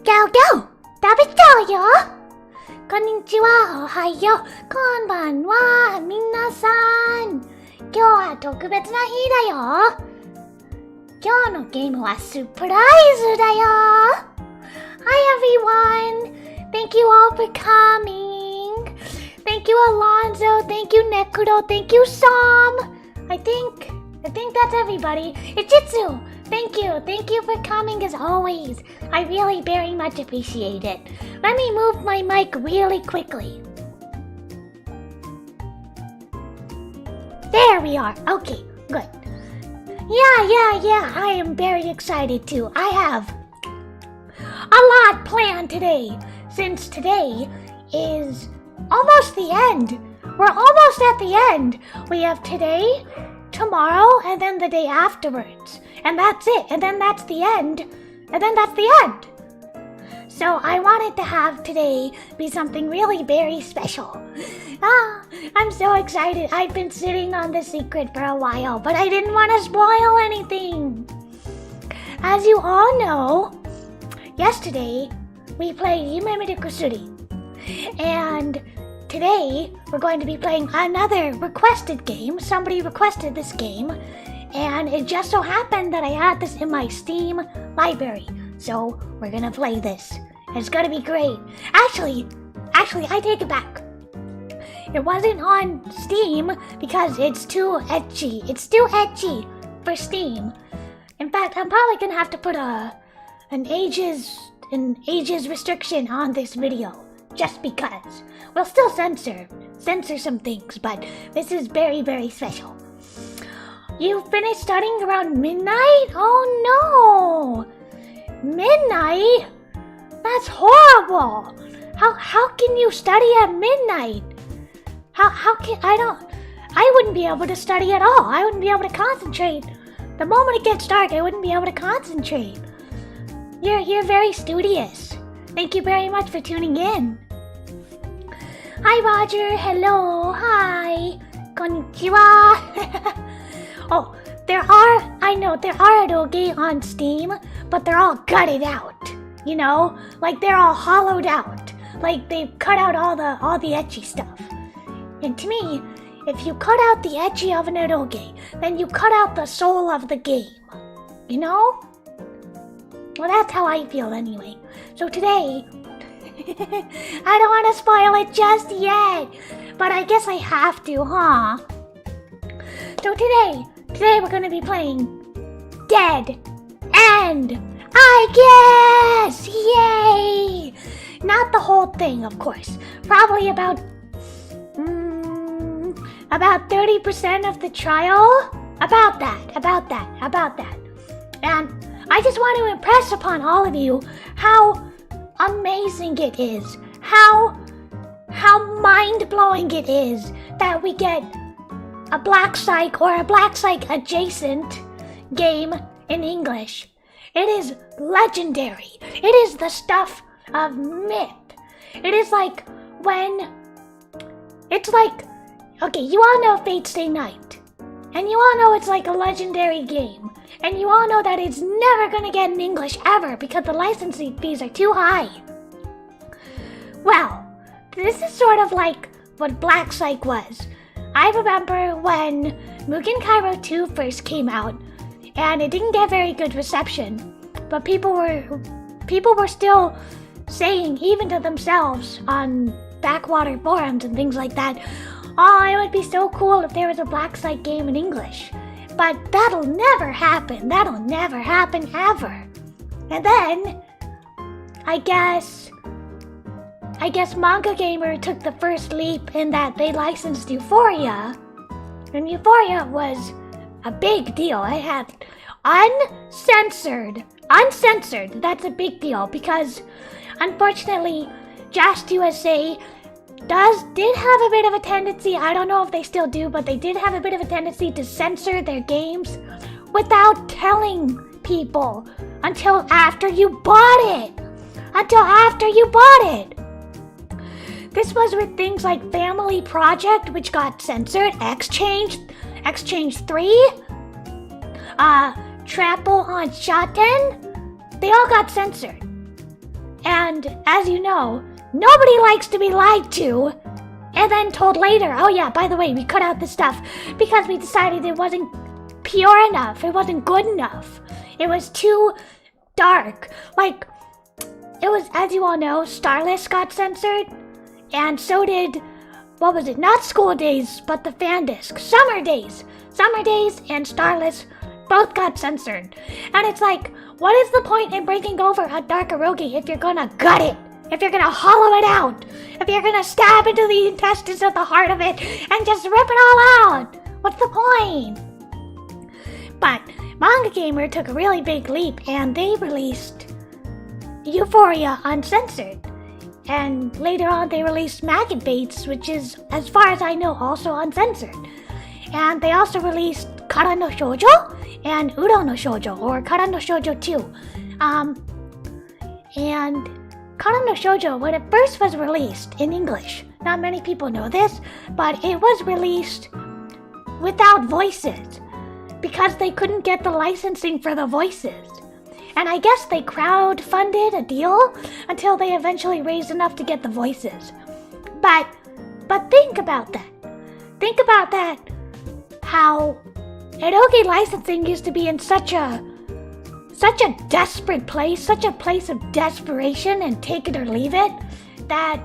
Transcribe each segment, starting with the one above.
ギャオギャオ食べちゃうよ。こんにちは、おはよう、こんばんは、皆さん。今日は特別な日だよ。今日のゲームはサプライズだよ。Hi everyone! Thank you all for coming. Thank you Alonzo, thank you Nekuro, thank you Sam. I think that's everybody. Ijitsu, thank you for coming as always. I really very much appreciate it. Let me move my mic really quickly. There we are. Okay, good. Yeah, I am very excited too. I have a lot planned today, since today is almost the end. We're almost at the end. We have today, tomorrow, and then the day afterwards. And that's it. And then that's the end. And then that's the end. So I wanted to have today be something really very special. I'm so excited. I've been sitting on the secret for a while, but I didn't want to spoil anything. As you all know, yesterday we played Yumemete Kusuri. And today we're going to be playing another requested game. Somebody requested this game. And it just so happened that I had this in my Steam library. So we're gonna play this. It's gonna be great. Actually, I take it back. It wasn't on Steam because it's too ecchi. It's too ecchi for Steam. In fact, I'm probably gonna have to put an ages restriction on this video just because. We'll still censor some things, but this is very, very special. You finished studying around midnight? Oh no! Midnight? That's horrible! How can you study at midnight? I wouldn't be able to study at all. I wouldn't be able to concentrate. The moment it gets dark, I wouldn't be able to concentrate. You're very studious. Thank you very much for tuning in. Hi Roger, hello, hi, konnichiwa. Oh, there are eroge on Steam, but they're all gutted out. You know, like they're all hollowed out. Like they've cut out all the ecchi stuff. And to me, if you cut out the ecchi of an eroge, then you cut out the soul of the game. You know? Well, that's how I feel anyway. So today, I don't want to spoil it just yet, but I guess I have to, huh? So today we're gonna be playing Dead End Aegis! Yay! Not the whole thing, of course. Probably about 30% of the trial. About that. And I just want to impress upon all of you how amazing it is, how mind-blowing it is that we get a Black Psych or a Black Psych adjacent game in English. It is legendary. It is the stuff of myth. It is like okay, you all know Fate Stay Night, and you all know it's like a legendary game, and you all know that it's never gonna get in English ever because the licensing fees are too high. Well, this is sort of like what Black Psych was. I remember when Mugen Kairo 2 first came out, and it didn't get very good reception, but people were still saying, even to themselves on backwater forums and things like that, oh, it would be so cool if there was a Black Psych game in English. But that'll never happen. That'll never happen ever. And then, I guess Manga Gamer took the first leap in that they licensed Euphoria. And Euphoria was a big deal. It had uncensored. That's a big deal because, unfortunately, Just USA did have a bit of a tendency, I don't know if they still do, but they did have a bit of a tendency to censor their games without telling people until after you bought it. This was with things like Family Project, which got censored, Exchange 3, Trample on Shoten, they all got censored. And as you know, nobody likes to be lied to and then told later, oh yeah, by the way, we cut out this stuff because we decided it wasn't pure enough, it wasn't good enough, it was too dark. Like, it was, as you all know, Starless got censored, and so did, what was it, not School Days, but the fan disc, Summer Days and Starless both got censored. And it's like, what is the point in breaking over a dark eroge if you're gonna gut it? If you're gonna hollow it out? If you're gonna stab into the intestines of the heart of it and just rip it all out? What's the point? But Manga Gamer took a really big leap and they released Euphoria uncensored. And later on they released Maggot Baits, which is, as far as I know, also uncensored. And they also released Kara no Shoujo and Uro no Shoujo, or Kara no Shoujo 2. And Kara no Shoujo, when it first was released in English, not many people know this, but it was released without voices because they couldn't get the licensing for the voices. And I guess they crowdfunded a deal until they eventually raised enough to get the voices. But think about that. Think about that. How eroge licensing used to be in such a such a desperate place, such a place of desperation and take it or leave it, that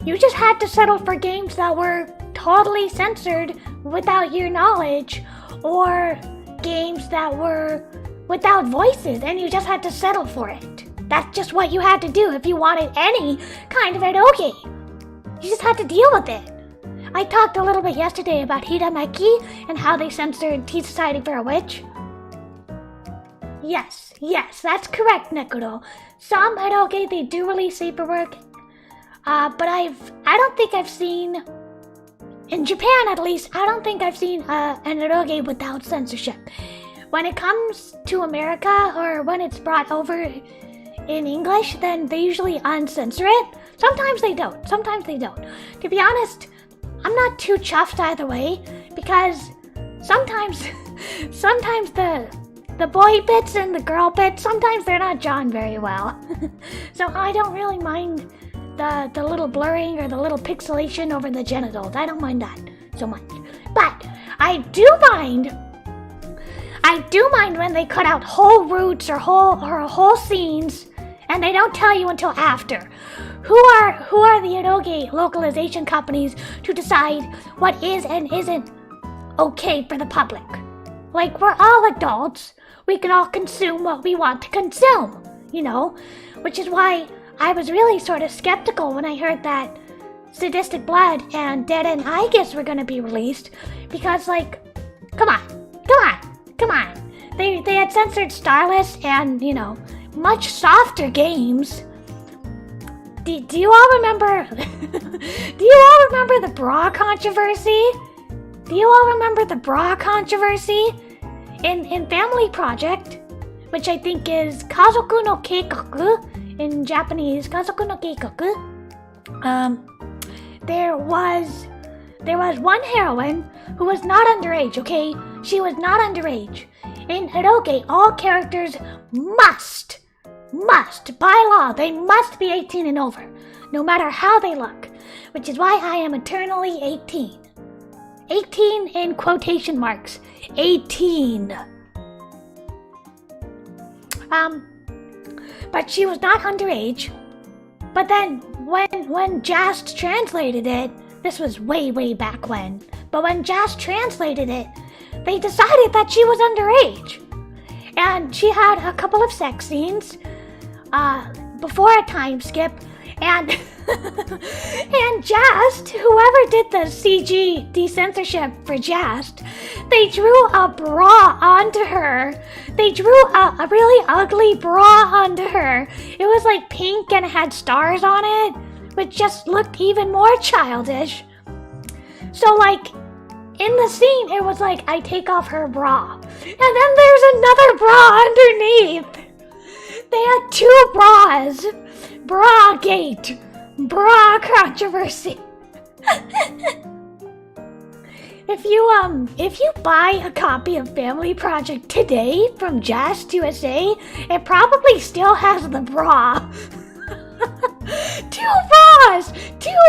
you just had to settle for games that were totally censored without your knowledge, or games that were without voices, and you just had to settle for it. That's just what you had to do if you wanted any kind of eroge. You just had to deal with it. I talked a little bit yesterday about Hirameki and how they censored Tea Society for a Witch. Yes, that's correct, Nekuro. Some eroge, they do release paperwork, but I don't think I've seen, in Japan at least, I don't think I've seen an eroge without censorship. When it comes to America, or when it's brought over in English, then they usually uncensor it. Sometimes they don't. To be honest, I'm not too chuffed either way, because sometimes the boy bits and the girl bits, sometimes they're not drawn very well. So I don't really mind the little blurring or the little pixelation over the genitals. I don't mind that so much. But I do mind when they cut out whole roots or whole scenes, and they don't tell you until after. Who are the eroge localization companies to decide what is and isn't okay for the public? Like, we're all adults. We can all consume what we want to consume, Which is why I was really sort of skeptical when I heard that Sadistic Blood and Dead End Aegis were going to be released. Because, come on. They had censored Starless and, much softer games. Do you all remember? Do you all remember the bra controversy? In Family Project, which I think is Kazoku no Keikaku, in Japanese, Kazoku no Keikaku. There was one heroine who was not underage, okay? She was not underage. In eroge, all characters must, by law, they must be 18 and over, no matter how they look, which is why I am eternally 18. 18 in quotation marks. 18. But she was not underage. But then, when Jast translated it, this was way back when, but when Jast translated it, they decided that she was underage. And she had a couple of sex scenes, before a time skip, and and Jast, whoever did the CG decensorship for Jast, they drew a bra onto her. They drew a really ugly bra onto her. It was like pink and it had stars on it, which just looked even more childish. So in the scene, it was like, I take off her bra, and then there's another bra underneath. They had two bras. Bra gate. Bra controversy. If you buy a copy of Family Project today from Just USA, it probably still has the bra. Two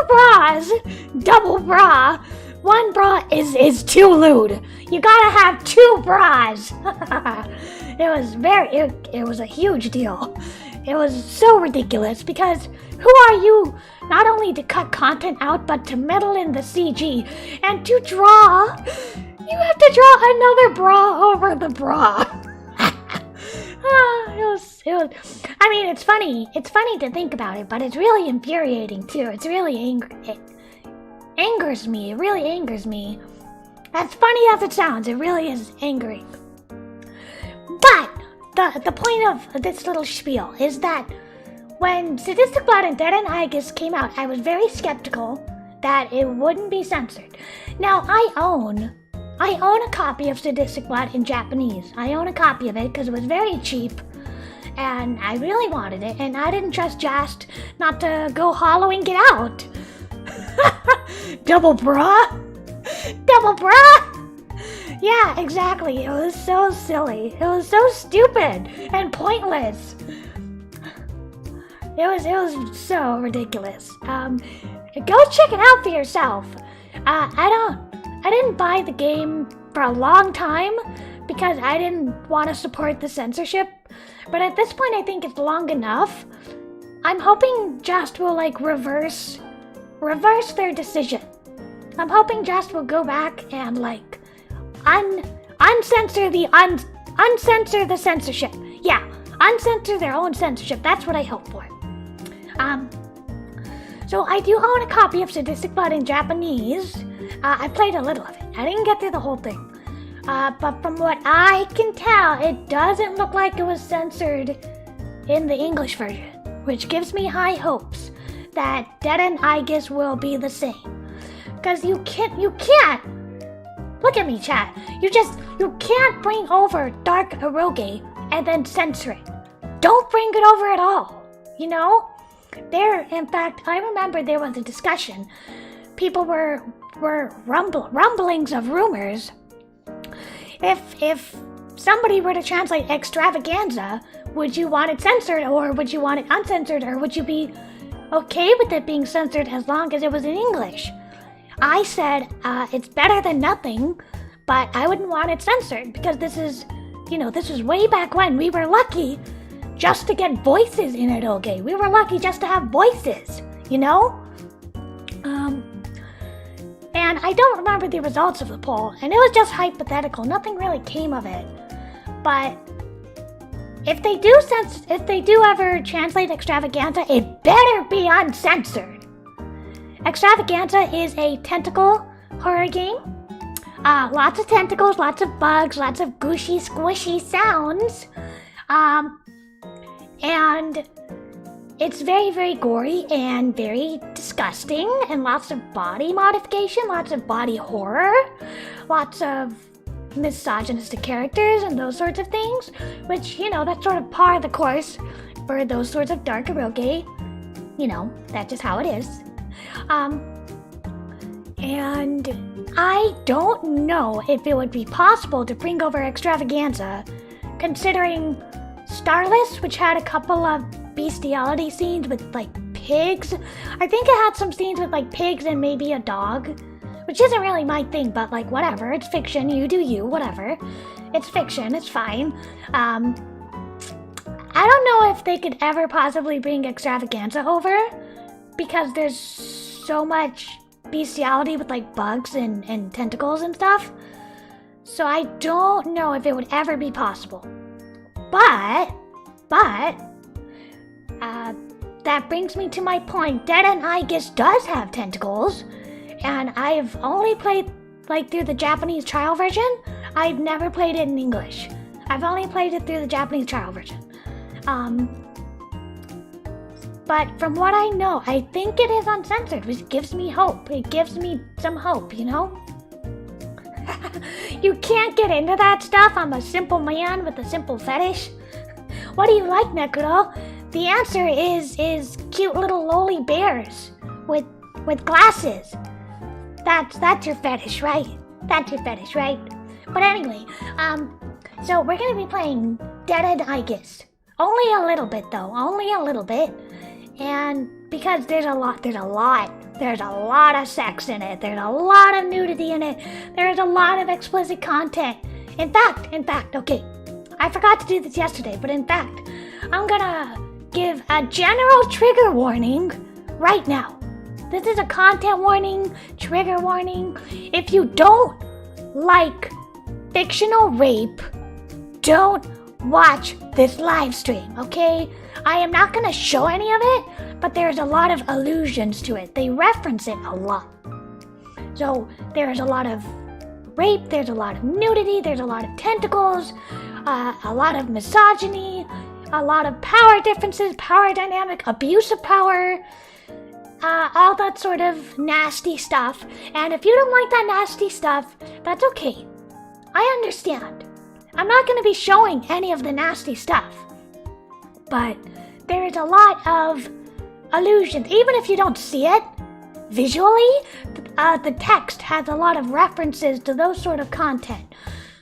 bras, double bra. One bra is too lewd. You gotta have two bras. It was a huge deal. It was so ridiculous because who are you not only to cut content out but to meddle in the CG and to draw? You have to draw another bra over the bra. I mean, it's funny. It's funny to think about it, but it's really infuriating too. It's really it angers me. It really angers me. As funny as it sounds, it really is angering. But the point of this little spiel is that when Sadistic Blood and Dead End Aegis came out, I was very skeptical that it wouldn't be censored. Now, I own a copy of Sadistic Blood in Japanese. I own a copy of it because it was very cheap, and I really wanted it, and I didn't trust Just not to go hollowing it out. Double bra? Double bra? Yeah, exactly. It was so silly. It was so stupid and pointless. It was so ridiculous. Go check it out for yourself. I didn't buy the game for a long time because I didn't want to support the censorship. But at this point, I think it's long enough. I'm hoping Just will like reverse their decision. I'm hoping Just will go back and like uncensor the censorship. Yeah, uncensor their own censorship. That's what I hope for. So I do own a copy of Sadistic Blood in Japanese. I played a little of it. I didn't get through the whole thing. But from what I can tell, it doesn't look like it was censored in the English version, which gives me high hopes that Dead and Aegis will be the same. Because you can't, look at me, chat. You can't bring over Dark Eroge and then censor it. Don't bring it over at all, you know? In fact, I remember there was a discussion. People were rumblings of rumors. If somebody were to translate extravaganza, would you want it censored or would you want it uncensored, or would you be okay with it being censored as long as it was in English? I said it's better than nothing, but I wouldn't want it censored because this is way back when we were lucky just to get voices in it, okay? We were lucky just to have voices, you know? And I don't remember the results of the poll, and it was just hypothetical. Nothing really came of it. But if they do ever translate Extravaganza, it better be uncensored. Extravaganza is a tentacle horror game. Lots of tentacles, lots of bugs, lots of gushy, squishy sounds. And it's very, very gory and very disgusting, and lots of body modification, lots of body horror, lots of misogynistic characters and those sorts of things, which, that's sort of par of the course for those sorts of dark eroge. That's just how it is. And I don't know if it would be possible to bring over Extravaganza, considering Starless, which had a couple of bestiality scenes with, like, pigs. I think it had some scenes with, like, pigs and maybe a dog, which isn't really my thing, but, like, whatever. It's fiction. You do you. Whatever. It's fiction. It's fine. I don't know if they could ever possibly bring Extravaganza over, because there's so much bestiality with, like, bugs and tentacles and stuff. So I don't know if it would ever be possible. But that brings me to my point. Dead and Aegis does have tentacles, and I've only played, like, through the Japanese trial version. I've never played it in English. I've only played it through the Japanese trial version. But from what I know, I think it is uncensored, which gives me hope. It gives me some hope, You can't get into that stuff. I'm a simple man with a simple fetish. What do you like, Nekuro? The answer is cute little lolly bears with glasses. That's your fetish, right? That's your fetish, right? But anyway, so we're gonna be playing Dead and Aegis. Only a little bit though, only a little bit. And because there's a lot of sex in it, there's a lot of nudity in it, there's a lot of explicit content. In fact, okay, I forgot to do this yesterday, but in fact, I'm gonna give a general trigger warning right now. This is a content warning, trigger warning. If you don't like fictional rape, don't watch this live stream, okay? I am not gonna show any of it, but there's a lot of allusions to it. They reference it a lot. So there's a lot of rape, there's a lot of nudity, there's a lot of tentacles, a lot of misogyny, a lot of power differences, power dynamic, abuse of power, all that sort of nasty stuff. And if you don't like that nasty stuff, that's okay. I understand. I'm not going to be showing any of the nasty stuff. But there is a lot of allusions. Even if you don't see it visually, the text has a lot of references to those sort of content.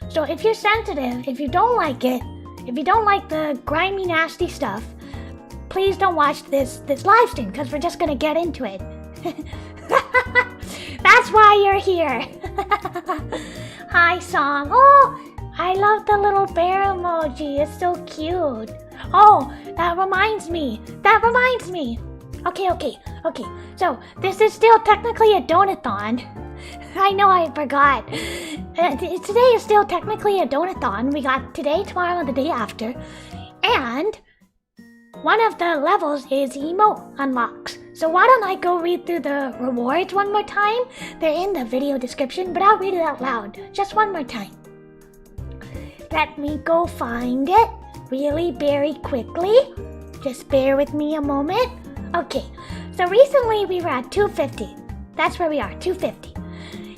So if you're sensitive, if you don't like it, if you don't like the grimy, nasty stuff, please don't watch this live stream, because we're just going to get into it. That's why you're here. Hi, Song. Oh, I love the little bear emoji. It's so cute. Oh, that reminds me. Okay. So, this is still technically a donathon. I know I forgot. Today is still technically a donathon. We got today, tomorrow, and the day after. And one of the levels is emote unlocks. So why don't I go read through the rewards one more time? They're in the video description, but I'll read it out loud. Just one more time. Let me go find it really very quickly. Just bear with me a moment. Okay, so recently we were at 250. That's where we are, 250.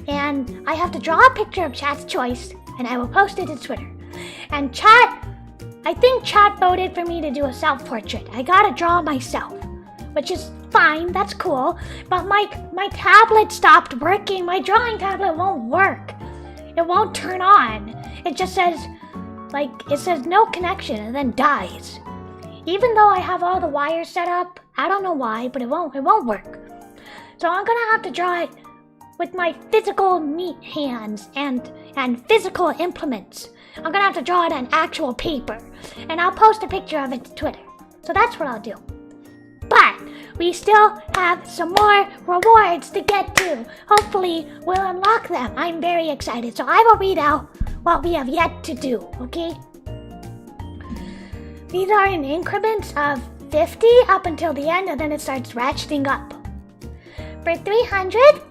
And I have to draw a picture of Chat's choice, and I will post it to Twitter. And I think Chat voted for me to do a self-portrait. I gotta draw myself, which is fine, that's cool. But my tablet stopped working. My drawing tablet won't work. It won't turn on. It just says, it says no connection and then dies. Even though I have all the wires set up, I don't know why, but it won't work. So I'm gonna have to draw it with my physical meat hands and physical implements. I'm gonna have to draw it on actual paper, and I'll post a picture of it to Twitter. So that's what I'll do. But we still have some more rewards to get to. Hopefully we'll unlock them. I'm very excited. So I will read out what we have yet to do, okay? These are in increments of 50 up until the end, and then it starts ratcheting up. For 300,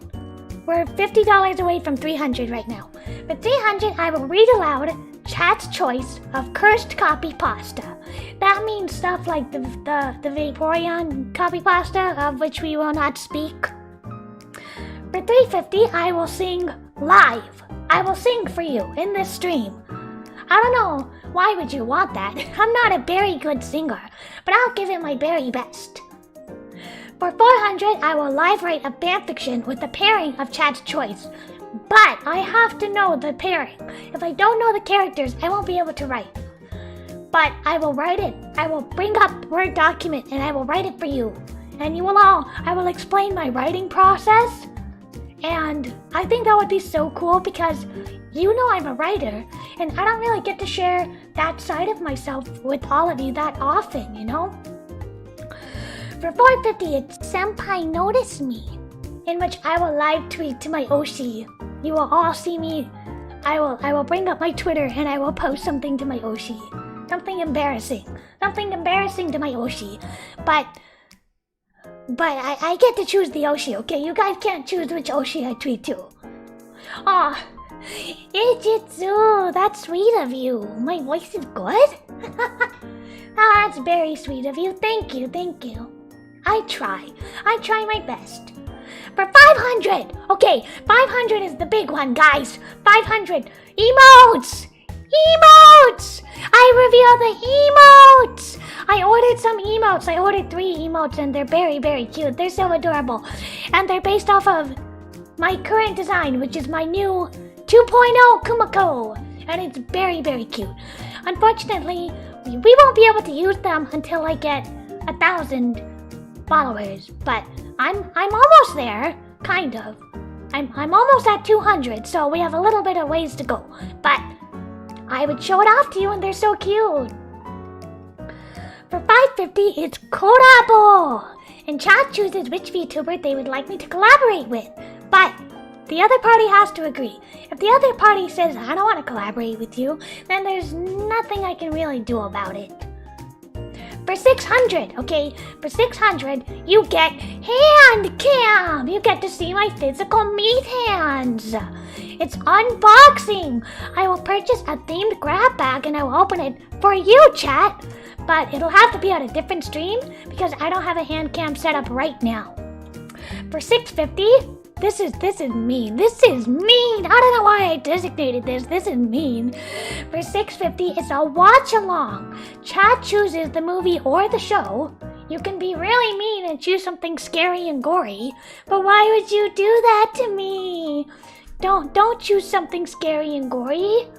we're $50 away from 300 right now. For 300, I will read aloud Chat's choice of cursed copypasta. That means stuff like the Vaporeon copypasta, of which we will not speak. For 350, I will sing live. I will sing for you in this stream. I don't know, why would you want that? I'm not a very good singer, but I'll give it my very best. For 400, I will live write a fanfiction with the pairing of Chat's choice. But I have to know the pairing. If I don't know the characters, I won't be able to write. But I will write it. I will bring up Word document and I will write it for you. And I will explain my writing process. And I think that would be so cool because you know I'm a writer. And I don't really get to share that side of myself with all of you that often, you know? For 450, it's Senpai Notice Me, in which I will live tweet to my oshi. You will all see me. I will bring up my Twitter and I will post something to my oshi. Something embarrassing to my oshi. But I get to choose the oshi, okay? You guys can't choose which oshi I tweet to. Aw, Ijitsu, that's sweet of you. My voice is good? That's very sweet of you. Thank you. I try my best. For 500! Okay, 500 is the big one, guys. 500. Emotes! I reveal the emotes! I ordered some emotes. I ordered 3 emotes, and they're very, very cute. They're so adorable. And they're based off of my current design, which is my new 2.0 Kumakko. And it's very, very cute. Unfortunately, we won't be able to use them until I get 1,000 followers, but I'm almost there, kind of. I'm almost at 200, so we have a little bit of ways to go. But I would show it off to you, and they're so cute. For 550, it's collab, and Chat chooses which VTuber they would like me to collaborate with. But the other party has to agree. If the other party says I don't want to collaborate with you, then there's nothing I can really do about it. For 600, okay? For 600, you get hand cam! You get to see my physical meat hands! It's unboxing! I will purchase a themed grab bag and I will open it for you, Chat! But it'll have to be on a different stream because I don't have a hand cam set up right now. For 650, this is mean. This is mean! I don't know why I designated this. This is mean. For 650, it's a watch-along. Chat chooses the movie or the show. You can be really mean and choose something scary and gory. But why would you do that to me? Don't choose something scary and gory.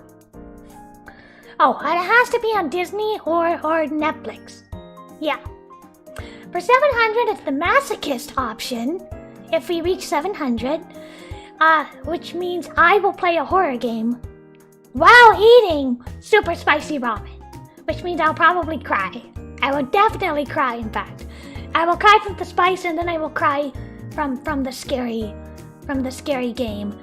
Oh, it has to be on Disney or Netflix. Yeah. For 700, it's the masochist option. If we reach 700, which means I will play a horror game while eating super spicy ramen, which means I'll probably cry. I will definitely cry, in fact. I will cry from the spice, and then I will cry from the scary game.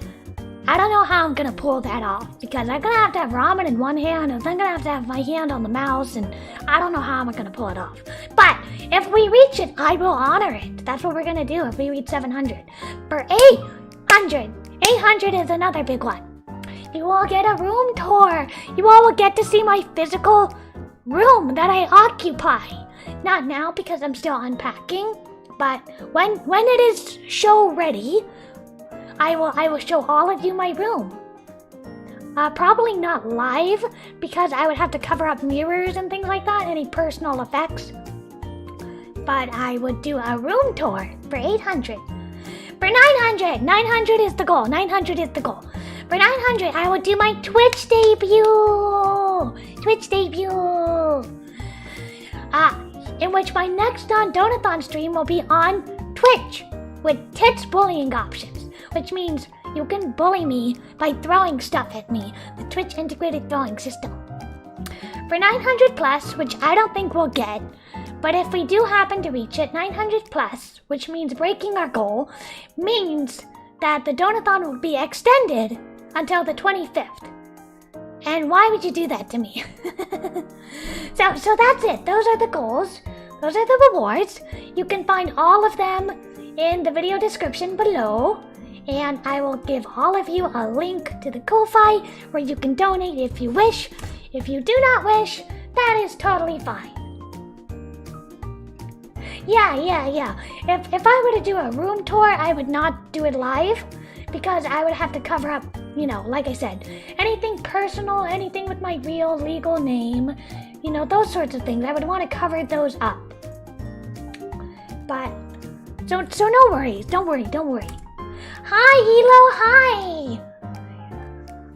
I don't know how I'm gonna pull that off, because I'm gonna have to have ramen in one hand, and then I'm gonna have to have my hand on the mouse, and I don't know how I'm gonna pull it off. But if we reach it, I will honor it. That's what we're gonna do if we reach 700. For 800, 800 is another big one. You all get a room tour. You all will get to see my physical room that I occupy. Not now because I'm still unpacking, but when it is show ready, I will show all of you my room. Probably not live because I would have to cover up mirrors and things like that, any personal effects. But I would do a room tour for 800. For 900, 900 is the goal. 900 is the goal. For 900, I will do my Twitch debut. Twitch debut. In which my next DONOTHON stream will be on Twitch with tits bullying options, which means you can bully me by throwing stuff at me, the Twitch integrated throwing system. For 900 plus, which I don't think we'll get, but if we do happen to reach it, 900 plus, which means breaking our goal, means that the DONOTHON will be extended until the 25th. And why would you do that to me? So that's it. Those are the goals. Those are the rewards. You can find all of them in the video description below. And I will give all of you a link to the Ko-Fi where you can donate if you wish. If you do not wish, that is totally fine. Yeah. If I were to do a room tour, I would not do it live because I would have to cover up, you know, like I said, anything personal, anything with my real legal name, you know, those sorts of things. I would want to cover those up. But, so no worries. Don't worry. Hi, Elo, hi!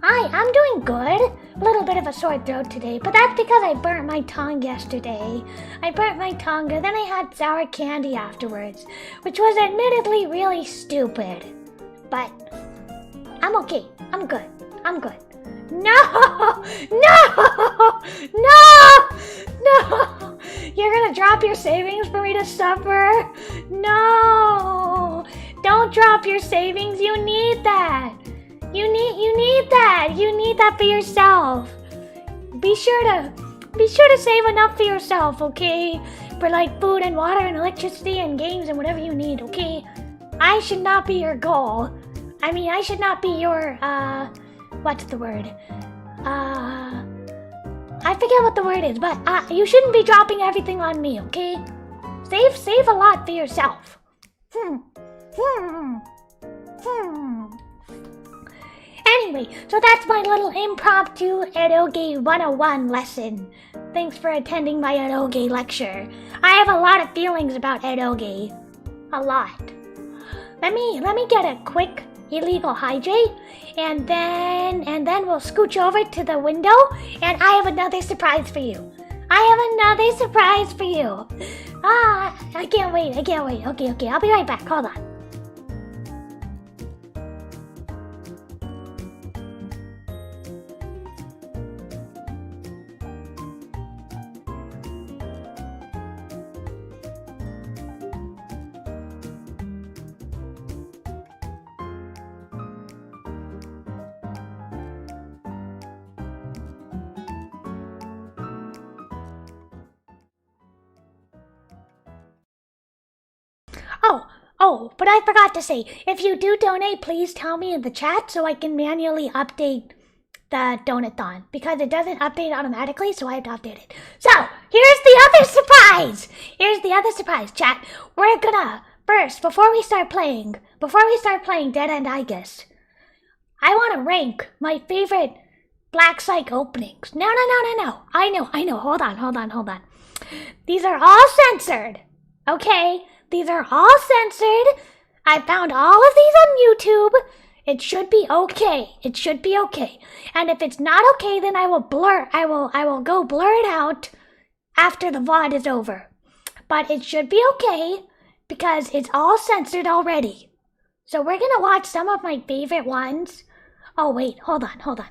Hi, I'm doing good. A little bit of a sore throat today, but that's because I burnt my tongue yesterday. I burnt my tongue, and then I had sour candy afterwards, which was admittedly really stupid. But I'm okay. I'm good. No! You're gonna drop your savings for me to suffer? No! Don't drop your savings. You need that. You need that. You need that for yourself. Be sure to save enough for yourself, okay? For like food and water and electricity and games and whatever you need, okay? I should not be your goal. I mean, I should not be your, what's the word? I forget what the word is, but, you shouldn't be dropping everything on me, okay? Save a lot for yourself. Anyway, so that's my little impromptu eroge 101 lesson. Thanks for attending my eroge lecture. I have a lot of feelings about eroge. A lot. Let me get a quick illegal hydrate, and then we'll scooch over to the window, and I have another surprise for you. I can't wait. Okay, I'll be right back. Hold on. Oh, but I forgot to say, if you do donate, please tell me in the chat so I can manually update the Donathon, because it doesn't update automatically, so I have to update it. So, here's the other surprise, chat. We're gonna, first, before we start playing Dead End Aegis, I want to rank my favorite Black Psych openings. No. I know. Hold on. These are all censored, okay? These are all censored. I found all of these on YouTube. It should be okay. And if it's not okay, then I will go blur it out after the VOD is over. But it should be okay because it's all censored already. So we're gonna watch some of my favorite ones. Oh wait, hold on.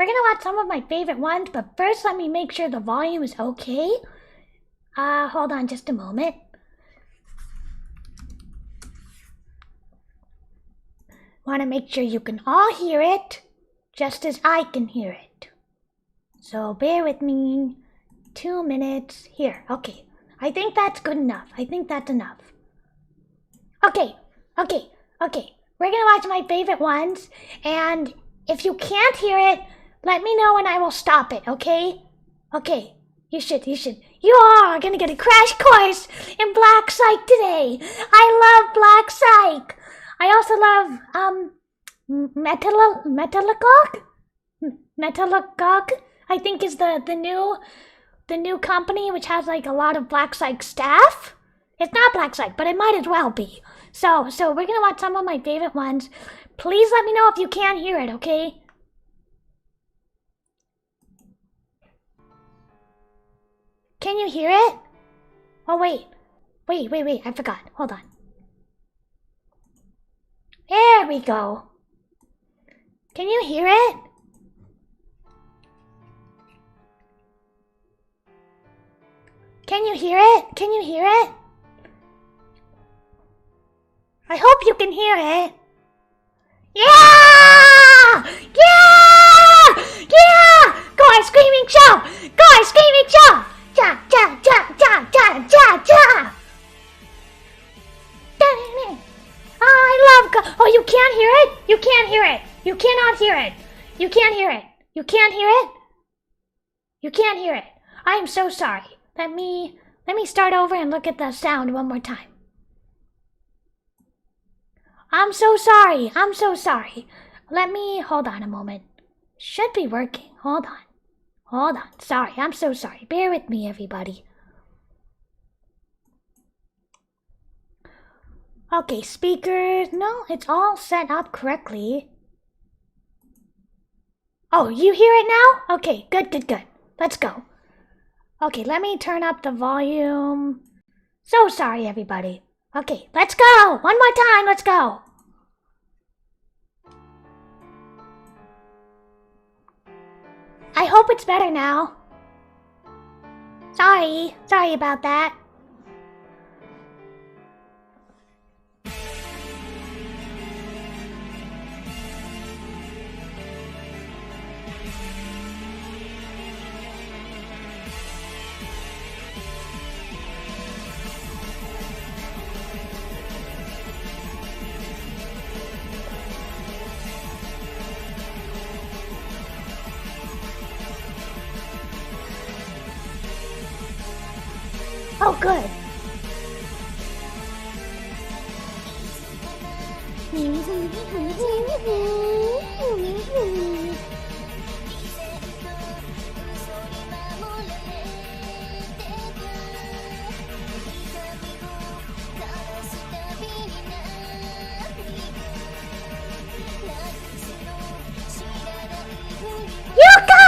We're gonna watch some of my favorite ones, but first let me make sure the volume is okay. Hold on just a moment. Want to make sure you can all hear it, just as I can hear it. So bear with me. 2 minutes. Here, okay. I think that's good enough. I think that's enough. Okay. We're gonna watch my favorite ones, and if you can't hear it, let me know and I will stop it, okay? Okay, you should. You are gonna get a crash course in Black Psych today. I love Black Psych. I also love, Metalogog, I think is the new company, which has like a lot of Black Psych staff. It's not Black Psych, but it might as well be. So we're gonna watch some of my favorite ones. Please let me know if you can't hear it, okay? Can you hear it? Oh, wait, I forgot. Hold on. There we go. Can you hear it? Can you hear it? Can you hear it? I hope you can hear it. Yeah! Yeah! Yeah! Go on, screaming show! Go on, screaming show! Ja, ja, ja, ja, ja, ja, ja! Oh, I love oh, you can't hear it? You can't hear it. You cannot hear it. You can't hear it. You can't hear it? You can't hear it. I am so sorry. Let me start over and look at the sound one more time. I'm so sorry. I'm so sorry. Hold on a moment. Should be working. Hold on. Sorry, I'm so sorry. Bear with me, everybody. Okay, speakers. No, it's all set up correctly. Oh, you hear it now? Okay, good. Let's go. Okay, let me turn up the volume. So sorry, everybody. Okay, let's go. One more time, let's go. I hope it's better now. Sorry about that. Oh, good. Yuka!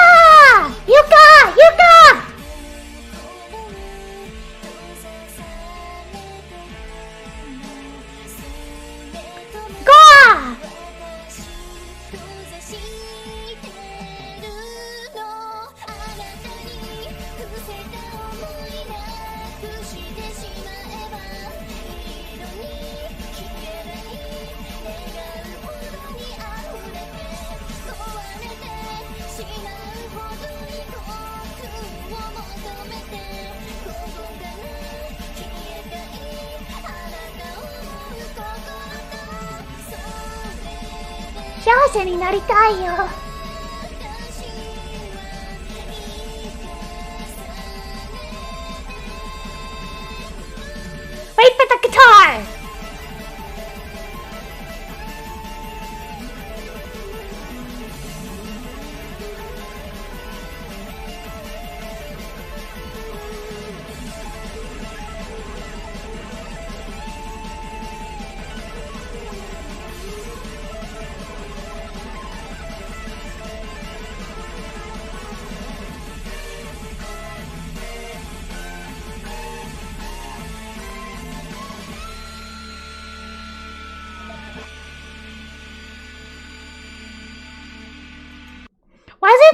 幸せになりたいよ。Wait for the guitar!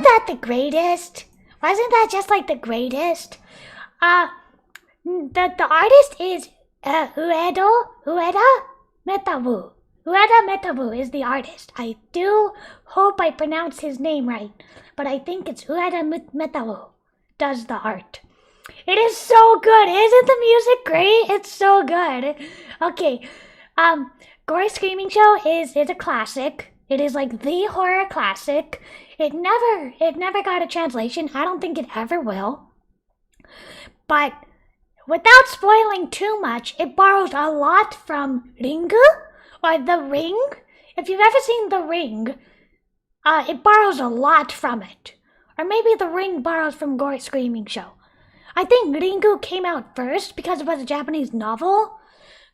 that the greatest? Wasn't that just like the greatest? The artist is Ueda Metabu. Ueda Metabu is the artist. I do hope I pronounced his name right, but I think it's Ueda Metabu does the art. It is so good. Isn't the music great? It's so good. Okay, Gory Screaming Show is a classic. It is like the horror classic. It never got a translation. I don't think it ever will. But without spoiling too much, it borrows a lot from Ringu, or The Ring. If you've ever seen The Ring, it borrows a lot from it. Or maybe The Ring borrows from Gory Screaming Show. I think Ringu came out first because it was a Japanese novel.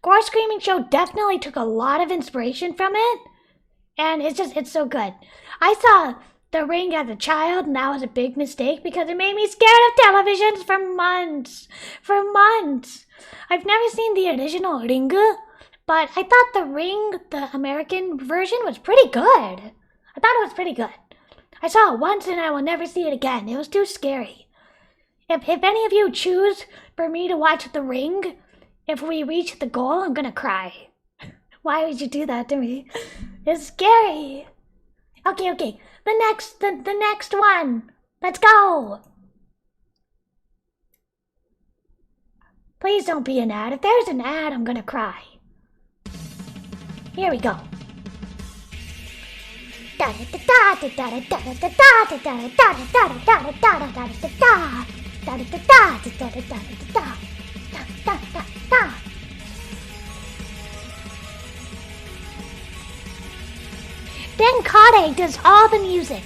Gory Screaming Show definitely took a lot of inspiration from it. And it's so good. I saw The Ring as a child, and that was a big mistake because it made me scared of televisions for months. For months. I've never seen the original Ringu, but I thought The Ring, the American version, was pretty good. I thought it was pretty good. I saw it once and I will never see it again. It was too scary. If any of you choose for me to watch The Ring, if we reach the goal, I'm gonna cry. Why would you do that to me? It's scary. Okay. The next one. Let's go. Please don't be an ad. If there's an ad, I'm gonna cry. Here we go. Then Kade does all the music.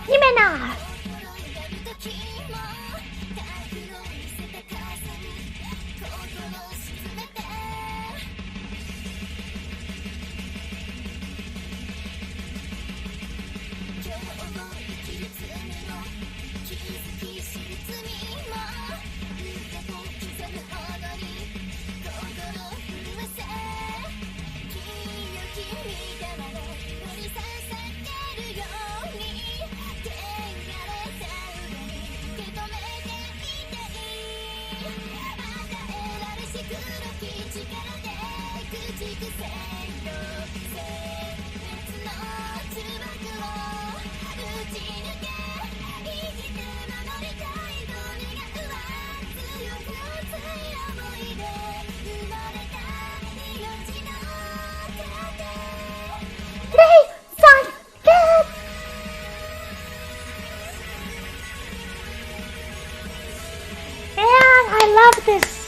Himena! I love this.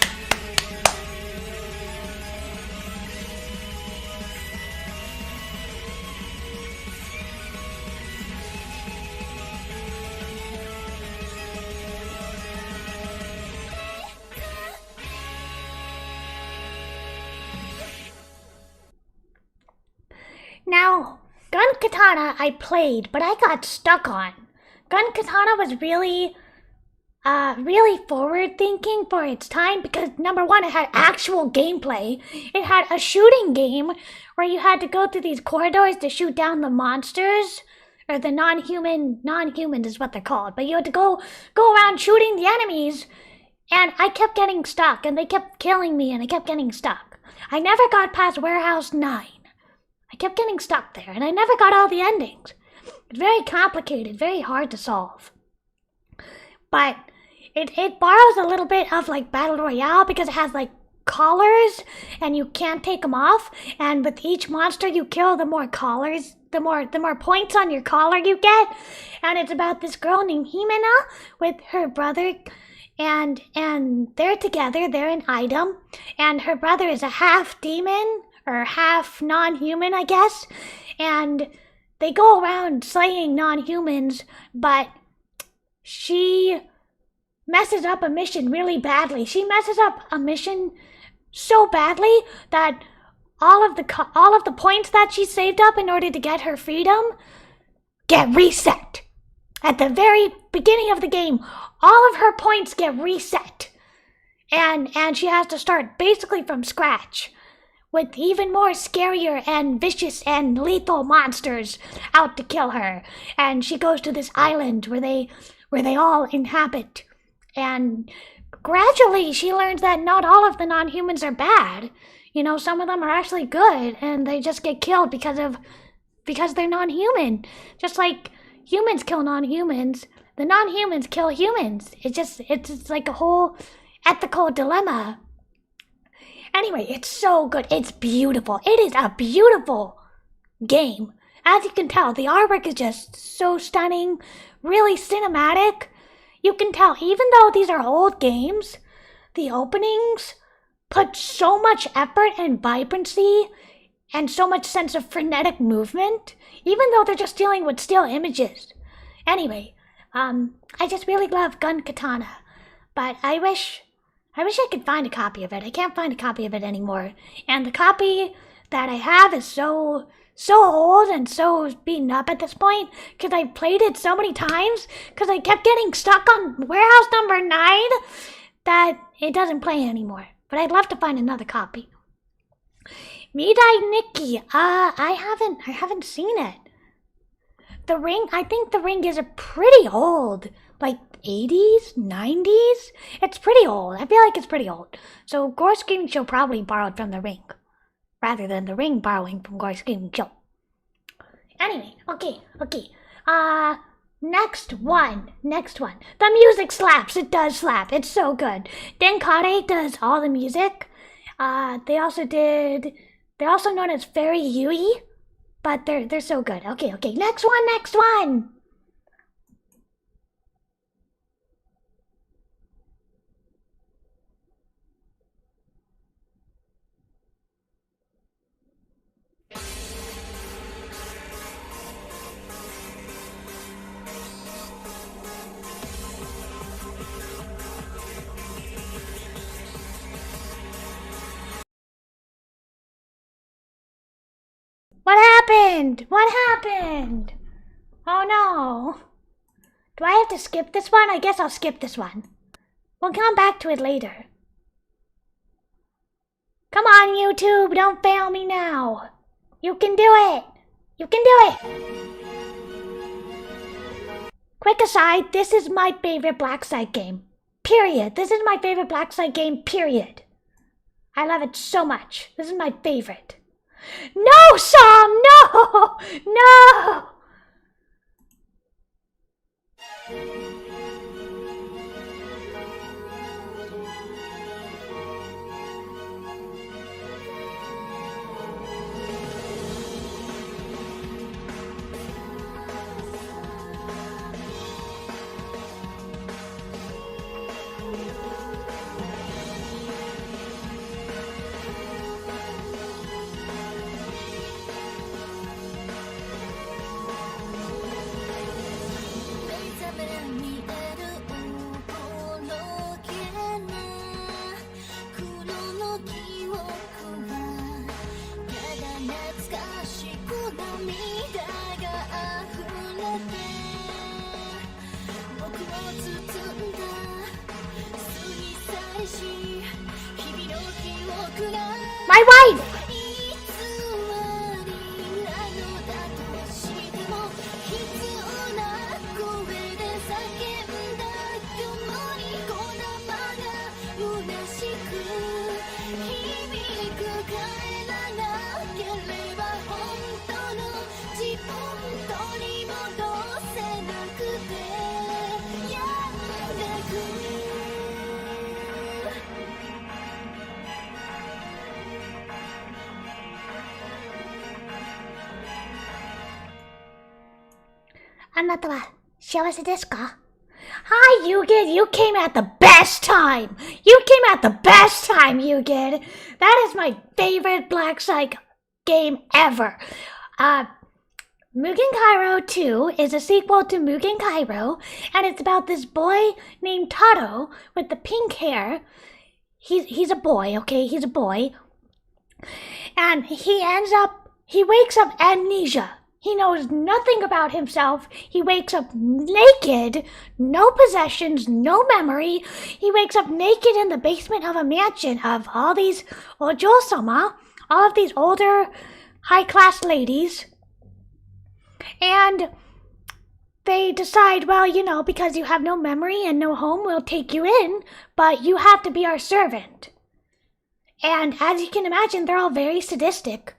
Now, Gun Katana I played, but I got stuck on. Gun Katana was really forward thinking for its time because number one, it had actual gameplay. It had a shooting game where you had to go through these corridors to shoot down the monsters, or the non-human is what they're called. But you had to go around shooting the enemies, and I kept getting stuck, and they kept killing me, and I kept getting stuck. I never got past Warehouse 9. I kept getting stuck there, and I never got all the endings. It's very complicated, very hard to solve. But it borrows a little bit of like Battle Royale because it has like collars and you can't take them off. And with each monster you kill, the more collars, the more points on your collar you get. And it's about this girl named Himena with her brother, and they're together. They're an item, and her brother is a half demon or half non-human, I guess. And they go around slaying non-humans, but she messes up a mission really badly. She messes up a mission so badly that all of the points that she saved up in order to get her freedom get reset. at the very beginning of the game, all of her points get reset. And she has to start basically from scratch, with even more scarier and vicious and lethal monsters out to kill her. And she goes to this island where they all inhabit. And gradually she learns that not all of the non-humans are bad. You know, some of them are actually good, and they just get killed because they're non-human. Just like humans kill non-humans, the non-humans kill humans. It's like a whole ethical dilemma. Anyway, it's so good. It's beautiful. It is a beautiful game. As you can tell, the artwork is just so stunning, really cinematic. You can tell, even though these are old games, the openings put so much effort and vibrancy and so much sense of frenetic movement, even though they're just dealing with still images. Anyway, I just really love Gun Katana, but I wish I could find a copy of it. I can't find a copy of it anymore. And the copy that I have is so old and so beaten up at this point because I played it so many times because I kept getting stuck on warehouse number 9 that it doesn't play anymore. But I'd love to find another copy. Midai Nikki, I haven't seen it. The Ring, I think The Ring is a pretty old, like 80s, 90s? It's pretty old. I feel like it's pretty old. So Gore Screaming Show probably borrowed from The Ring, rather than The Ring borrowing from Gore Screaming Show. Anyway, okay. Next one. The music slaps. It does slap. It's so good. Denkare does all the music. They're also known as Fairy Yui, but they're so good. Okay. Next one. What happened? Oh no. Do I have to skip this one? I guess I'll skip this one. We'll come back to it later. Come on, YouTube, don't fail me now. You can do it. Quick aside, this is my favorite Black Site game. Period. This is my favorite Black Site game, period. I love it so much. This is my favorite. No, Sam! No! My wife! Hi, Yugid. You came at the best time. Yugid. That is my favorite Black Site game ever. Mugen Kairo 2 is a sequel to Mugen Kairo, and it's about this boy named Taro with the pink hair. He's a boy, okay? And he wakes up amnesia. He knows nothing about himself. He wakes up naked, no possessions, no memory. He wakes up naked in the basement of a mansion of all these ojo-sama, all of these older, high-class ladies. And they decide, well, you know, because you have no memory and no home, we'll take you in, but you have to be our servant. And as you can imagine, they're all very sadistic.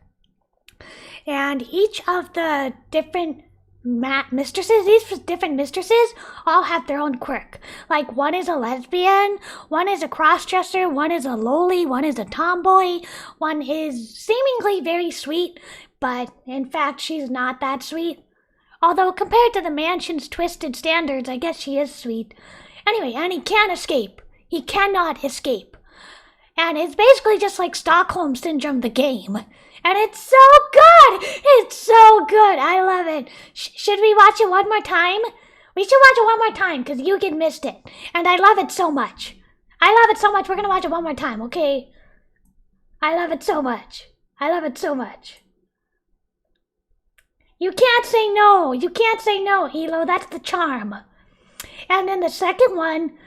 And each of the different mistresses, these different mistresses all have their own quirk. Like, one is a lesbian, one is a cross-dresser, one is a loli, one is a tomboy, one is seemingly very sweet, but in fact, she's not that sweet. Although, compared to the mansion's twisted standards, I guess she is sweet. Anyway, and he can't escape. He cannot escape. And it's basically just like Stockholm Syndrome, the game. And it's so good! It's so good! I love it. Should we watch it one more time? We should watch it one more time, because you get missed it. And I love it so much. I love it so much, we're going to watch it one more time, okay? I love it so much. I love it so much. You can't say no. You can't say no, Hilo. That's the charm. And in the second one,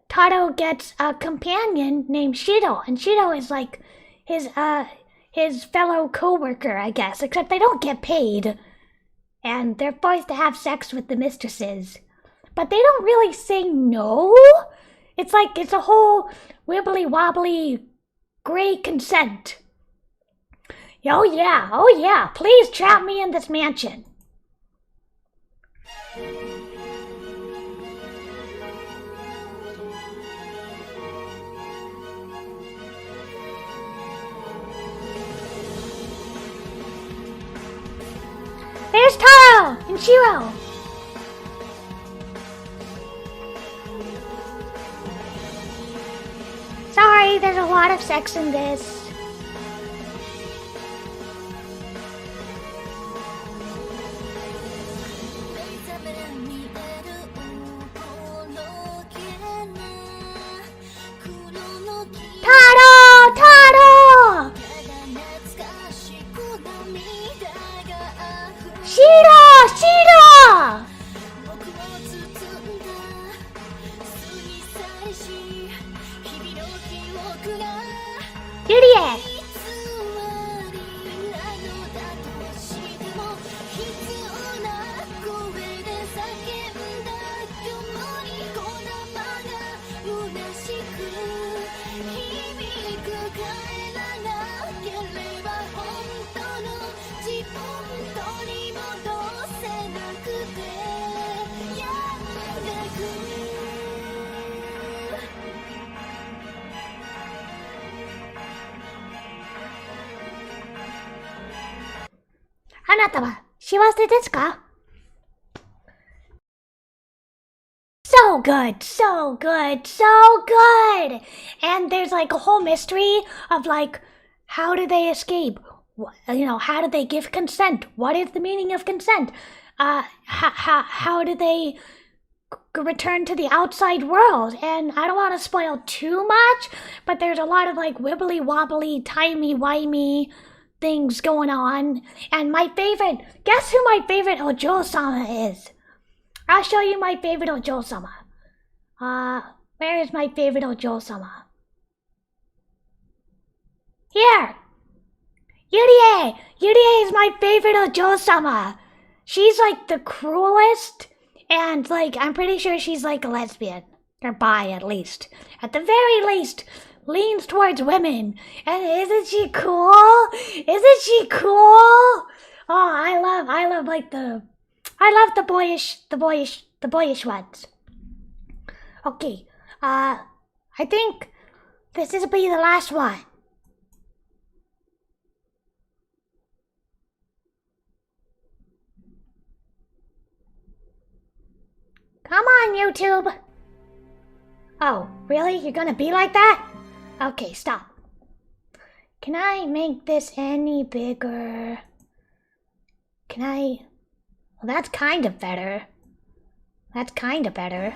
Taro gets a companion named Shiro. And Shiro is like his fellow co-worker, I guess, except they don't get paid. And they're forced to have sex with the mistresses. But they don't really say no. It's like it's a whole wibbly-wobbly gray consent. Oh yeah, please trap me in this mansion. There's Taro and Shiro. Sorry, there's a lot of sex in this. Taro! Shiro! Yurie! Anata wa shiwase desu ka? So good, so good, so good! And there's like a whole mystery of like, how do they escape? How do they give consent? What is the meaning of consent? How do they return to the outside world? And I don't want to spoil too much, but there's a lot of like wibbly wobbly, timey-wimey things going on. And my favorite, guess who my favorite Ojo-sama is? I'll show you my favorite Ojo-sama. Where is my favorite Ojo-sama? Here! Yurie! Yurie is my favorite Ojo-sama. She's like the cruelest, and like, I'm pretty sure she's like a lesbian. Or bi, at least. At the very least, leans towards women. And isn't she cool? Isn't she cool? Oh, I love like the boyish ones. Okay, I think this will be the last one. Come on, YouTube. Oh, really? You're gonna be like that? Okay, stop. Can I make this any bigger? Can I? Well, that's kind of better. That's kind of better.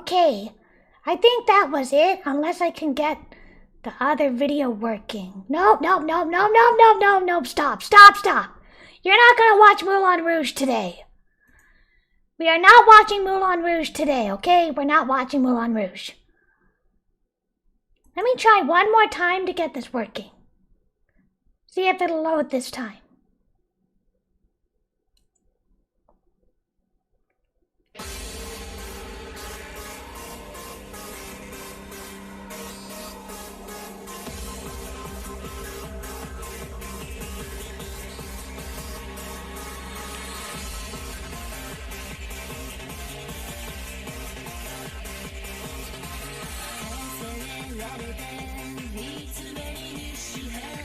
Okay, I think that was it, unless I can get the other video working. No, stop. You're not gonna watch Moulin Rouge today. We are not watching Moulin Rouge today, okay? We're not watching Moulin Rouge. Let me try one more time to get this working. See if it'll load this time.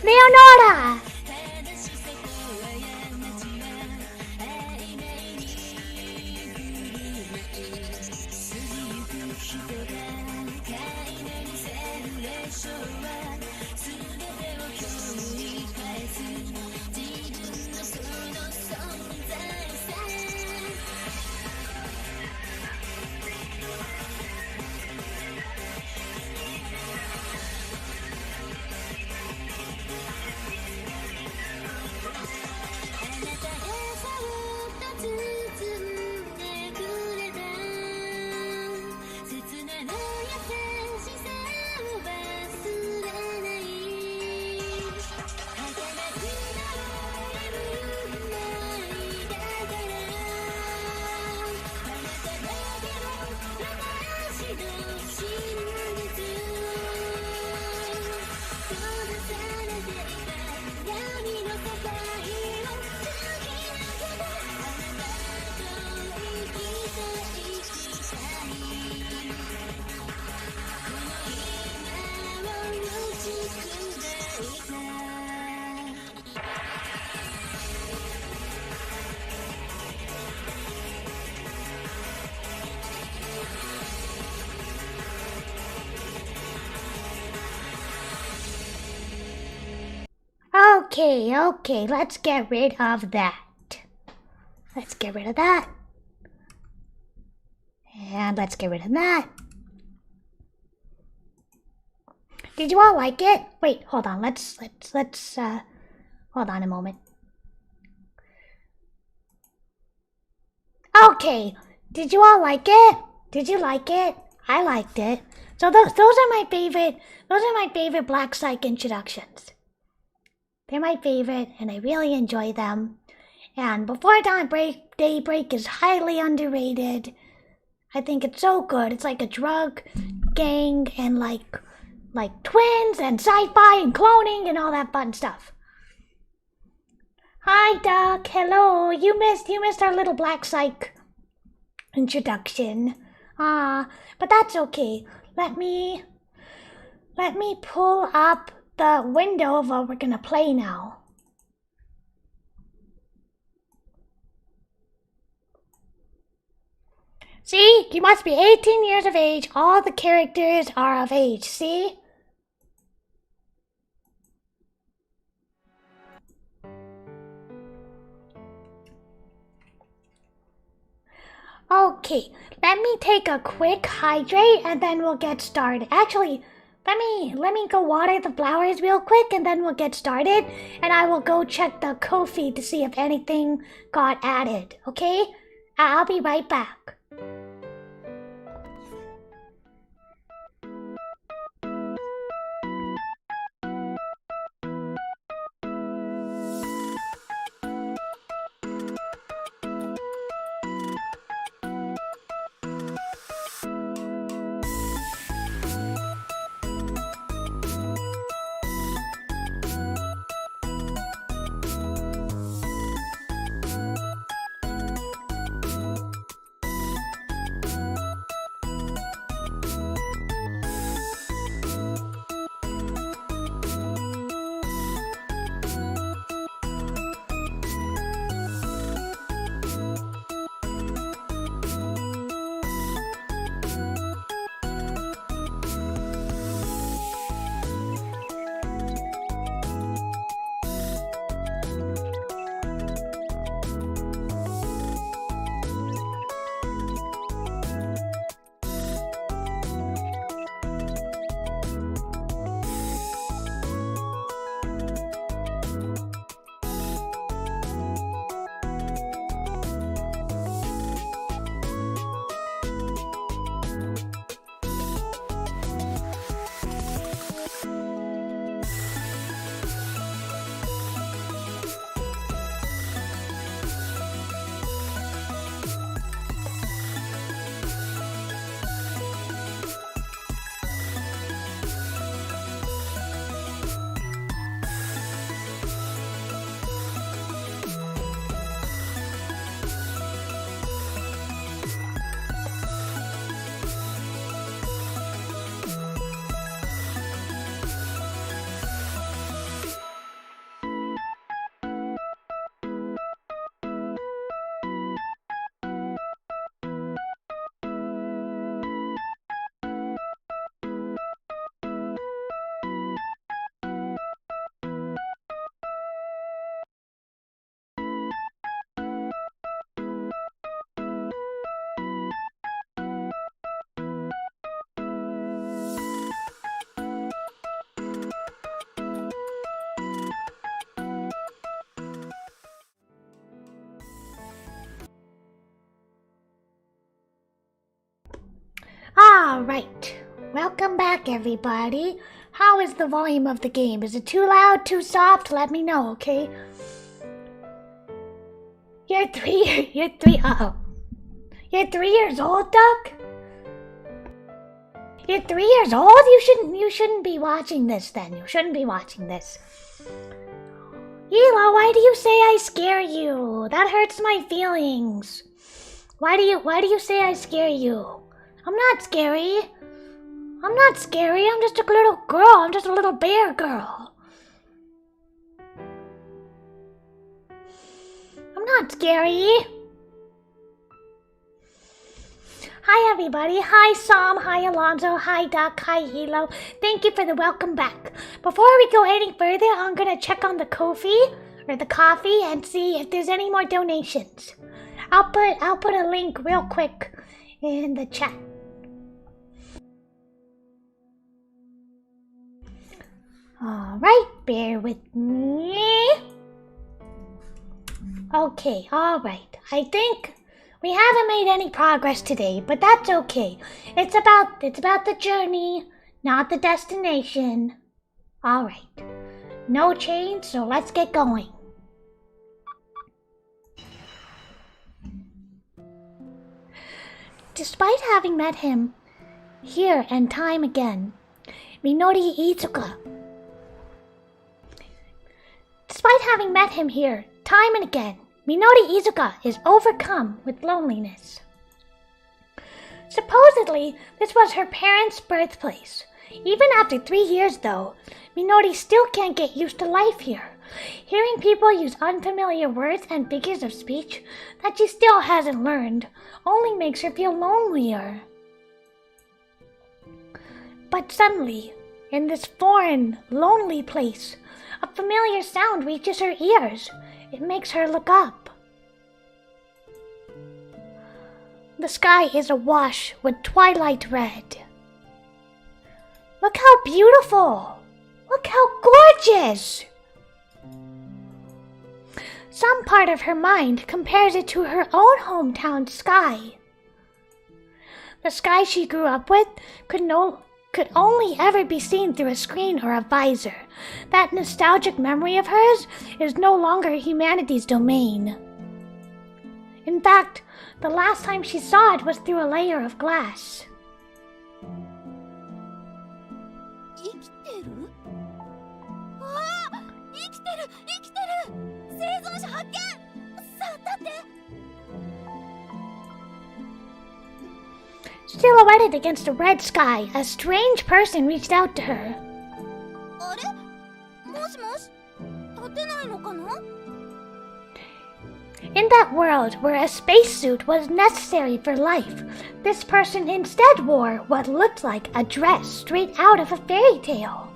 Leonora! Okay, let's get rid of that. Let's get rid of that. And let's get rid of that. Did you all like it? Wait, hold on. Let's hold on a moment. Okay, did you all like it? Did you like it? I liked it. So those are my favorite Black Psych introductions. They're my favorite, and I really enjoy them. And Before Daybreak is highly underrated. I think it's so good. It's like a drug gang and like twins and sci-fi and cloning and all that fun stuff. Hi, Duck. Hello. You missed our little Black Psych introduction. But that's okay. Let me pull up the window of what we're gonna play now. See? You must be 18 years of age. All the characters are of age. See? Okay, let me take a quick hydrate and then we'll get started. Actually, let me go water the flowers real quick and then we'll get started. And I will go check the Ko-fi to see if anything got added, okay? I'll be right back. Alright, welcome back everybody. How is the volume of the game? Is it too loud, too soft? Let me know, okay? You're 3 years old, Duck? You're 3 years old? You shouldn't be watching this then. You shouldn't be watching this. Ela, why do you say I scare you? That hurts my feelings. Why do you say I scare you? I'm not scary. I'm not scary. I'm just a little girl. I'm just a little bear girl. I'm not scary. Hi everybody. Hi Sam. Hi Alonzo. Hi Duck. Hi Hilo. Thank you for the welcome back. Before we go any further, I'm gonna check on the coffee and see if there's any more donations. I'll put a link real quick in the chat. Alright, bear with me. Okay, alright. I think we haven't made any progress today, but that's okay. It's about the journey, not the destination. Alright. No change, so let's get going. Despite having met him here and time again, Minori Izuka. Despite having met him here time and again, Minori Izuka is overcome with loneliness. Supposedly, this was her parents' birthplace. Even after 3 years, though, Minori still can't get used to life here. Hearing people use unfamiliar words and figures of speech that she still hasn't learned only makes her feel lonelier. But suddenly, in this foreign, lonely place, a familiar sound reaches her ears. It makes her look up. The sky is awash with twilight red. Look how beautiful! Look how gorgeous! Some part of her mind compares it to her own hometown sky. The sky she grew up with could only ever be seen through a screen or a visor. That nostalgic memory of hers is no longer humanity's domain. In fact, the last time she saw it was through a layer of glass. Silhouetted against the red sky, a strange person reached out to her. In that world where a spacesuit was necessary for life, this person instead wore what looked like a dress straight out of a fairy tale.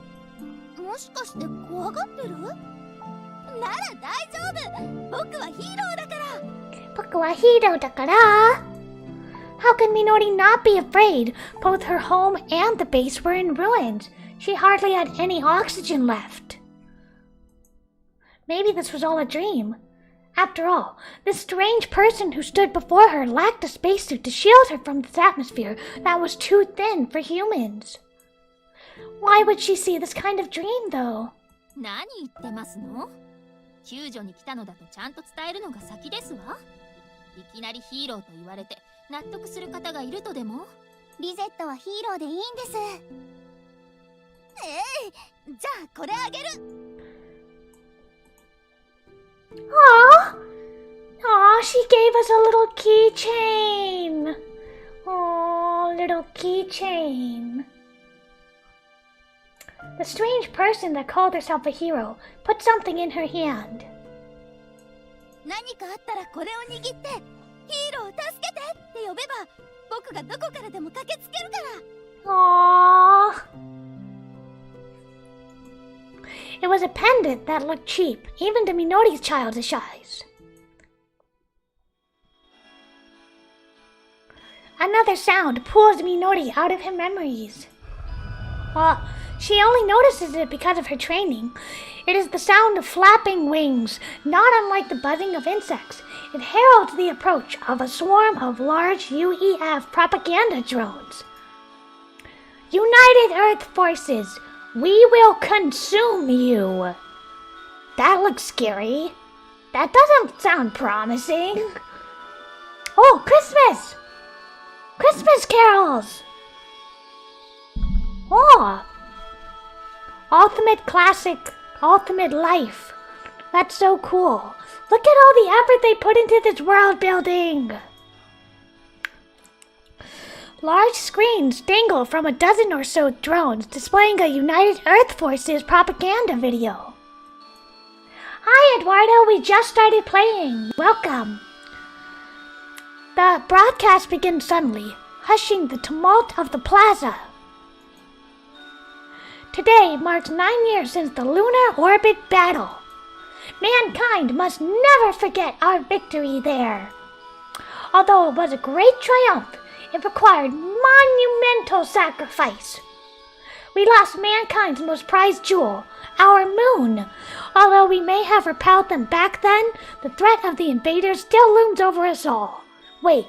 How can Minori not be afraid? Both her home and the base were in ruins. She hardly had any oxygen left. Maybe this was all a dream. After all, this strange person who stood before her lacked a spacesuit to shield her from this atmosphere that was too thin for humans. Why would she see this kind of dream, though? Aw, she gave us a little keychain. Oh, little keychain. The strange person that called herself a hero put something in her hand. Aww. It was a pendant that looked cheap, even to Minori's childish eyes. Another sound pulls Minori out of her memories. Well, she only notices it because of her training. It is the sound of flapping wings, not unlike the buzzing of insects. It heralds the approach of a swarm of large UEF propaganda drones. United Earth Forces, we will consume you. That looks scary. That doesn't sound promising. Oh, Christmas! Christmas carols! Oh! Ultimate Classic, Ultimate Life. That's so cool. Look at all the effort they put into this world building. Large screens dangle from a dozen or so drones displaying a United Earth Forces propaganda video. Hi, Eduardo. We just started playing. Welcome. The broadcast begins suddenly, hushing the tumult of the plaza. Today marks 9 years since the lunar orbit battle. Mankind must never forget our victory there. Although it was a great triumph, it required monumental sacrifice. We lost mankind's most prized jewel, our moon. Although we may have repelled them back then, the threat of the invaders still looms over us all. Wait,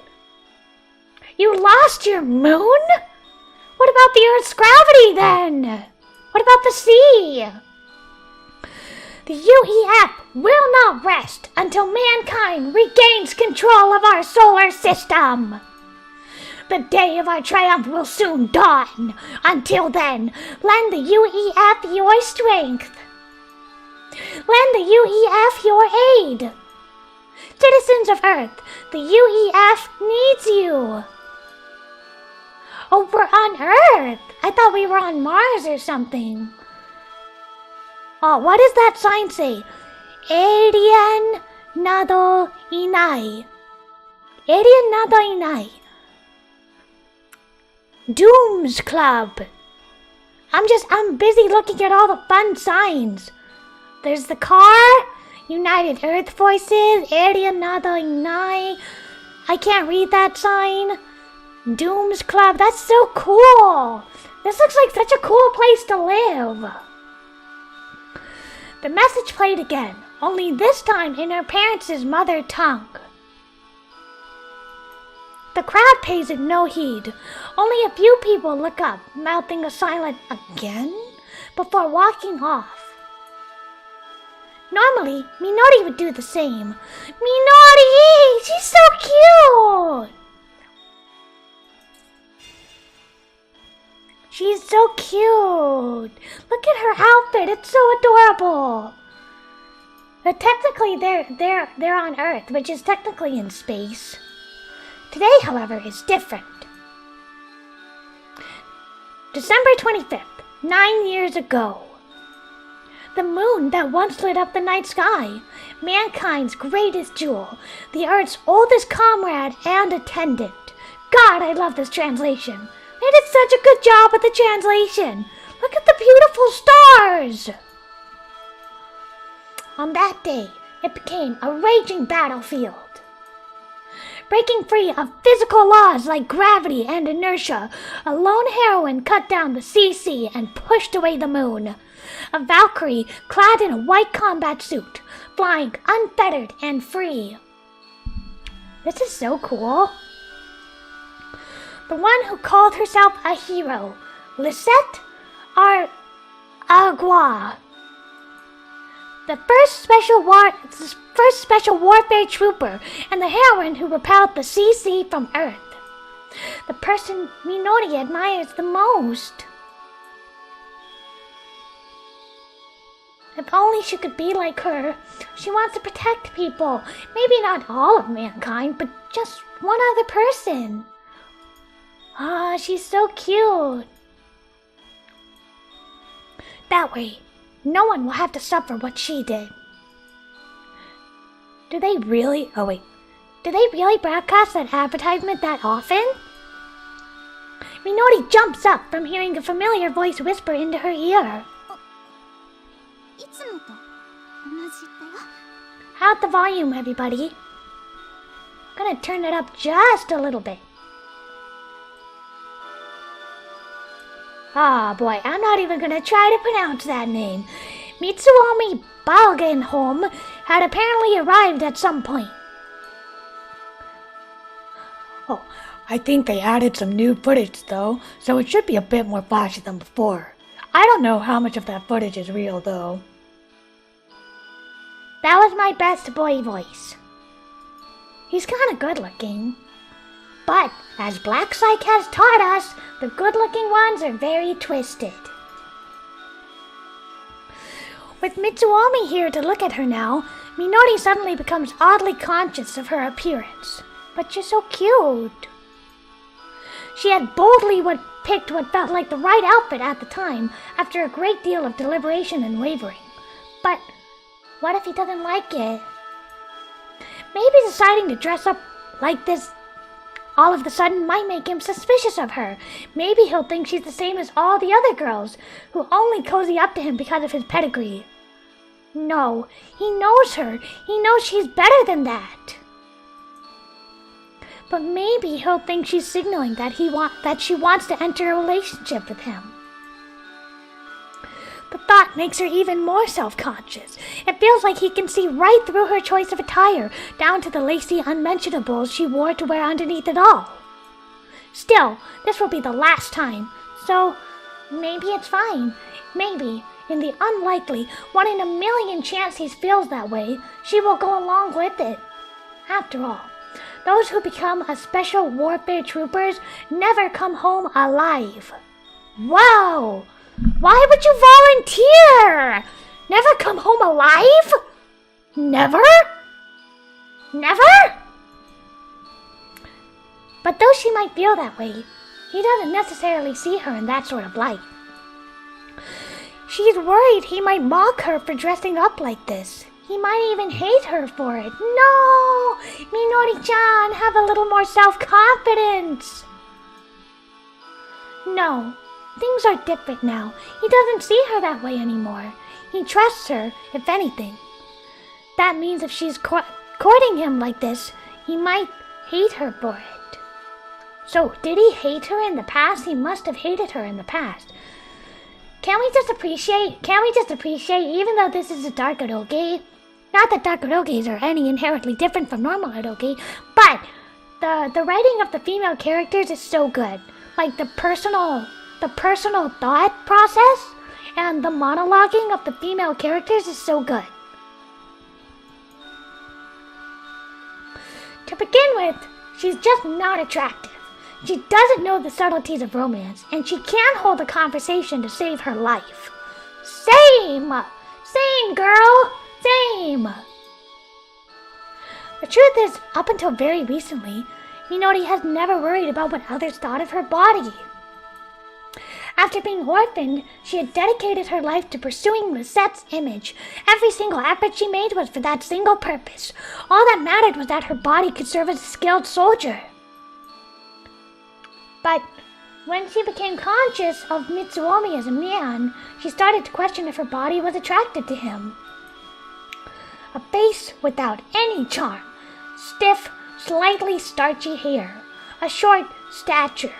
you lost your moon? What about the Earth's gravity then? What about the sea? The UEF will not rest until mankind regains control of our solar system. The day of our triumph will soon dawn. Until then, lend the UEF your strength. Lend the UEF your aid. Citizens of Earth, the UEF needs you. Oh, we're on Earth. I thought we were on Mars or something. Oh, what does that sign say? Alien nado inai. Alien nado inai. Doom's Club. I'm busy looking at all the fun signs. There's the car, United Earth Forces, Alien nado inai. I can't read that sign. Doom's Club, that's so cool. This looks like such a cool place to live. The message played again, only this time in her parents' mother tongue. The crowd pays it no heed. Only a few people look up, mouthing a silent "again" before walking off. Normally, Minori would do the same. Minori! She's so cute! She's so cute. Look at her outfit. It's so adorable. But technically, they're on Earth, which is technically in space. Today, however, is different. December 25th, 9 years ago. The moon that once lit up the night sky, mankind's greatest jewel, the Earth's oldest comrade and attendant. God, I love this translation. They did such a good job with the translation. Look at the beautiful stars. On that day, it became a raging battlefield. Breaking free of physical laws like gravity and inertia, a lone heroine cut down the CC and pushed away the moon. A Valkyrie clad in a white combat suit, flying unfettered and free. This is so cool. The one who called herself a hero, Lisette Agua. The first special warfare trooper and the heroine who repelled the CC from Earth. The person Minori admires the most. If only she could be like her. She wants to protect people. Maybe not all of mankind, but just one other person. Ah, she's so cute. That way, no one will have to suffer what she did. Do they really broadcast that advertisement that often? Minori jumps up from hearing a familiar voice whisper into her ear. How's the volume, everybody? I'm gonna turn it up just a little bit. Ah, boy, I'm not even gonna try to pronounce that name. Mitsuomi Balgenholm had apparently arrived at some point. Oh, I think they added some new footage though, so it should be a bit more flashy than before. I don't know how much of that footage is real though. That was my best boy voice. He's kinda good looking. But, as Black Psych has taught us, the good looking ones are very twisted. With Mitsuomi here to look at her now, Minori suddenly becomes oddly conscious of her appearance. But she's so cute. She had boldly picked what felt like the right outfit at the time, after a great deal of deliberation and wavering. But what if he doesn't like it? Maybe deciding to dress up like this all of a sudden might make him suspicious of her. Maybe he'll think she's the same as all the other girls, who only cozy up to him because of his pedigree. No, he knows her. He knows she's better than that. But maybe he'll think she's signaling that she wants to enter a relationship with him. The thought makes her even more self-conscious. It feels like he can see right through her choice of attire, down to the lacy unmentionables she wore to wear underneath it all. Still, this will be the last time, so maybe it's fine. Maybe, in the unlikely, 1 in a million chance he feels that way, she will go along with it. After all, those who become a special warfare troopers never come home alive. Wow! Why would you volunteer? Never come home alive? Never? Never? But though she might feel that way, he doesn't necessarily see her in that sort of light. She's worried he might mock her for dressing up like this. He might even hate her for it. No! Minori-chan, have a little more self-confidence. No. Things are different now. He doesn't see her that way anymore. He trusts her, if anything. That means if she's courting him like this, he might hate her for it. So, did he hate her in the past? He must have hated her in the past. Can we just appreciate, even though this is a dark eroge, not that dark eroges are any inherently different from normal eroge, but the writing of the female characters is so good. Like the personal thought process and the monologuing of the female characters is so good. To begin with, she's just not attractive. She doesn't know the subtleties of romance, and she can't hold a conversation to save her life. Same! Same, girl! Same! The truth is, up until very recently, Minori has never worried about what others thought of her body. After being orphaned, she had dedicated her life to pursuing Lisette's image. Every single effort she made was for that single purpose. All that mattered was that her body could serve as a skilled soldier. But when she became conscious of Mitsuomi as a man, she started to question if her body was attracted to him. A face without any charm, stiff, slightly starchy hair, a short stature,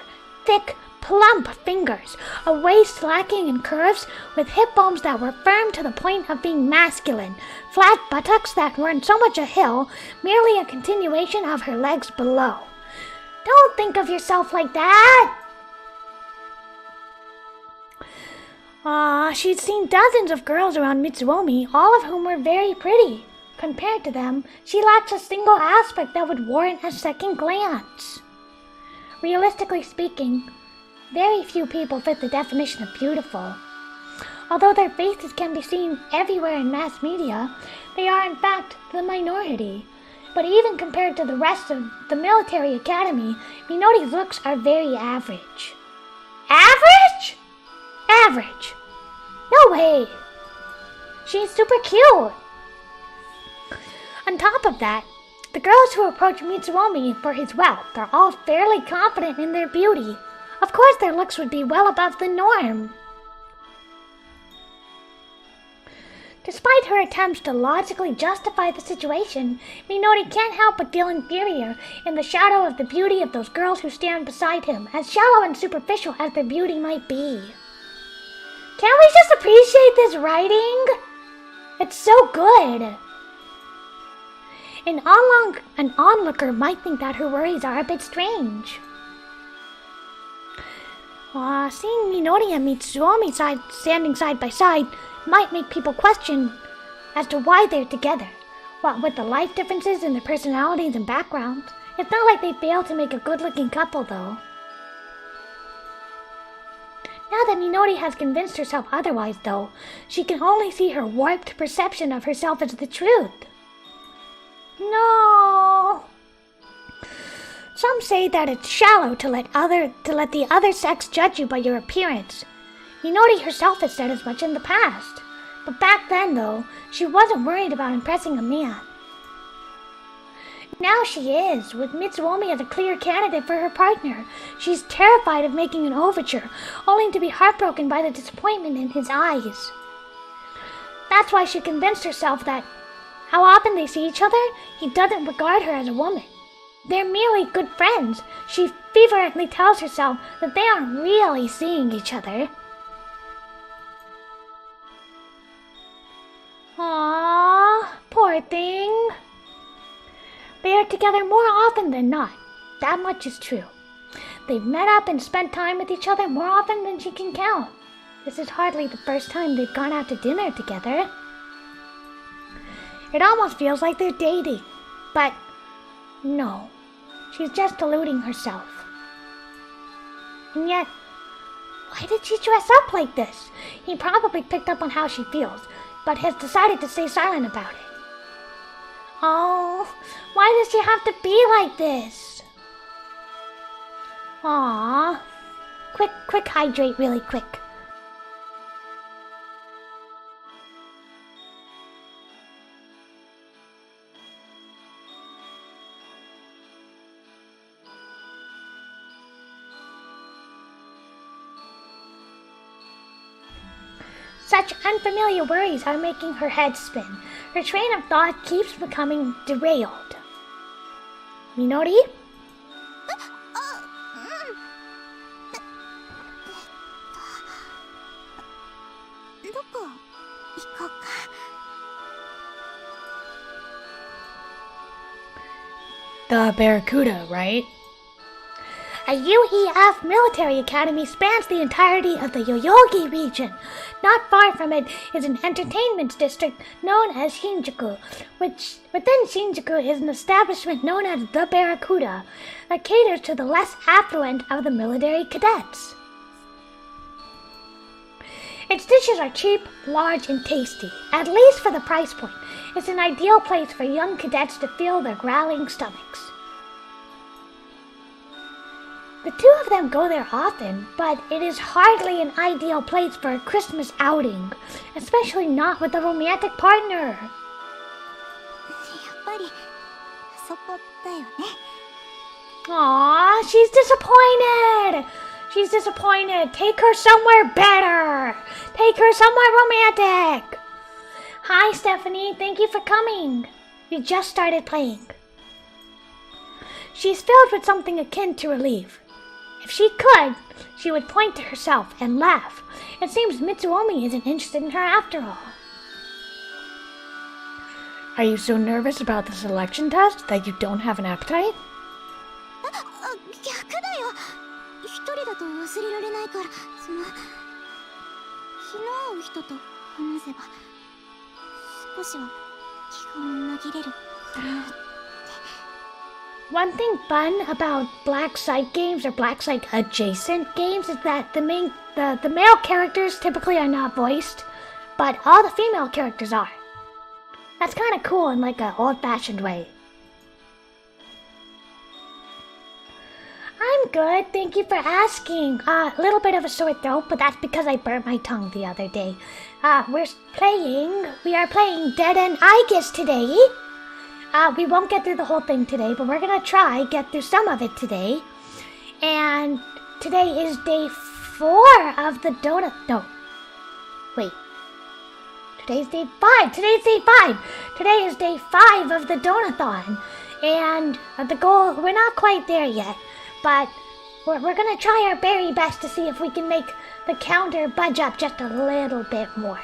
thick, plump fingers, a waist lacking in curves with hip bones that were firm to the point of being masculine, flat buttocks that weren't so much a hill, merely a continuation of her legs below. Don't think of yourself like that! She'd seen dozens of girls around Mitsuomi, all of whom were very pretty. Compared to them, she lacks a single aspect that would warrant a second glance. Realistically speaking, very few people fit the definition of beautiful. Although their faces can be seen everywhere in mass media, they are in fact the minority. But even compared to the rest of the military academy, Minori's looks are very average. Average? Average. No way. She's super cute. On top of that, the girls who approach Mitsuomi for his wealth are all fairly confident in their beauty. Of course their looks would be well above the norm. Despite her attempts to logically justify the situation, Minori can't help but feel inferior in the shadow of the beauty of those girls who stand beside him, as shallow and superficial as their beauty might be. Can't we just appreciate this writing? It's so good. An onlooker might think that her worries are a bit strange. Seeing Minori and Mitsuomi standing side by side might make people question as to why they're together. What with the life differences in their personalities and backgrounds, it's not like they failed to make a good-looking couple, though. Now that Minori has convinced herself otherwise, though, she can only see her warped perception of herself as the truth. No! Some say that it's shallow to let the other sex judge you by your appearance. Minori herself has said as much in the past. But back then, though, she wasn't worried about impressing a man. Now she is, with Mitsuomi as a clear candidate for her partner. She's terrified of making an overture, only to be heartbroken by the disappointment in his eyes. That's why she convinced herself that, how often they see each other, he doesn't regard her as a woman. They're merely good friends. She fervently tells herself that they aren't really seeing each other. Aww, poor thing. They are together more often than not. That much is true. They've met up and spent time with each other more often than she can count. This is hardly the first time they've gone out to dinner together. It almost feels like they're dating. But no, she's just deluding herself. And yet, why did she dress up like this? He probably picked up on how she feels, but has decided to stay silent about it. Oh, why does she have to be like this? Aww. Quick hydrate really quick. Such unfamiliar worries are making her head spin. Her train of thought keeps becoming derailed. Minori? The Barracuda, right? A UEF military academy spans the entirety of the Yoyogi region. Not far from it is an entertainment district known as Shinjuku, which within Shinjuku is an establishment known as the Barracuda that caters to the less affluent of the military cadets. Its dishes are cheap, large, and tasty, at least for the price point. It's an ideal place for young cadets to fill their growling stomachs. The two of them go there often, but it is hardly an ideal place for a Christmas outing, especially not with a romantic partner. Aww, she's disappointed! She's disappointed. Take her somewhere better. Take her somewhere romantic. Hi, Stephanie. Thank you for coming. We just started playing. She's filled with something akin to relief. If she could, she would point to herself and laugh. It seems Mitsuomi isn't interested in her after all. Are you so nervous about the selection test that you don't have an appetite? One thing fun about black site games or black site adjacent games is that the male characters typically are not voiced, but all the female characters are. That's kind of cool in like an old-fashioned way. I'm good, thank you for asking. A little bit of a sore throat, but that's because I burnt my tongue the other day. We are playing Dead End Aegis today. We won't get through the whole thing today, but we're gonna try get through some of it today. And today is day 4 of the donut. No, wait. Today's day 5. Today's day 5. Today is day 5 of the donathon, and the goal, we're not quite there yet, but we're gonna try our very best to see if we can make the counter budge up just a little bit more.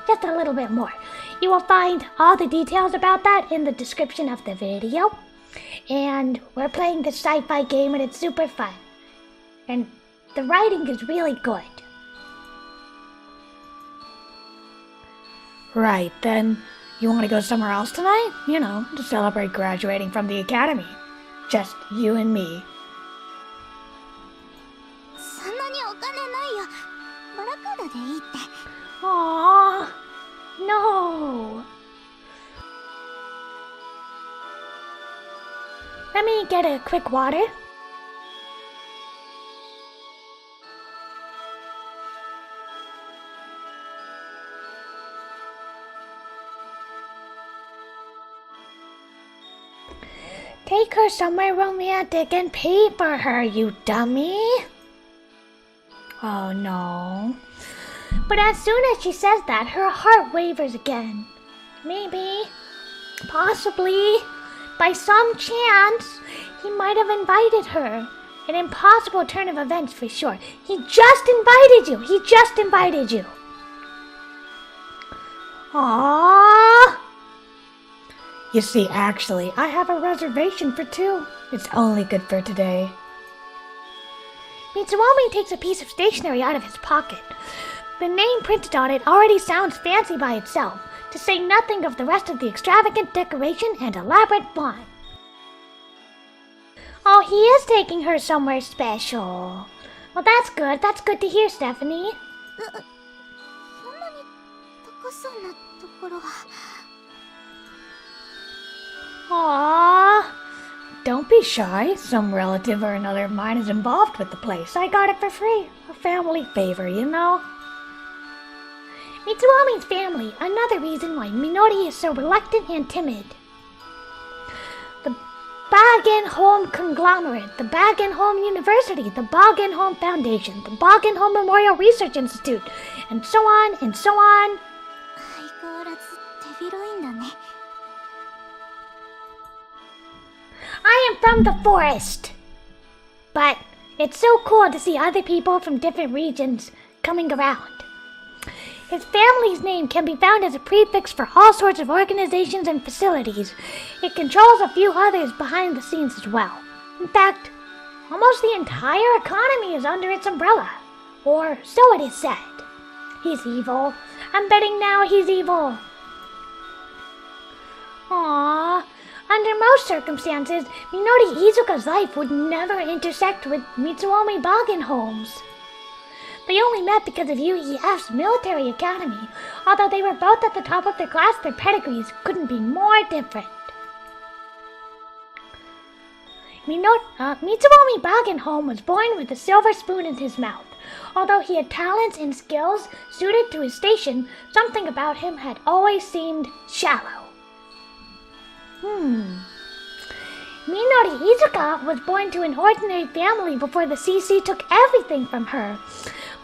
Just a little bit more. You will find all the details about that in the description of the video. And we're playing this sci-fi game and it's super fun. And The writing is really good. Right, then you want to go somewhere else tonight? You know, to celebrate graduating from the academy. Just you and me. そんなにお金ないよ。バラクーダでいいって。 Aww, no. Let me get a quick water. Take her somewhere romantic and pay for her, you dummy. Oh no. But as soon as she says that, her heart wavers again. Maybe, possibly, by some chance, he might have invited her. An impossible turn of events for sure. He just invited you. He just invited you. Aww. You see, actually, I have a reservation for 2. It's only good for today. Mitsuomi takes a piece of stationery out of his pocket. The name printed on it already sounds fancy by itself, to say nothing of the rest of the extravagant decoration and elaborate font. Oh, he is taking her somewhere special. Well, that's good. That's good to hear, Stephanie. そんなに高そうなところは。 Aww. Don't be shy. Some relative or another of mine is involved with the place. I got it for free. A family favor, you know? Mitsuomi's family, another reason why Minori is so reluctant and timid. The Bagenholm Conglomerate, the Bagenholm University, the Bagenholm Foundation, the Bagenholm Memorial Research Institute, and so on and so on. 相変わらず手広いんだね。 I am from the forest. But it's so cool to see other people from different regions coming around. His family's name can be found as a prefix for all sorts of organizations and facilities. It controls a few others behind the scenes as well. In fact, almost the entire economy is under its umbrella. Or so it is said. He's evil. I'm betting now he's evil. Aww. Under most circumstances, Minori Izuka's life would never intersect with Mitsuomi Bagenholm's. They only met because of UEF's military academy. Although they were both at the top of their class, their pedigrees couldn't be more different. Mitsuomi Bagenholm was born with a silver spoon in his mouth. Although he had talents and skills suited to his station, something about him had always seemed shallow. Minori Izuka was born to an ordinary family before the CC took everything from her.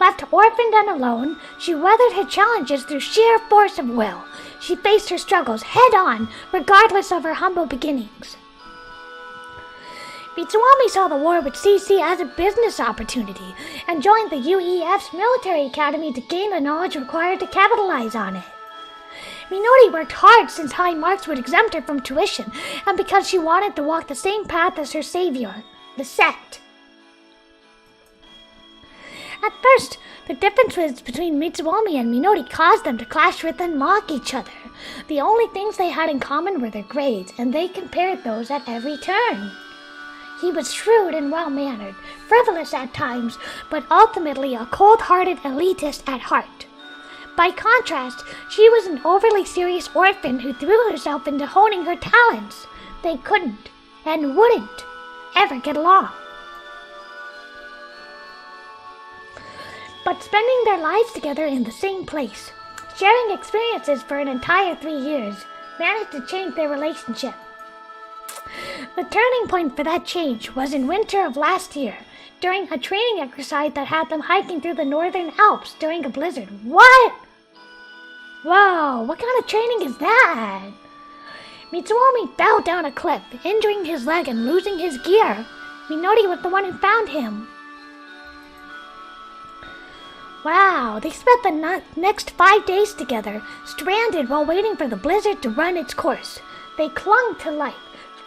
Left orphaned and alone, she weathered her challenges through sheer force of will. She faced her struggles head-on, regardless of her humble beginnings. Mitsuomi saw the war with CC as a business opportunity and joined the UEF's military academy to gain the knowledge required to capitalize on it. Minori worked hard since high marks would exempt her from tuition, and because she wanted to walk the same path as her savior, the sect. At first, the differences between Mitsuomi and Minori caused them to clash with and mock each other. The only things they had in common were their grades, and they compared those at every turn. He was shrewd and well-mannered, frivolous at times, but ultimately a cold-hearted elitist at heart. By contrast, she was an overly serious orphan who threw herself into honing her talents. They couldn't, and wouldn't, ever get along. But spending their lives together in the same place, sharing experiences for an entire 3 years, managed to change their relationship. The turning point for that change was in winter of last year, during a training exercise that had them hiking through the northern Alps during a blizzard. What? Whoa, what kind of training is that? Mitsuomi fell down a cliff, injuring his leg and losing his gear. Minori was the one who found him. Wow, they spent the next 5 days together, stranded while waiting for the blizzard to run its course. They clung to life,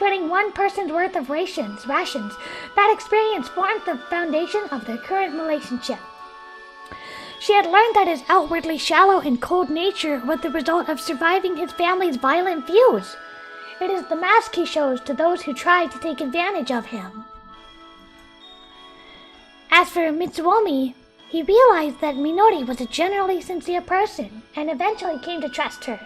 splitting one person's worth of rations. That experience formed the foundation of their current relationship. She had learned that his outwardly shallow and cold nature was the result of surviving his family's violent views. It is the mask he shows to those who try to take advantage of him. As for Mitsuomi, he realized that Minori was a generally sincere person and eventually came to trust her.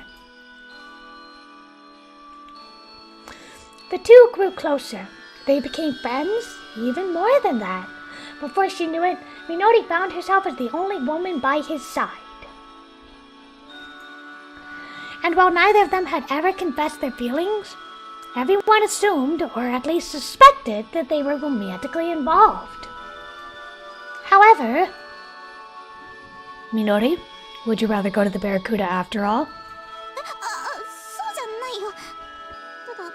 The two grew closer. They became friends, even more than that. Before she knew it, Minori found herself as the only woman by his side. And while neither of them had ever confessed their feelings, everyone assumed, or at least suspected, that they were romantically involved. However, Minori, would you rather go to the Barracuda after all? そうじゃないよ。ただ、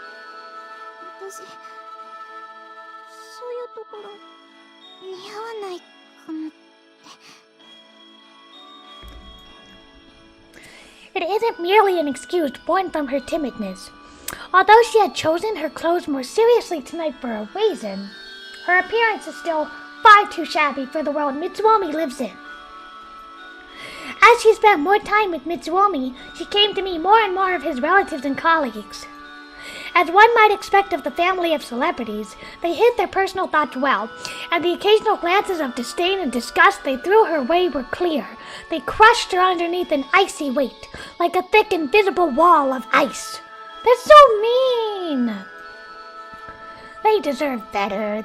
私、そういうところ、似合わないかもって。 it isn't merely an excuse born from her timidness. Although she had chosen her clothes more seriously tonight for a reason, her appearance is still far too shabby for the world Mitsuomi lives in. As she spent more time with Mitsuomi, she came to meet more and more of his relatives and colleagues. As one might expect of the family of celebrities, they hid their personal thoughts well, and the occasional glances of disdain and disgust they threw her way were clear. They crushed her underneath an icy weight, like a thick invisible wall of ice. They're so mean! They deserve better.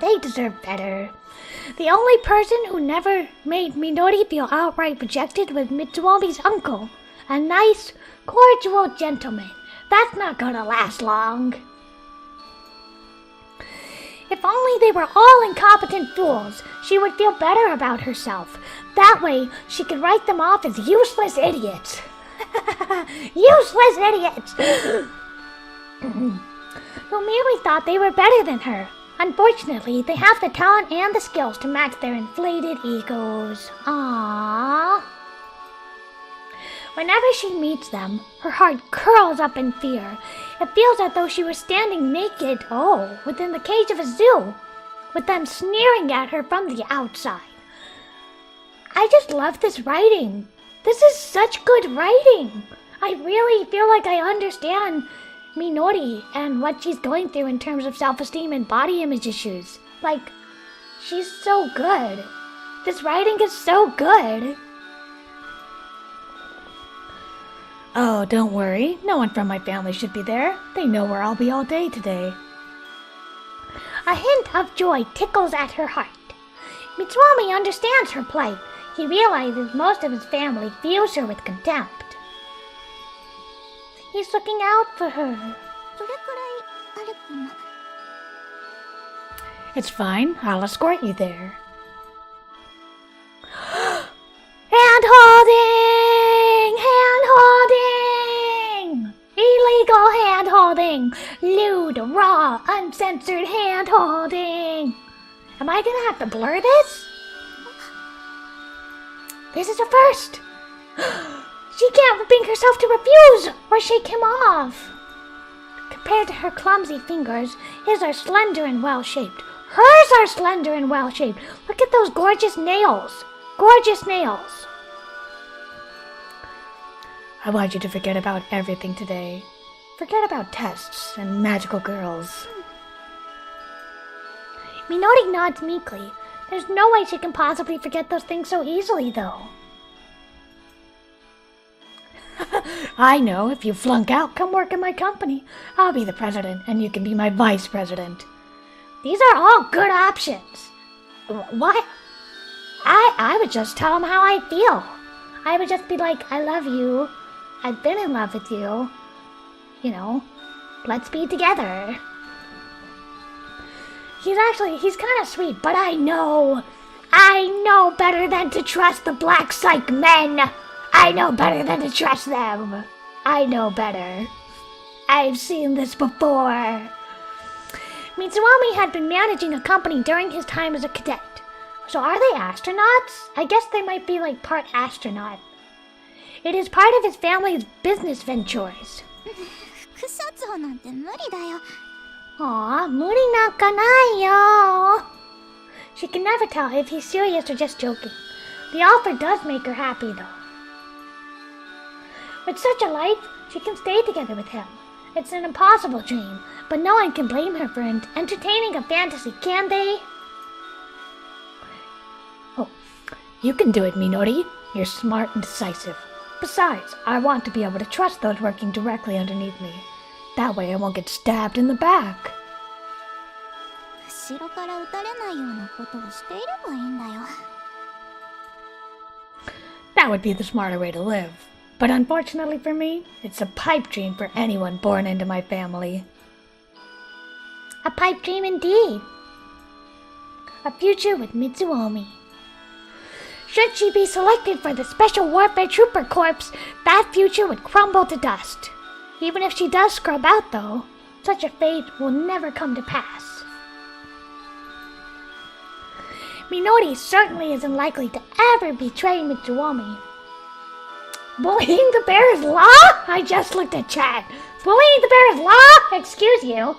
The only person who never made Minori feel outright rejected was Mitsuomi's uncle, a nice, cordial gentleman. That's not gonna last long. If only they were all incompetent fools, she would feel better about herself. That way, she could write them off as useless idiots. Useless idiots! Who merely thought they were better than her. Unfortunately, they have the talent and the skills to match their inflated egos. Aww. Whenever she meets them, her heart curls up in fear. It feels as though she were standing naked, within the cage of a zoo, with them sneering at her from the outside. I just love this writing. This is such good writing. I really feel like I understand Minori and what she's going through in terms of self-esteem and body image issues. Like, she's so good. This writing is so good. Oh, don't worry. No one from my family should be there. They know where I'll be all day today. A hint of joy tickles at her heart. Mitsuomi understands her plight. He realizes most of his family views her with contempt. He's looking out for her. それくらいあるかも。 It's fine. I'll escort you there. Hand-holding! Hand-holding! Illegal hand-holding! Lewd, raw, uncensored hand-holding! Am I gonna have to blur this? This is a first! She can't bring herself to refuse or shake him off. Compared to her clumsy fingers, his are slender and well-shaped. Hers are slender and well-shaped. Look at those gorgeous nails. Gorgeous nails. I want you to forget about everything today. Forget about tests and magical girls. Minori nods meekly. There's no way she can possibly forget those things so easily, though. I know. If you flunk out, come work in my company. I'll be the president, and you can be my vice president. These are all good options. What? I would just tell him how I feel. I would just be like, I love you. I've been in love with you. You know, let's be together. He's kind of sweet, but I know better than to trust the black psych men. I know better than to trust them. I know better. I've seen this before. Mitsuomi had been managing a company during his time as a cadet. So are they astronauts? I guess they might be like part astronaut. It is part of his family's business ventures. 副社長なんて無理だよ。Aw, 無理なんかないよ. She can never tell if he's serious or just joking. The offer does make her happy, though. With such a life, she can stay together with him. It's an impossible dream, but no one can blame her for entertaining a fantasy, can they? Oh, you can do it, Minori. You're smart and decisive. Besides, I want to be able to trust those working directly underneath me. That way I won't get stabbed in the back. 後ろから撃たれないようなことをしていればいいんだよ。That would be the smarter way to live. But unfortunately for me, it's a pipe dream for anyone born into my family. A pipe dream indeed. A future with Mitsuomi. Should she be selected for the Special Warfare Trooper Corps, that future would crumble to dust. Even if she does scrub out, though, such a fate will never come to pass. Minori certainly isn't likely to ever betray Mitsuomi. Bullying the bear is law? I just looked at chat. Bullying the bear is law? Excuse you.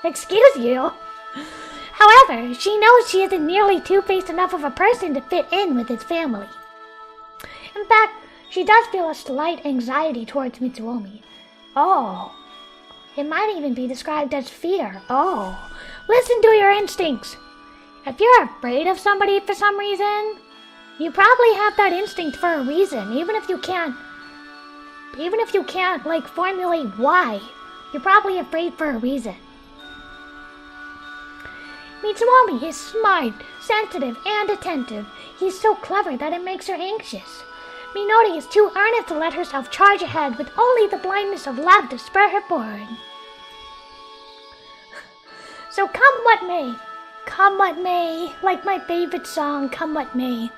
Excuse you. However, she knows she isn't nearly two-faced enough of a person to fit in with his family. In fact, she does feel a slight anxiety towards Mitsuomi. Oh. It might even be described as fear. Oh. Listen to your instincts. If you're afraid of somebody for some reason, you probably have that instinct for a reason, even if you can't, like, formulate why. You're probably afraid for a reason. Mitsuomi is smart, sensitive, and attentive. He's so clever that it makes her anxious. Minori is too earnest to let herself charge ahead with only the blindness of love to spur her forward. So come what may, like my favorite song, Come What May.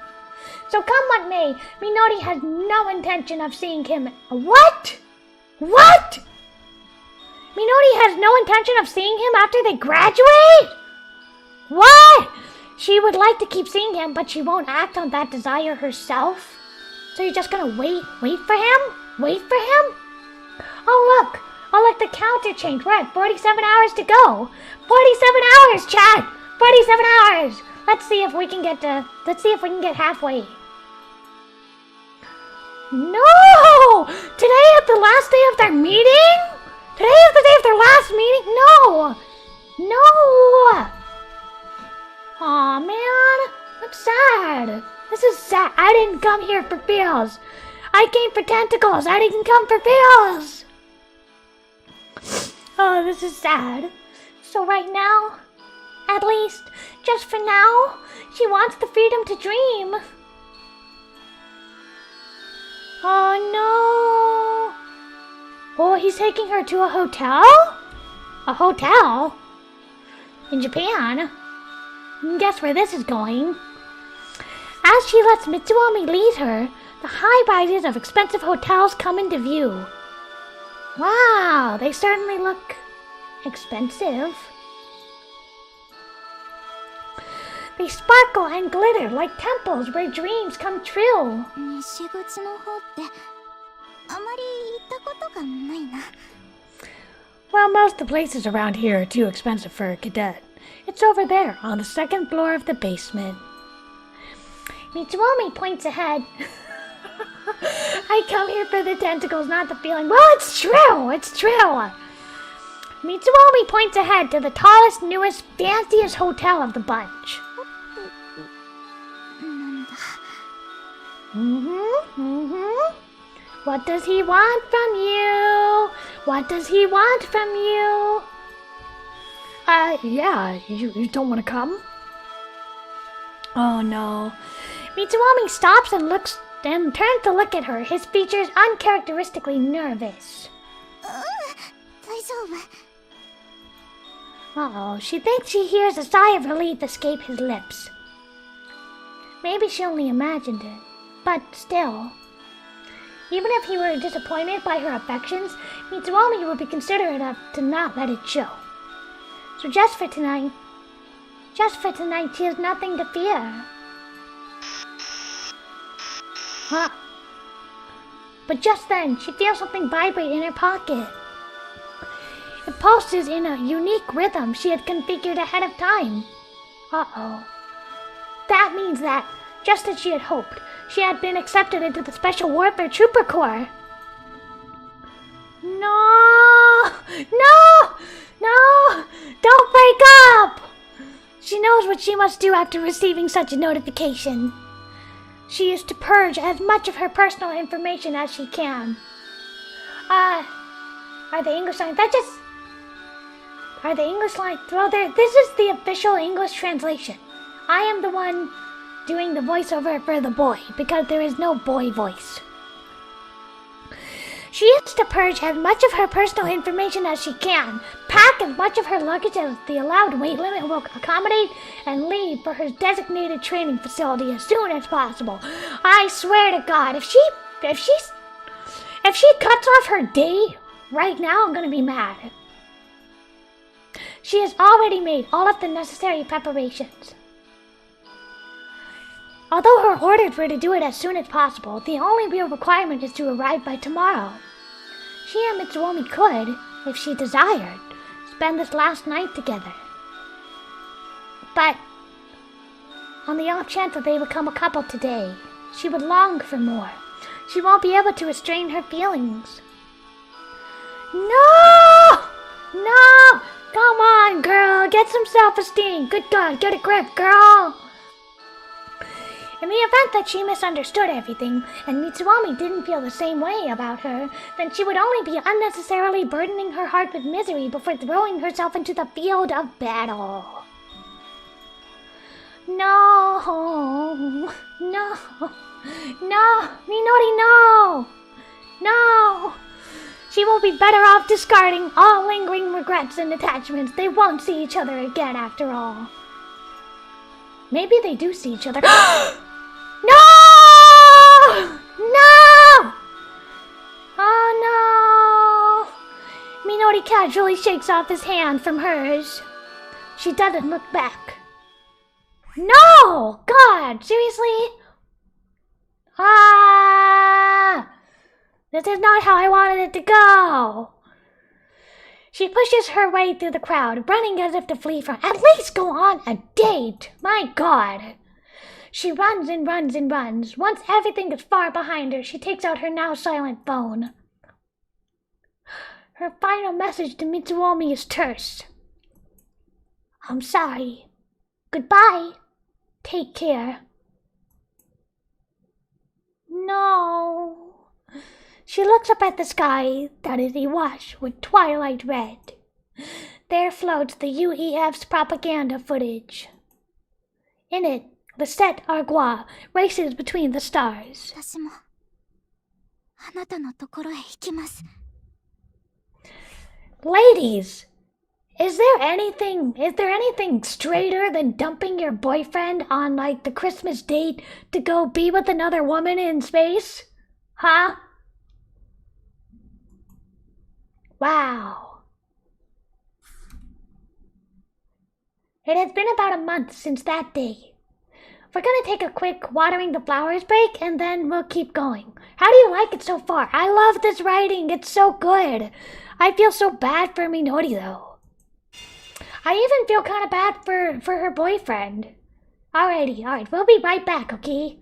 So come what may, Minori has no intention of seeing him. What? What? Minori has no intention of seeing him after they graduate? What? She would like to keep seeing him, but she won't act on that desire herself? So you're just gonna wait for him? Wait for him? Oh look, the counter changed. We're at 47 hours to go. 47 hours, chat! 47 hours! Let's see if we can get halfway. No! Today is the last day of their meeting? Today is the day of their last meeting? No! No! Aw, man. I'm sad. This is sad. I didn't come here for feels. I came for tentacles. I didn't come for feels. Oh, this is sad. So right now, at least, just for now, she wants the freedom to dream. Oh no. Oh, he's taking her to a hotel? A hotel? In Japan? Guess where this is going. As she lets Mitsuomi lead her, the high rises of expensive hotels come into view. Wow, they certainly look expensive. They sparkle and glitter like temples where dreams come true. 西口の方ってあまり行ったことがないな。 Well, most of the places around here are too expensive for a cadet. It's over there, on the second floor of the basement. Mitsuomi points ahead. I come here for the tentacles, not the feeling. Well, it's true. It's true. Mitsuomi points ahead to the tallest, newest, fanciest hotel of the bunch. なんだ。 What does he want from you? What does he want from you? Yeah, you don't want to come? Oh no. Mitsuomi stops and turns to look at her, his features uncharacteristically nervous. 大丈夫。 Uh-oh, she thinks she hears a sigh of relief escape his lips. Maybe she only imagined it, but still. Even if he were disappointed by her affections, Mitsuomi would be considerate enough to not let it show. So just for tonight, she has nothing to fear. Huh. But just then, she feels something vibrate in her pocket. It pulses in a unique rhythm she had configured ahead of time. Uh-oh. That means that, just as she had hoped, she had been accepted into the Special Warfare Trooper Corps. No! No! No! Don't break up! She knows what she must do after receiving such a notification. She is to purge as much of her personal information as she can. Are the English lines? Are the English lines? Well, this is the official English translation. I am the one doing the voiceover for the boy, because there is no boy voice. She is to purge as much of her personal information as she can, pack as much of her luggage as the allowed weight limit will accommodate, and leave for her designated training facility as soon as possible. I swear to God, if she cuts off her day right now, I'm gonna be mad. She has already made all of the necessary preparations. Although her orders were to do it as soon as possible, the only real requirement is to arrive by tomorrow. She and Mitsuomi could, if she desired, spend this last night together. But, on the off chance that they become a couple today, she would long for more. She won't be able to restrain her feelings. No! No! Come on, girl! Get some self-esteem! Good God, get a grip, girl! In the event that she misunderstood everything, and Mitsuomi didn't feel the same way about her, then she would only be unnecessarily burdening her heart with misery before throwing herself into the field of battle. No! No! No! Minori, no! No! She will be better off discarding all lingering regrets and attachments. They won't see each other again after all. Maybe they do see each other. No! No! Oh no! Minori casually shakes off his hand from hers. She doesn't look back. No! God, seriously? This is not how I wanted it to go. She pushes her way through the crowd, running as if to flee from, at least go on a date. My God. She runs and runs and runs. Once everything is far behind her, she takes out her now silent phone. Her final message to Mitsuomi is terse. I'm sorry. Goodbye. Take care. No. She looks up at the sky that is awash with twilight red. There floats the UEF's propaganda footage. In it, the set Argua races between the stars. 私もあなたのところへ行きます。 Ladies, is there anything straighter than dumping your boyfriend on like the Christmas date to go be with another woman in space? Huh? Wow. It has been about a month since that day. We're gonna take a quick watering the flowers break and then we'll keep going. How do you like it so far? I love this writing. It's so good. I feel so bad for Minori though. I even feel kind of bad for her boyfriend. Alright, we'll be right back, okay?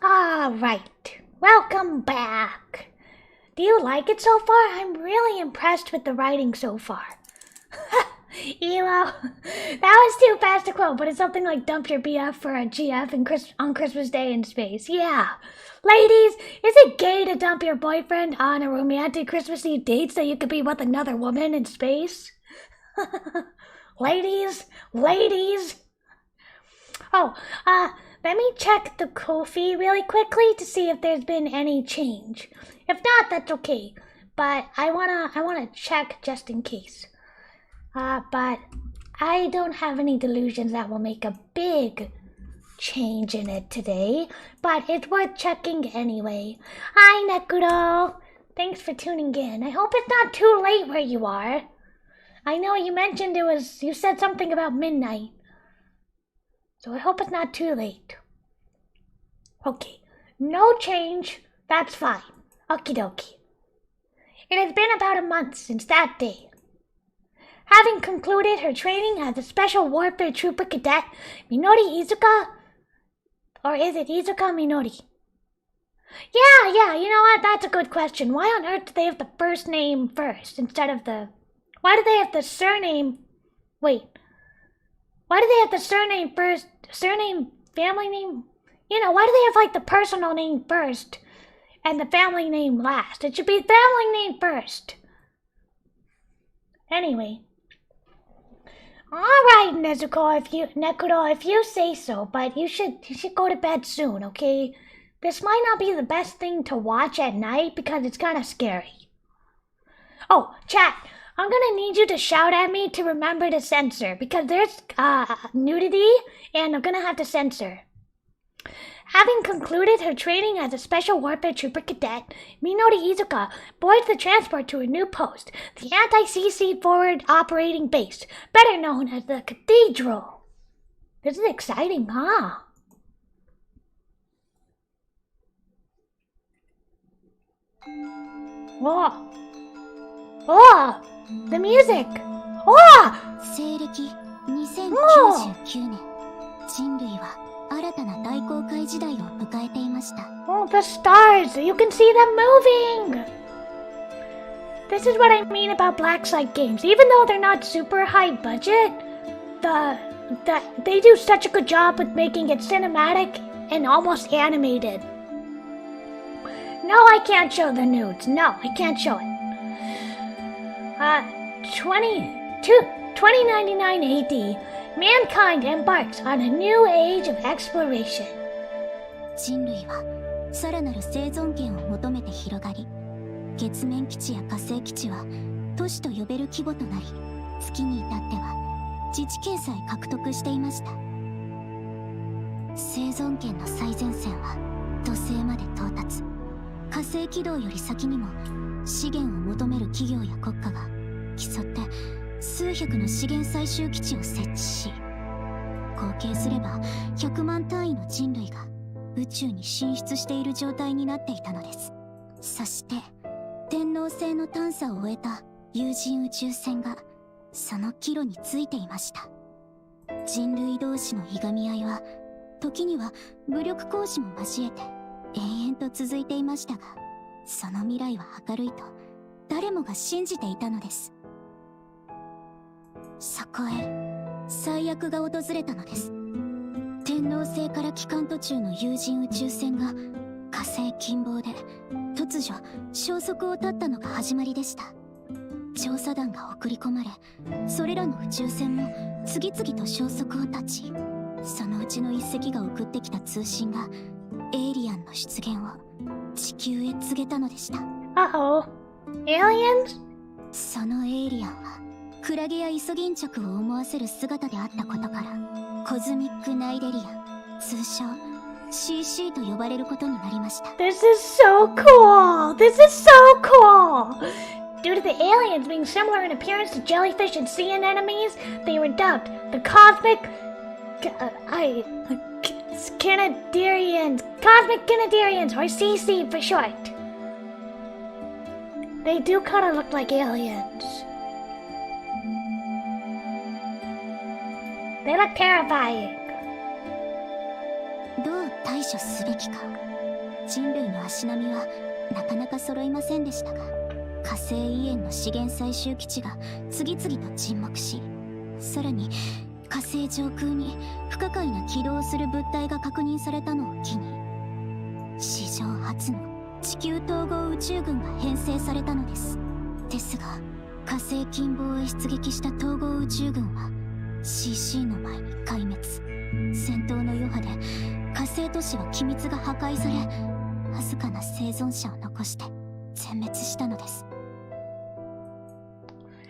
Alright, welcome back. Do you like it so far? I'm really impressed with the writing so far. Elo, that was too fast to quote, but it's something like dump your BF for a GF on Christmas Day in space. Yeah. Ladies, is it gay to dump your boyfriend on a romantic Christmas Eve date so you could be with another woman in space? Ladies. Oh, let me check the Ko-fi really quickly to see if there's been any change. If not, that's okay. But I wanna check just in case. But I don't have any delusions that will make a big change in it today. But it's worth checking anyway. Hi, Nekuro. Thanks for tuning in. I hope it's not too late where you are. I know you mentioned you said something about midnight. So I hope it's not too late. Okay, no change. That's fine. Okie dokie. It has been about a month since that day. Having concluded her training as a special warfare trooper cadet, Minori Izuka, or is it Izuka Minori? Yeah, you know what? That's a good question. Why on earth do they have the first name first instead of the... Why do they have the surname... Wait. Why do they have the surname first? Surname, family name? You know, why do they have like the personal name first and the family name last? It should be family name first. Anyway. Alright, Nekuro, if you say so, but you should go to bed soon, okay? This might not be the best thing to watch at night because it's kind of scary. Oh, chat, I'm gonna need you to shout at me to remember to censor because there's nudity and I'm gonna have to censor. Having concluded her training as a special warfare trooper cadet, Minori Izuka boards the transport to her new post, the Anti-CC Forward Operating Base, better known as the Cathedral. This is exciting, huh? Oh, the music. Oh! 西暦2099年、人類は新たな大航海時代を迎えていました。 Oh, the stars! You can see them moving! This is what I mean about black site games. Even though they're not super high budget, they do such a good job with making it cinematic and almost animated. No, I can't show the nudes. No, I can't show it. 2099 AD, mankind embarks on a new age of exploration. 人類はさらなる生存権を求めて広がり、月面基地や火星基地は都市と呼べる規模となり、月に至っては自治権さえ獲得していました。生存権の最前線は土星まで到達。火星軌道より先にも資源を求める企業や国家が競って数百の資源採集基地を設置し、合計すれば100万単位の人類が宇宙に進出している状態になっていたのです。そして天王星の探査を終えた有人宇宙船がその岐路についていました。人類同士のいがみ合いは時には武力行使も交えて延々と続いていましたが、その未来は明るいと誰もが信じていたのです。そこへ最悪が訪れたのです。天王星から帰還途中の有人宇宙船が火星近傍で突如消息を絶ったのが始まりでした。調査団が送り込まれ、それらの宇宙船も次々と消息を絶ち、そのうちの一隻が送ってきた通信がエイリアンの出現を地球へ告げたのでした。Uh-oh. Aliens? そのエイリアンはクラゲやイソギンチャクを思わせる姿であったことからコズミック・ナイデリアン、通称 CC と呼ばれることになりました。 This is so cool! This is so cool! Due to the aliens being similar in appearance to jellyfish and sea anemones, they were dubbed the Cosmic Canadarians, or CC for short. They do kind of look like aliens. They look terrifying. どう対処すべきか。人類の足並みはなかなか揃いませんでしたが、火星イエンの資源採集基地が次々と沈黙し、さらに火星上空に不可解な軌道をする物体が確認されたのを機に、史上初の地球統合宇宙軍が編成されたのです。ですが火星近傍へ出撃した統合宇宙軍は CC の前に壊滅。戦闘の余波で火星都市は機密が破壊され、わずかな生存者を残して全滅したのです。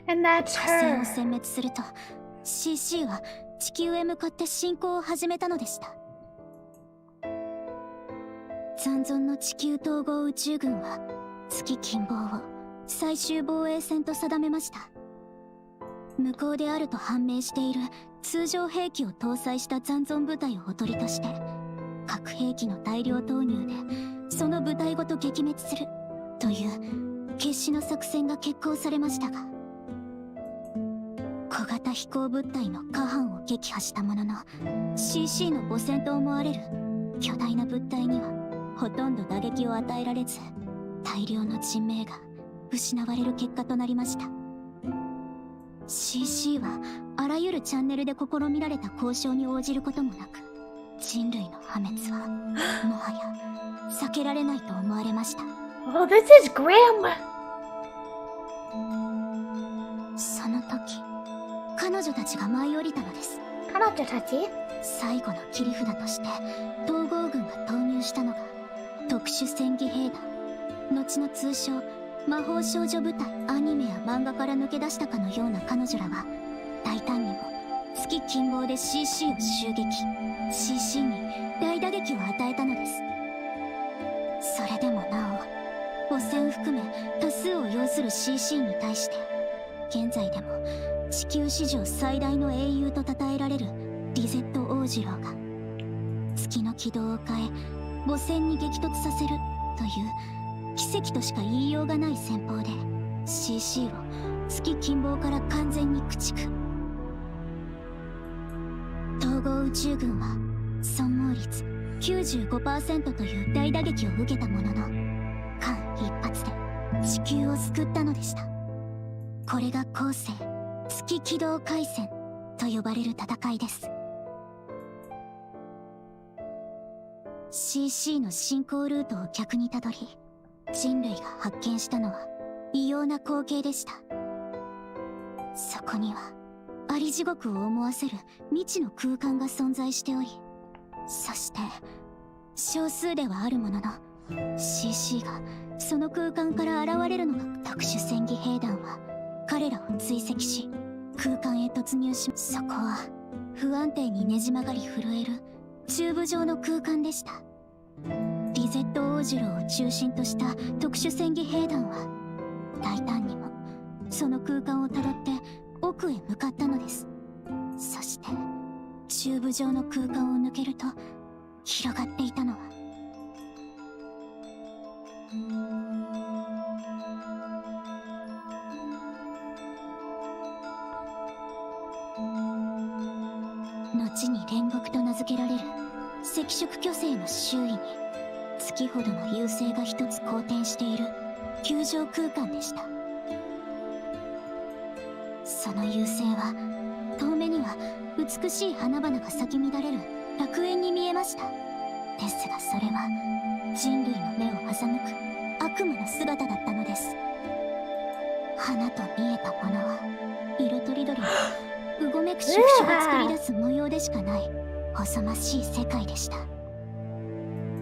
And that's 火星を her. 殲滅すると CC は地球へ向かって進行を始めたのでした。残存の地球統合宇宙軍は月近傍を最終防衛線と定めました。無効であると判明している通常兵器を搭載した残存部隊をおとりとして、核兵器の大量投入でその部隊ごと撃滅するという決死の作戦が決行されましたが、小型飛行物体の下半を撃破したものの CC の母船と思われる巨大な物体にはほとんど打撃を与えられず、大量の人命が失われる結果となりました。 CC はあらゆるチャンネルで試みられた交渉に応じることもなく、人類の破滅はもはや避けられないと思われました。 Oh, this is grim. その時彼女たちが舞い降りたのです。彼女たち？最後の切り札として統合軍が投入したのが特殊戦技兵団、後の通称魔法少女部隊。アニメや漫画から抜け出したかのような彼女らは大胆にも月近傍で CC を襲撃、 CC に大打撃を与えたのです。それでもなお母船含め多数を要する CC に対して、現在でも地球史上最大の英雄と称えられるリゼット王次郎が月の軌道を変え母船に激突させるという奇跡としか言いようがない戦法で CC を月近傍から完全に駆逐。統合宇宙軍は損耗率 95% という大打撃を受けたものの、間一髪で地球を救ったのでした。これが後世月軌道回戦と呼ばれる戦いです。 CC の進行ルートを逆にたどり、人類が発見したのは異様な光景でした。そこにはあり地獄を思わせる未知の空間が存在しており、そして少数ではあるものの CC がその空間から現れるのが特殊戦技兵団は彼らを追跡し空間へ突入し、そこは不安定にねじ曲がり震えるチューブ状の空間でした。リゼット王次郎を中心とした特殊戦技兵団は大胆にもその空間をたどって奥へ向かったのです。そしてチューブ状の空間を抜けると広がっていたのは後に煉獄と名付けられる赤色巨星の周囲に月ほどの優星が一つ公転している球状空間でした。その優星は遠目には美しい花々が咲き乱れる楽園に見えました。ですがそれは人類の目を欺く悪魔の姿だったのです。花と見えたものは色とりどりのうごめく触手が作り出す模様でしかない細ましい世界でした。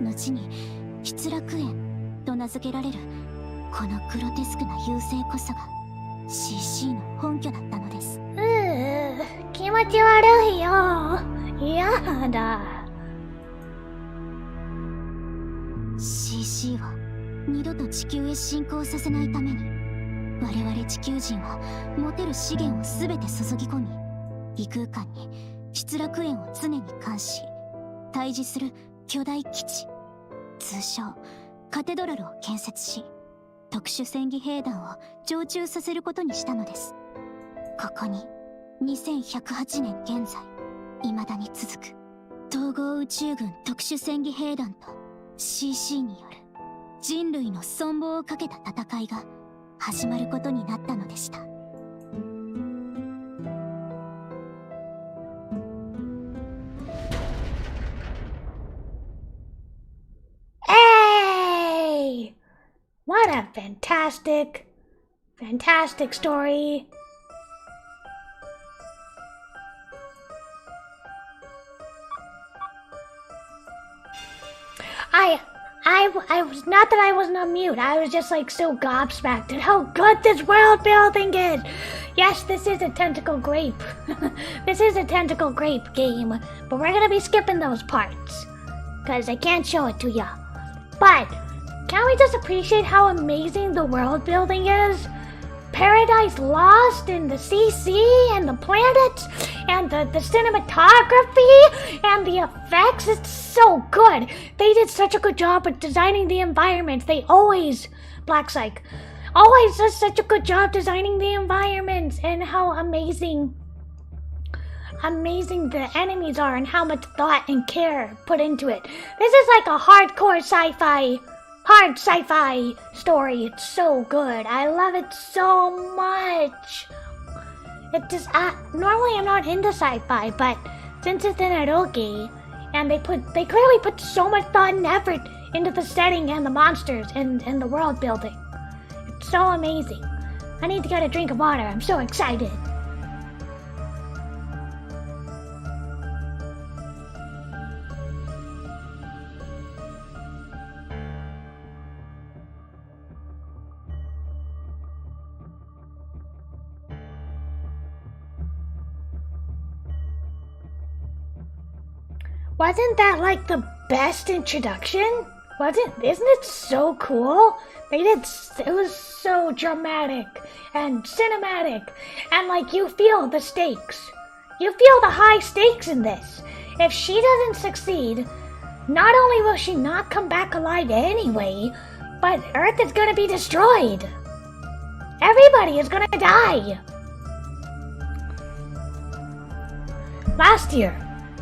後に失楽園と名付けられるこのグロテスクな優勢こそが CC の本拠だったのです。気持ち悪いよ。やだ。 CC を二度と地球へ侵攻させないために我々地球人は持てる資源を全て注ぎ込み、異空間に失楽園を常に監視対峙する巨大基地、通称カテドラルを建設し特殊戦技兵団を常駐させることにしたのです。ここに2108年現在未だに続く統合宇宙軍特殊戦技兵団と CC による人類の存亡をかけた戦いが始まることになったのでした。Hey! What a fantastic story. I was not that I wasn't on mute. I was just like so gobsmacked at how good this world building is. Yes, this is a tentacle grape. This is a tentacle grape game, but we're gonna be skipping those parts because I can't show it to ya. But can't we just appreciate how amazing the world building is? Paradise Lost and the CC and the planets and the cinematography and the effects. It's so good. They did such a good job at designing the environments. They always, Black Psych, always does such a good job designing the environments and how amazing the enemies are and how much thought and care put into it. This is like a hard sci-fi story. It's so good. I love it so much. It just normally I'm not into sci-fi, but since it's an eroge, and they clearly put so much thought and effort into the setting and the monsters and the world building. It's so amazing. I need to get a drink of water. I'm so excited. Wasn't that like the best introduction? Isn't it so cool? It was so dramatic and cinematic, and like you feel the stakes. You feel the high stakes in this. If she doesn't succeed, not only will she not come back alive anyway, but Earth is gonna be destroyed. Everybody is gonna die. Last year,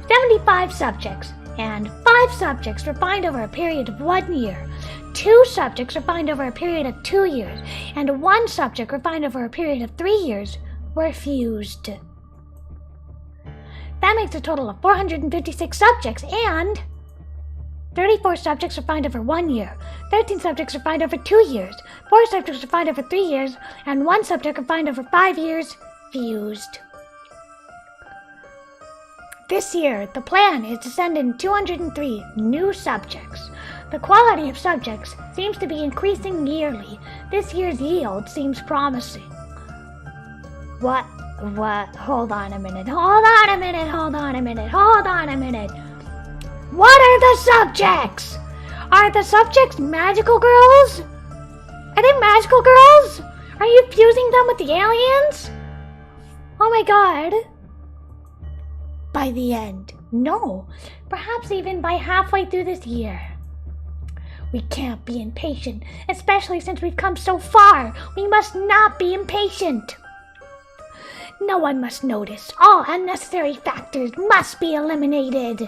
75 subjects, and 5 subjects were fined over a period of 1 year. 2 subjects were fined over a period of 2 years, and 1 subject were fined over a period of 3 years were fused. That makes a total of 456 subjects, and 34 subjects were fined over 1 year, 13 subjects were fined over 2 years, 4 subjects were fined over 3 years, and 1 subject were fined over 5 years, fused. This year, the plan is to send in 203 new subjects. The quality of subjects seems to be increasing yearly. This year's yield seems promising. What? Hold on a minute. What are the subjects? Are the subjects magical girls? Are they magical girls? Are you fusing them with the aliens? Oh my god. By the end. No, perhaps even by halfway through this year. We can't be impatient, especially since we've come so far. We must not be impatient. No one must notice. All unnecessary factors must be eliminated.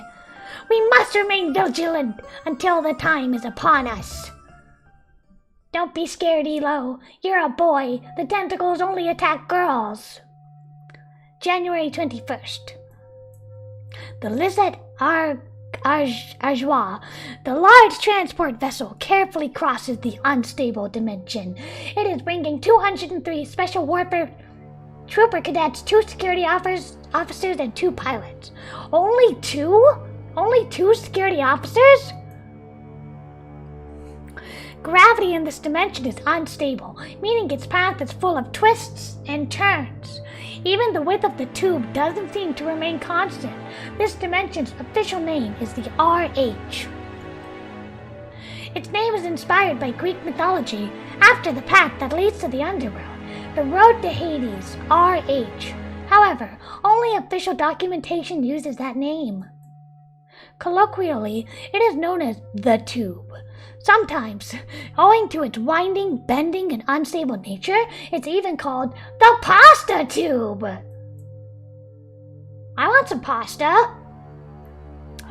We must remain vigilant until the time is upon us. Don't be scared, Elo. You're a boy. The tentacles only attack girls. January 21st. The Lizette Arjois, the large transport vessel, carefully crosses the unstable dimension. It is bringing 203 special warfare trooper cadets, 2 security officers, and 2 pilots. Only 2? Only 2 security officers? Gravity in this dimension is unstable, meaning its path is full of twists and turns. Even the width of the tube doesn't seem to remain constant. This dimension's official name is the RH. Its name is inspired by Greek mythology, after the path that leads to the underworld, the road to Hades, RH. However, only official documentation uses that name. Colloquially, it is known as the Tube. Sometimes, owing to its winding, bending, and unstable nature, it's even called the Pasta Tube. I want some pasta.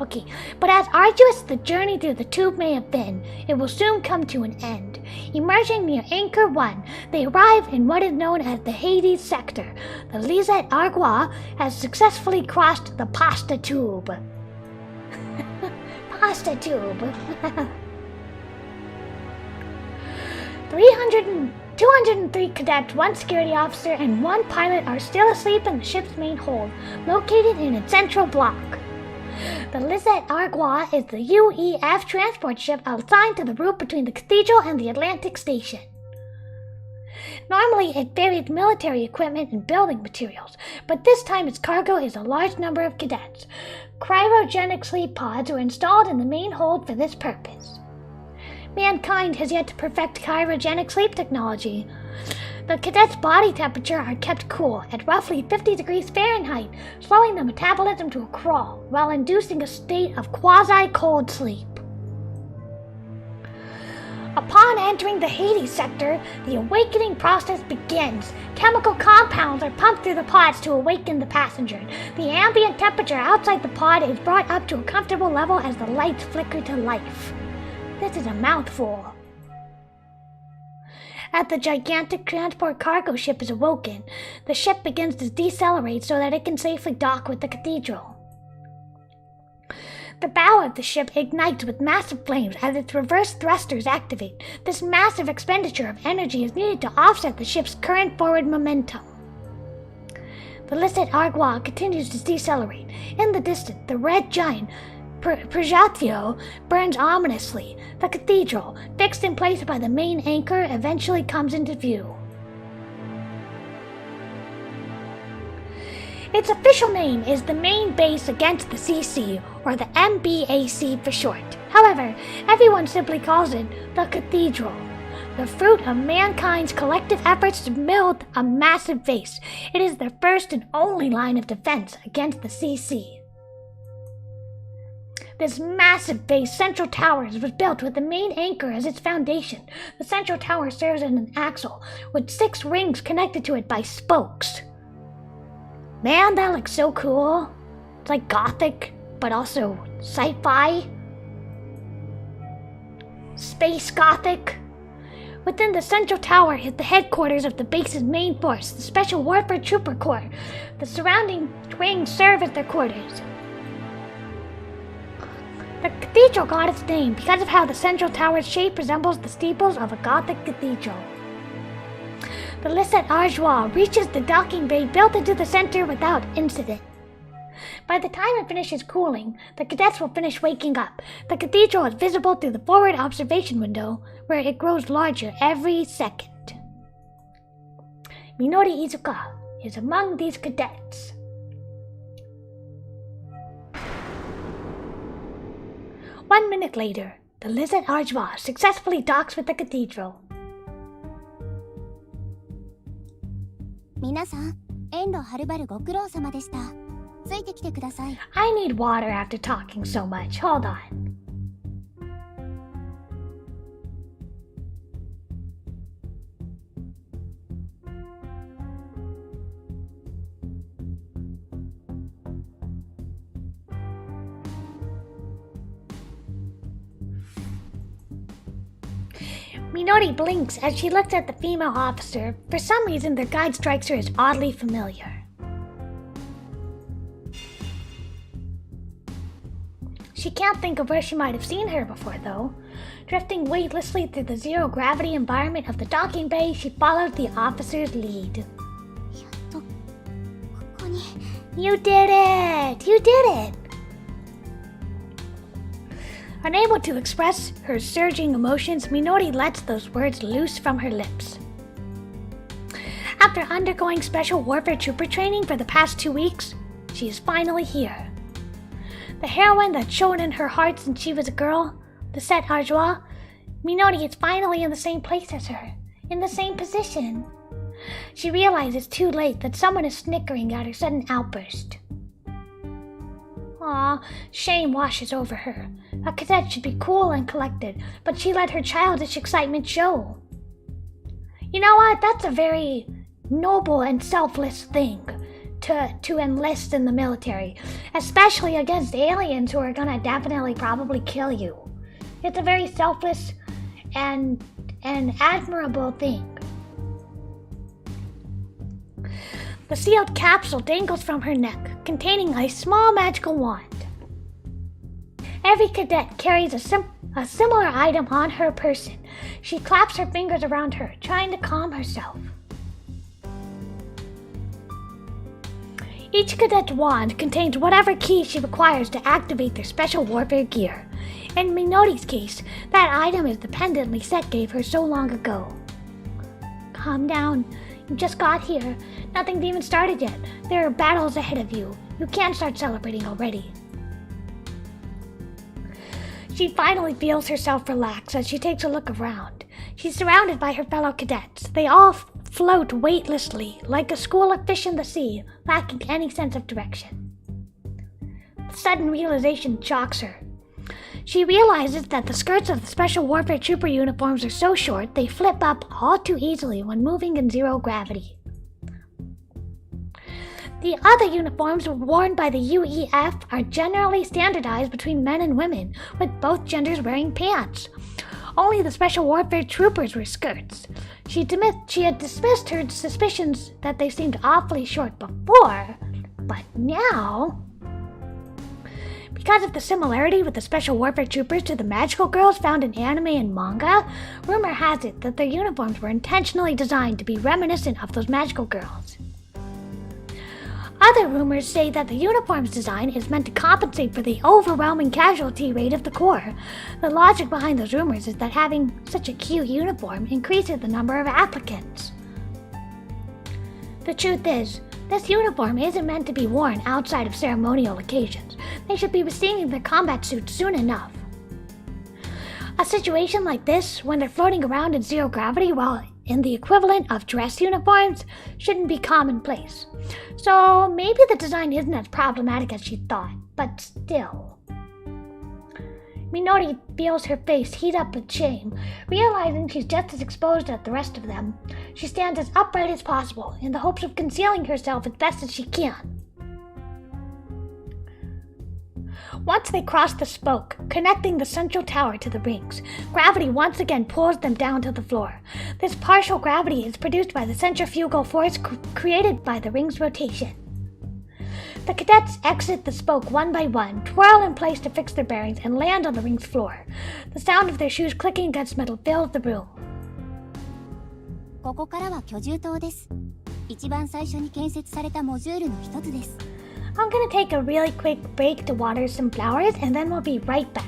Okay, but as arduous the journey through the tube may have been, it will soon come to an end. Emerging near Anchor 1, they arrive in what is known as the Hades sector. The Lisette Argois has successfully crossed the pasta tube. Pasta tube. 203 cadets, 1 security officer, and 1 pilot are still asleep in the ship's main hold, located in its central block. The Lisette Argois is the UEF transport ship assigned to the route between the cathedral and the Atlantic station. Normally, it ferries military equipment and building materials, but this time its cargo is a large number of cadets. Cryogenic sleep pods were installed in the main hold for this purpose. Mankind has yet to perfect cryogenic sleep technology. The cadets' body temperature are kept cool at roughly 50 degrees Fahrenheit, slowing the metabolism to a crawl while inducing a state of quasi-cold sleep. Upon entering the Hades sector, the awakening process begins. Chemical compounds are pumped through the pods to awaken the passenger. The ambient temperature outside the pod is brought up to a comfortable level as the lights flicker to life. This is a mouthful. As the gigantic transport cargo ship is awoken, the ship begins to decelerate so that it can safely dock with the cathedral. The bow of the ship ignites with massive flames as its reverse thrusters activate. This massive expenditure of energy is needed to offset the ship's current forward momentum. The Lisette Argois continues to decelerate. In the distance, the red giant Projectio burns ominously. The cathedral, fixed in place by the main anchor, eventually comes into view. Its official name is the Main Base Against the CC, or the MBAC for short. However, everyone simply calls it the Cathedral, the fruit of mankind's collective efforts to build a massive base. It is their first and only line of defense against the CC. This massive base, Central Towers, was built with the main anchor as its foundation. The Central Tower serves as an axle, with 6 rings connected to it by spokes. Man, that looks so cool. It's like Gothic, but also sci-fi. Space Gothic. Within the Central Tower is the headquarters of the base's main force, the Special Warfare Trooper Corps. The surrounding wings serve as their quarters. The cathedral got its name because of how the central tower's shape resembles the steeples of a Gothic cathedral. The Lisette Argois reaches the docking bay built into the center without incident. By the time it finishes cooling, the cadets will finish waking up. The cathedral is visible through the forward observation window, where it grows larger every second. Minori Izuka is among these cadets. One minute later, the Lisette Argois successfully docks with the cathedral. 皆さん、遠路はるばるご苦労様でした。ついてきてください。I need water after talking so much. Hold on. Minori blinks as she looks at the female officer. For some reason, their guide strikes her as oddly familiar. She can't think of where she might have seen her before, though. Drifting weightlessly through the zero-gravity environment of the docking bay, she follows the officer's lead. You did it! You did it! Unable to express her surging emotions, Minori lets those words loose from her lips. After undergoing special warfare trooper training for the past 2 weeks, she is finally here. The heroine that's shown in her heart since she was a girl, the Lisette Argois, Minori is finally in the same place as her, in the same position. She realizes too late that someone is snickering at her sudden outburst. Aw, shame washes over her. A cadet should be cool and collected, but she let her childish excitement show. You know what? That's a very noble and selfless thing. to enlist in the military, especially against aliens who are gonna definitely probably kill you. It's a very selfless and admirable thing. The sealed capsule dangles from her neck, containing a small magical wand. Every cadet carries a similar item on her person. She claps her fingers around her, trying to calm herself. Each cadet's wand contains whatever key she requires to activate their special warfare gear. In Minori's case, that item is the pendant Lisette gave her so long ago. Calm down. You just got here. Nothing's even started yet. There are battles ahead of you. You can't start celebrating already. She finally feels herself relax as she takes a look around. She's surrounded by her fellow cadets. They all float weightlessly, like a school of fish in the sea, lacking any sense of direction. The sudden realization shocks her. She realizes that the skirts of the Special Warfare Trooper uniforms are so short they flip up all too easily when moving in zero gravity. The other uniforms worn by the UEF are generally standardized between men and women, with both genders wearing pants. Only the Special Warfare Troopers wear skirts. She had dismissed her suspicions that they seemed awfully short before, but now, because of the similarity with the Special Warfare Troopers to the magical girls found in anime and manga, rumor has it that their uniforms were intentionally designed to be reminiscent of those magical girls. Other rumors say that the uniform's design is meant to compensate for the overwhelming casualty rate of the Corps. The logic behind those rumors is that having such a cute uniform increases the number of applicants. The truth is, this uniform isn't meant to be worn outside of ceremonial occasions. They should be receiving their combat suits soon enough. A situation like this, when they're floating around in zero gravity while in the equivalent of dress uniforms, shouldn't be commonplace. So maybe the design isn't as problematic as she thought, but still. Minori feels her face heat up with shame, realizing she's just as exposed as the rest of them. She stands as upright as possible, in the hopes of concealing herself as best as she can. Once they cross the spoke, connecting the central tower to the rings, gravity once again pulls them down to the floor. This partial gravity is produced by the centrifugal force created by the ring's rotation. The cadets exit the spoke one by one, twirl in place to fix their bearings, and land on the ring's floor. The sound of their shoes clicking against metal fills the room. ここからは居住棟です。一番最初に建設されたモジュールの一つです。I'm gonna take a really quick break to water some flowers, and then we'll be right back.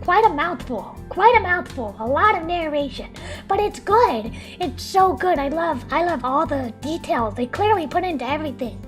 Quite a mouthful, a lot of narration, but it's good. It's so good. I love all the details they clearly put into everything.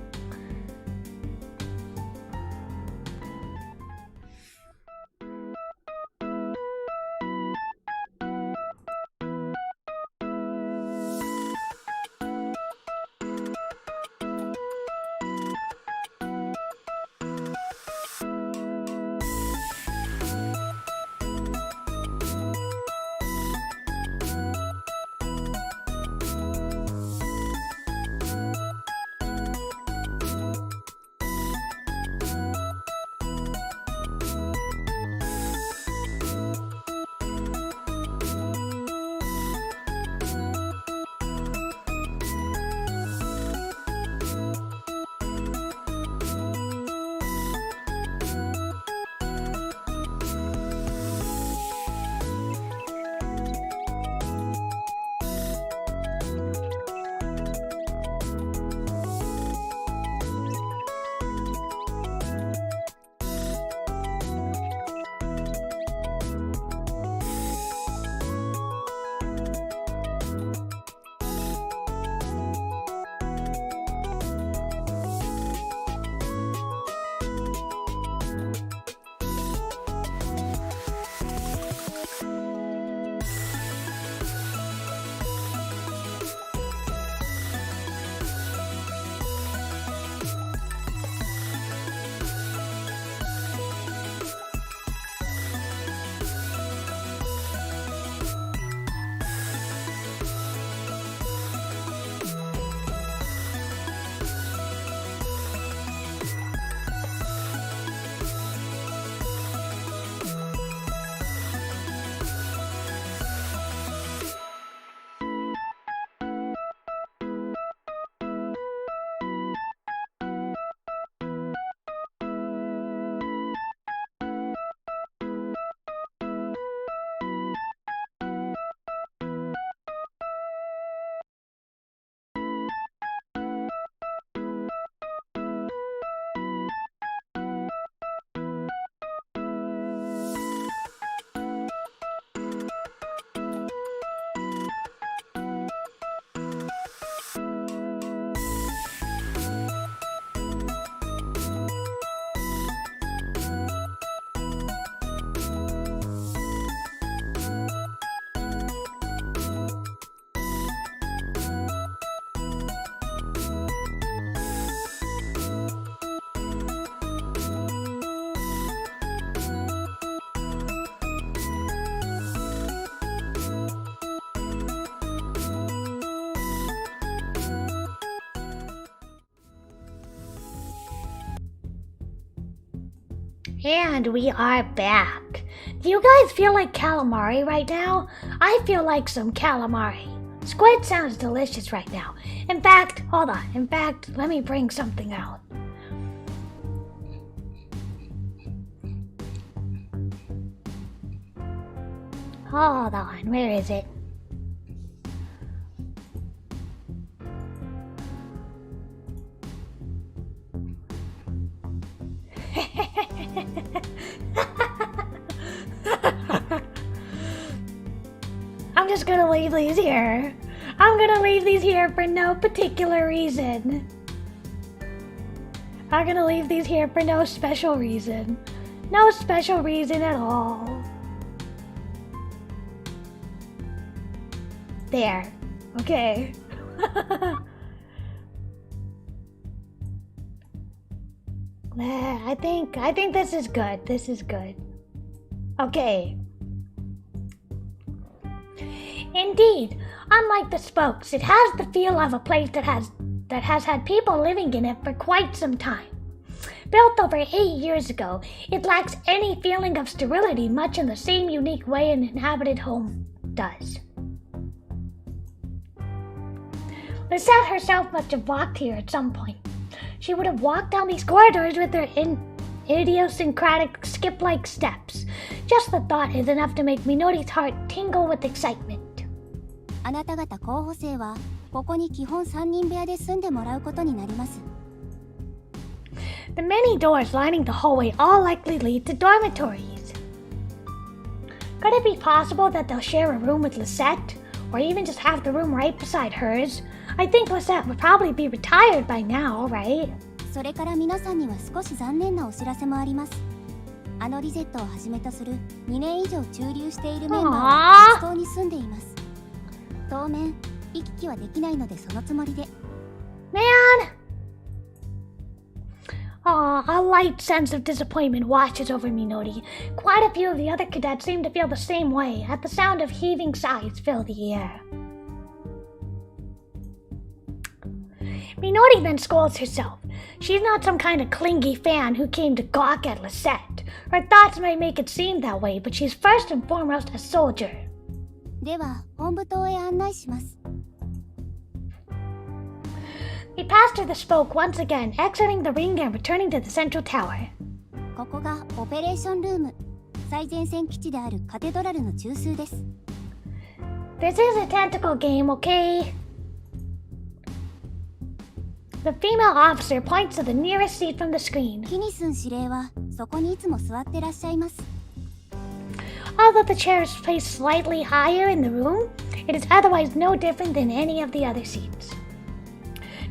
And we are back. Do you guys feel like calamari right now? I feel like some calamari. Squid sounds delicious right now. In fact, hold on. In fact, let me bring something out. Hold on, where is it? I'm just gonna leave these here. I'm gonna leave these here for no particular reason. I'm gonna leave these here for no special reason. No special reason at all. There. Okay. I think this is good. This is good. Okay. Indeed, unlike the spokes, it has the feel of a place that has had people living in it for quite some time. Built over 8 years ago, it lacks any feeling of sterility, much in the same unique way an inhabited home does. Lisette herself must have walked here at some point. She would have walked down these corridors with her idiosyncratic skip-like steps. Just the thought is enough to make Minori's heart tingle with excitement. あなた方候補生はここに基本3人部屋で住んでもらうことになります。 The many doors lining the hallway all likely lead to dormitories. Could it be possible that they'll share a room with Lisette? Or even just have the room right beside hers? I think Lisette would probably be retired by now, right? それから皆さんには少し残念なお知らせもあります。あのリゼットをはじめとする2年以上駐留しているメンバーは別棟に住んでいます。当面行き来はできないのでそのつもりで。Man! A light sense of disappointment washes over Minori. Quite a few of the other cadets seem to feel the same way at the sound of heaving sighs fill the air. Minori then scolds herself. She's not some kind of clingy fan who came to gawk at Lisette. Her thoughts may make it seem that way, but she's first and foremost a soldier. では本部棟へ案内します。 We passed through the spoke once again, exiting the ring and returning to the central tower. ここがオペレーションルーム、最前線基地であるカテドラルの中枢です。 This is a tentacle game, okay? The female officer points to the nearest seat from the screen. キニスン司令はそこにいつも座ってらっしゃいます。 Although the chair is placed slightly higher in the room, it is otherwise no different than any of the other seats.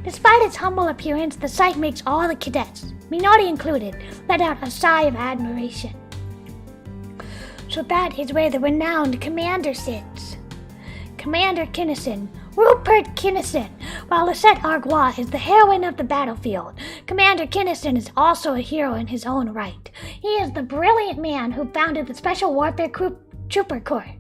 Despite its humble appearance, the sight makes all the cadets, Minori included, let out a sigh of admiration. So that is where the renowned commander sits. Commander Kinnison, Rupert Kinnison. While Lisette Argois is the heroine of the battlefield, Commander Kinnison is also a hero in his own right. He is the brilliant man who founded the Special Warfare Trooper Corps.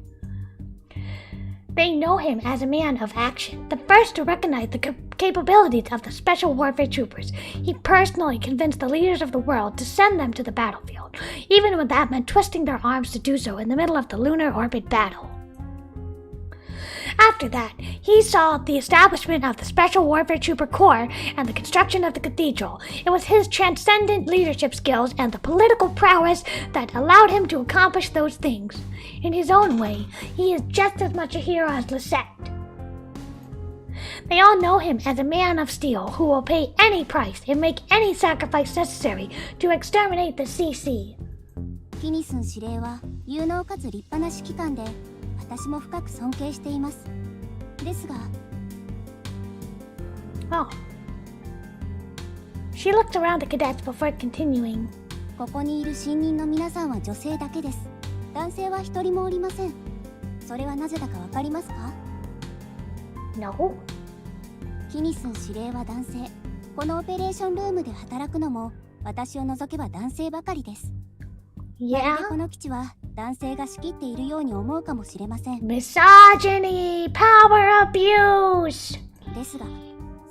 They know him as a man of action, the first to recognize the capabilities of the Special Warfare Troopers. He personally convinced the leaders of the world to send them to the battlefield, even when that meant twisting their arms to do so in the middle of the lunar orbit battle. After that, he saw the establishment of the Special Warfare Trooper Corps and the construction of the cathedral. It was his transcendent leadership skills and the political prowess that allowed him to accomplish those things. In his own way, he is just as much a hero as Lisette. They all know him as a man of steel who will pay any price and make any sacrifice necessary to exterminate the CC. キニスン司令は有能かつ立派な指揮官で、私も深く尊敬しています。ですが、Oh. She looked around the cadets before continuing. ここにいる新任の皆さんは女性だけです。男性は一人もおりません。それはなぜだかわかりますか？ No. キニスン司令は男性。このオペレーションルームで働くのも私を除けば男性ばかりです。まるでこの基地は男性が仕切っているように思うかもしれません。Misogyny! Power abuse! ですが、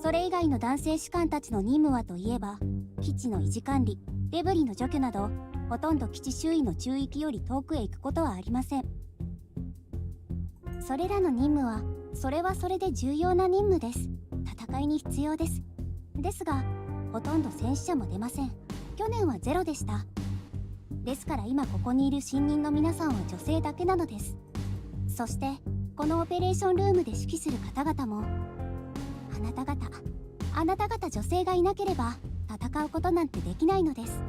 それ以外の男性士官たちの任務はといえば、基地の維持管理、デブリの除去など、ほとんど基地周囲の中域より遠くへ行くことはありません。それらの任務はそれはそれで重要な任務です。戦いに必要です。ですがほとんど戦死者も出ません。去年はゼロでした。ですから今ここにいる新任の皆さんは女性だけなのです。そしてこのオペレーションルームで指揮する方々もあなた方女性がいなければ戦うことなんてできないのです。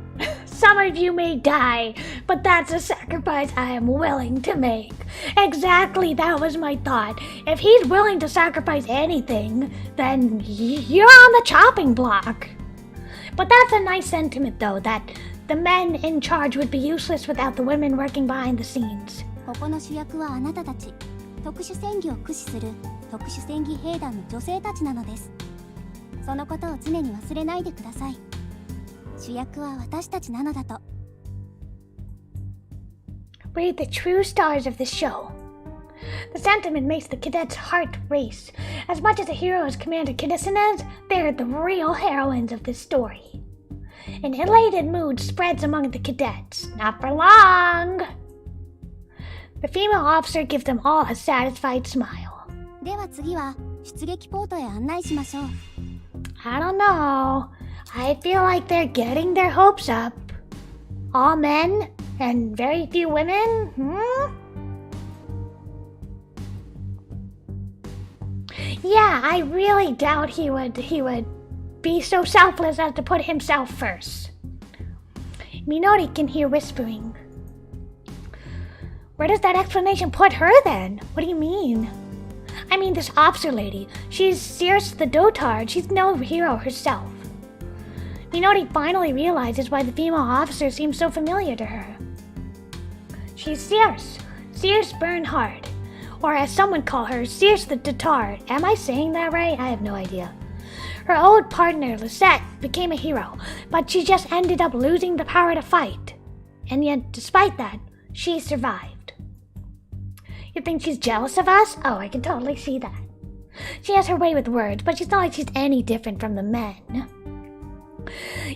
Some of you may die, but that's a sacrifice I am willing to make. Exactly, that was my thought. If he's willing to sacrifice anything, then you're on the chopping block. But that's a nice sentiment, though, that the men in charge would be useless without the women working behind the scenes. ここの主役はあなたたち、特殊戦技を駆使する特殊戦技兵団の女性たちなのです。そのことを常に忘れないでください。主役は私たちなのだと。We're the true stars of this show. The sentiment makes the cadets' heart race. As much as the hero is Commander Kidisonez, they're the real heroines of this story. An elated mood spreads among the cadets. Not for long. The female officer gives them all a satisfied smile. では次は出撃ポートへ案内しましょう。I don't know. I feel like they're getting their hopes up. All men and very few women? Yeah, I really doubt he would be so selfless as to put himself first. Minori can hear whispering. Where does that explanation put her then? What do you mean? I mean this officer lady. She's Circe the dotard. She's no hero herself. Minori finally realizes why the female officer seems so familiar to her. She's Circe Bernhard, or as some would call her, Circe the dotard. Am I saying that right? I have no idea. Her old partner, Lisette, became a hero, but she just ended up losing the power to fight. And yet, despite that, she survived. You think she's jealous of us? Oh, I can totally see that. She has her way with words, but she's not like she's any different from the men.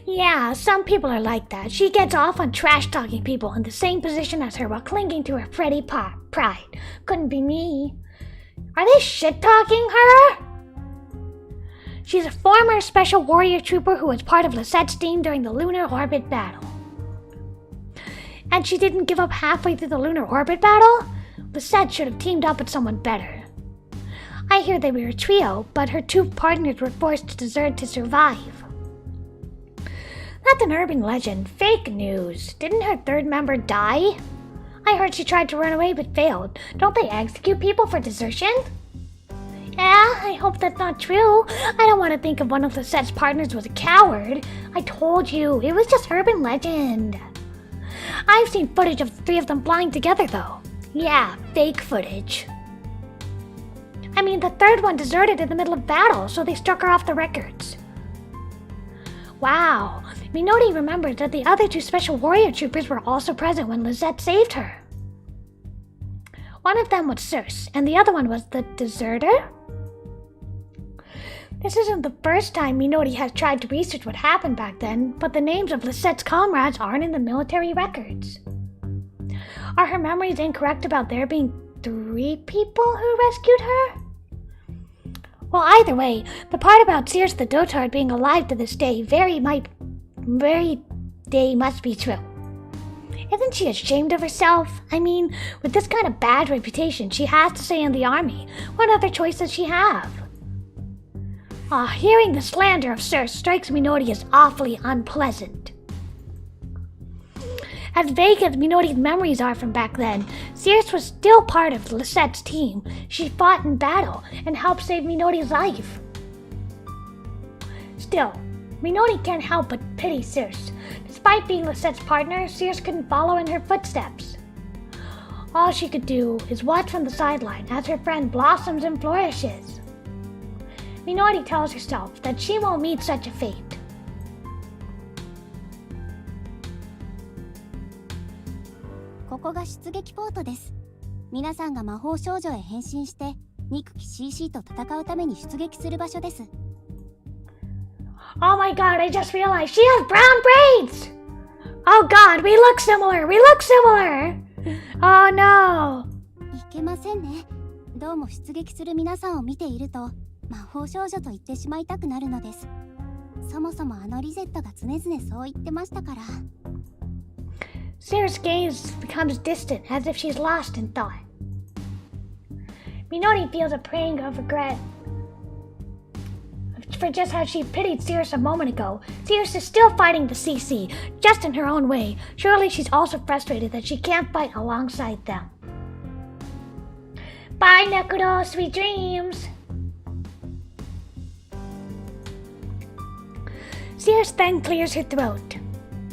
Yeah, some people are like that. She gets off on trash-talking people in the same position as her while clinging to her pretty pride. Couldn't be me. Are they shit-talking her? She's a former special warrior trooper who was part of Lisette's team during the lunar orbit battle. And she didn't give up halfway through the lunar orbit battle? Lisette should have teamed up with someone better. I hear they were a trio, but her two partners were forced to desert to survive. That's an urban legend. Fake news. Didn't her third member die? I heard she tried to run away but failed. Don't they execute people for desertion? Yeah, I hope that's not true. I don't want to think of one of Lisette's partners was a coward. I told you, it was just urban legend. I've seen footage of the three of them flying together though. Yeah, fake footage. I mean, the third one deserted in the middle of battle, so they struck her off the records. Wow, Minori remembers that the other two special warrior troopers were also present when Lisette saved her. One of them was Circe, and the other one was the deserter? This isn't the first time Minori has tried to research what happened back then, but the names of Lisette's comrades aren't in the military records. Are her memories incorrect about there being 3 people who rescued her? Well, either way, the part about Circe the dotard being alive to this day very day must be true. Isn't she ashamed of herself? I mean, with this kind of bad reputation, she has to stay in the army. What other choice does she have? Hearing the slander of Circe strikes Minori as awfully unpleasant. As vague as Minori's memories are from back then, Circe was still part of Lisette's team. She fought in battle and helped save Minori's life. Still, Minori can't help but pity Circe. Despite being Lisette's partner, Circe couldn't follow in her footsteps. All she could do is watch from the sideline as her friend blossoms and flourishes. Minori tells herself that she won't meet such a fate. ここが出撃ポートです。皆さんが魔法少女へ変身して憎き CC と戦うために出撃する場所です。Oh my god, I just realized she has brown braids! Oh god, we look similar! We look similar! Oh no! いけませんね。どうも出撃する皆さんを見ていると魔法少女と言ってしまいたくなるのです。そもそもリゼットが常々そう言ってましたから。Sarah's gaze becomes distant, as if she's lost in thought. Minori feels a pang of regret for just how she pitied Cirrus a moment ago. Cirrus is still fighting the CC, just in her own way. Surely she's also frustrated that she can't fight alongside them. Bye, Nekuro. Sweet dreams. Cirrus then clears her throat.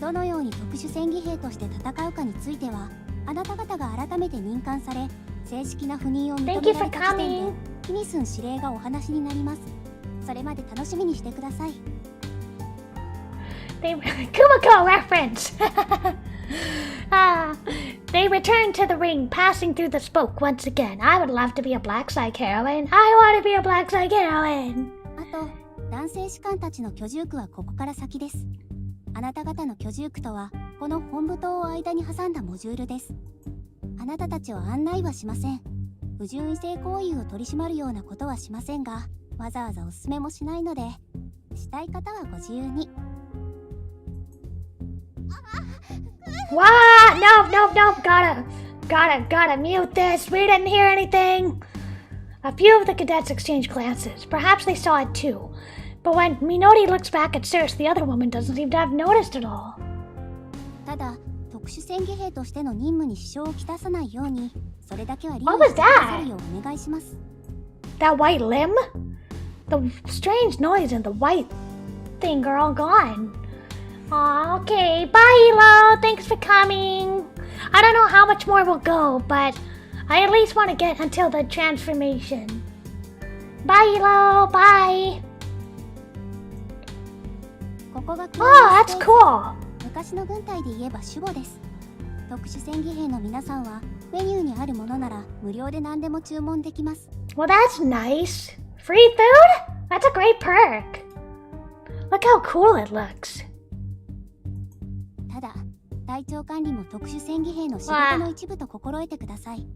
どのように特殊戦技兵として戦うかについては、あなた方が改めて認可され、正式な赴任を認められた時点で、キニスン司令がお話になります。それまで楽しみにしてください。Kumakko reference! They return to the ring, passing through the smoke once again. I would love to be a black psych heroine. I want to be a black psych heroine. あと、男性士官たちの居住区はここから先です。あなた方の居住区とは、この本部棟を間に挟んだモジュールです。あなたたちを案内はしません。不純異性行為を取り締まるようなことはしませんが、わざわざおすすめもしないので、したい方はご自由に。What? No. Gotta mute this. We didn't hear anything. A few of the cadets exchange glances. Perhaps they saw it too. But when Minori looks back at Circe, the other woman doesn't seem to have noticed at all. ただ、特殊戦技兵としての任務に支障をきたさないように、それだけは理 What 解 was してくださ that? るようお願いします。That white limb? The strange noise and the white thing are all gone. Aw, okay. Bye, Elo. Thanks for coming. I don't know how much more we'll go, but I at least want to get until the transformation. Bye, Elo. Bye. ここが Oh, that's cool. 昔の軍隊で言えば守護です。特殊戦技兵の皆さんはメニューにあるものなら無料で何でも注文できます。Well, that's nice. Free food? That's a great perk. Look how cool it looks. ただ、体調管理も特殊戦技兵の仕事の一部と心得てください。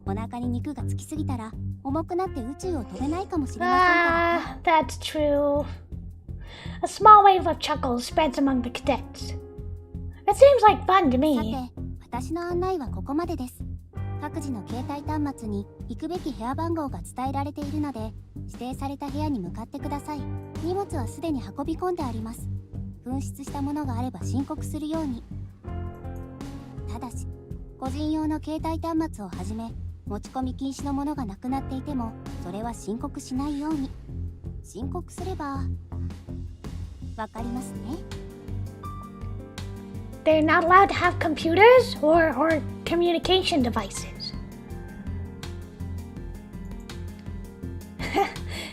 お腹に肉がつきすぎたら重くなって宇宙を飛べないかもしれませんから。That's true. A small wave of chuckles spreads among the cadets. It seems like fun to さ me. て、私の案内はここまでです。各自の携帯端末に行くべき部屋番号が伝えられているので、指定された部屋に向かってください。荷物はすでに運び込んであります。紛失したものがあれば申告するように。ただし、個人用の携帯端末をはじめ、持ち込み禁止のものがなくなっていても、それは申告しないように。申告すれば、わかりますね。They're not allowed to have computers or communication devices.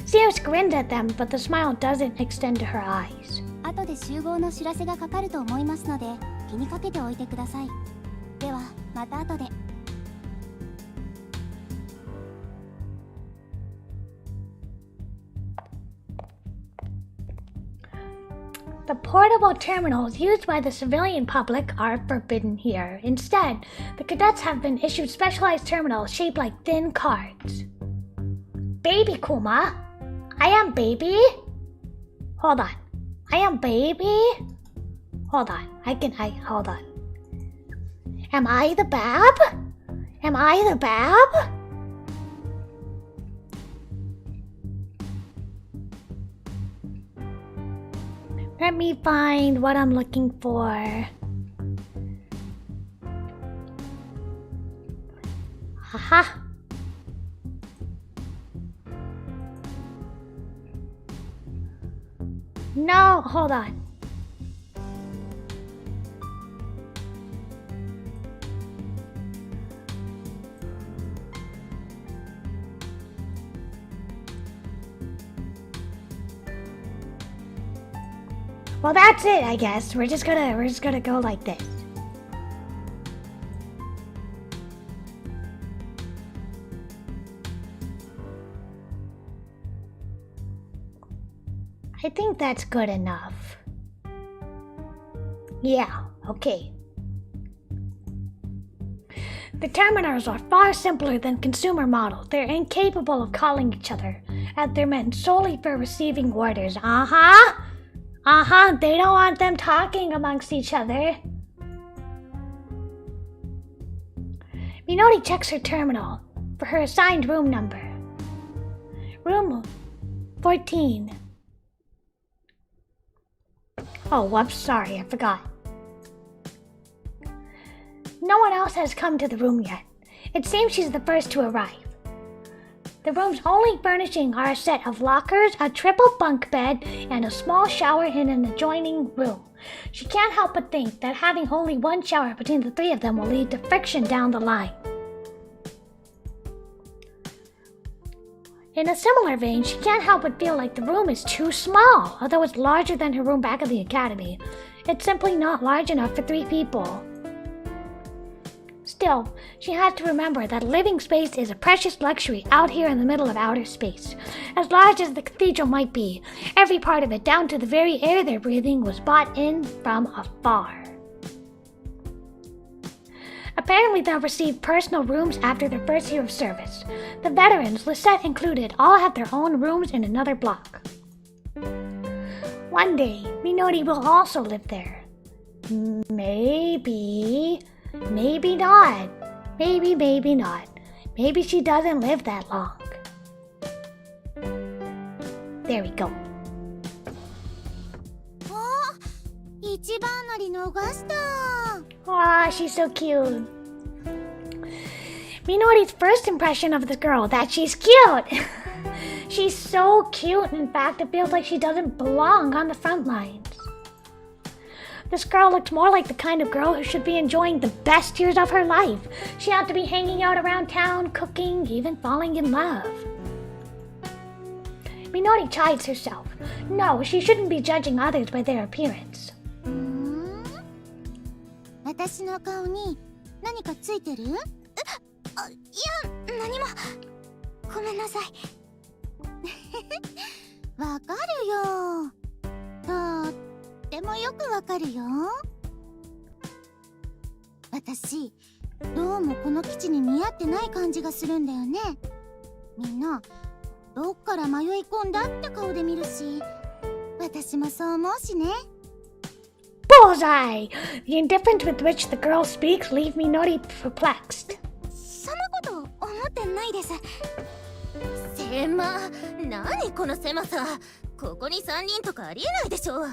Sirius grinned at them, but the smile doesn't extend to her eyes. 後で集合の知らせがかかると思いますので、気にかけておいてください。では、また後で。The portable terminals used by the civilian public are forbidden here. Instead, the cadets have been issued specialized terminals shaped like thin cards. Baby Kuma? I am baby? Hold on. I am baby? Hold on. Hold on. Am I the Bab? Am I the Bab? Let me find what I'm looking for. Haha. No, hold on. Well, that's it, I guess. We're just gonna go like this. I think that's good enough. Yeah, okay. The terminals are far simpler than consumer model. They're incapable of calling each other, as they're meant solely for receiving orders. They don't want them talking amongst each other. Minori checks her terminal for her assigned room number. Room 14. Oh, whoops, sorry, I forgot. No one else has come to the room yet. It seems she's the first to arrive. The room's only furnishing are a set of lockers, a triple bunk bed, and a small shower in an adjoining room. She can't help but think that having only one shower between the three of them will lead to friction down the line. In a similar vein, she can't help but feel like the room is too small. Although it's larger than her room back at the academy, it's simply not large enough for 3 people. Still, she has to remember that living space is a precious luxury out here in the middle of outer space. As large as the cathedral might be, every part of it, down to the very air they're breathing, was bought in from afar. Apparently they'll receive personal rooms after their first year of service. The veterans, Lisette included, all have their own rooms in another block. One day, Minori will also live there. Maybe not. Maybe not. Maybe she doesn't live that long. There we go. Oh, 一番乗り逃した。 Aw, she's so cute. Minori's first impression of the girl, that she's cute. She's so cute, in fact, it feels like she doesn't belong on the front lines. This girl looks more like the kind of girl who should be enjoying the best years of her life. She ought to be hanging out around town, cooking, even falling in love. Minori chides herself. No, she shouldn't be judging others by their appearance. 私の顔に何かついてる？いや、何も。ごめんなさい。わかるよ。とってもよくわかるよ。私、どうもこの基地に似合ってない感じがするんだよね。みんな、どっから迷い込んだって顔で見るし、私もそう思うしね。 Bullseye! The indifference with which the girl speaks leave Minori perplexed. そんなこと思ってないです。狭、何この狭さ。ここに3人とかありえないでしょ。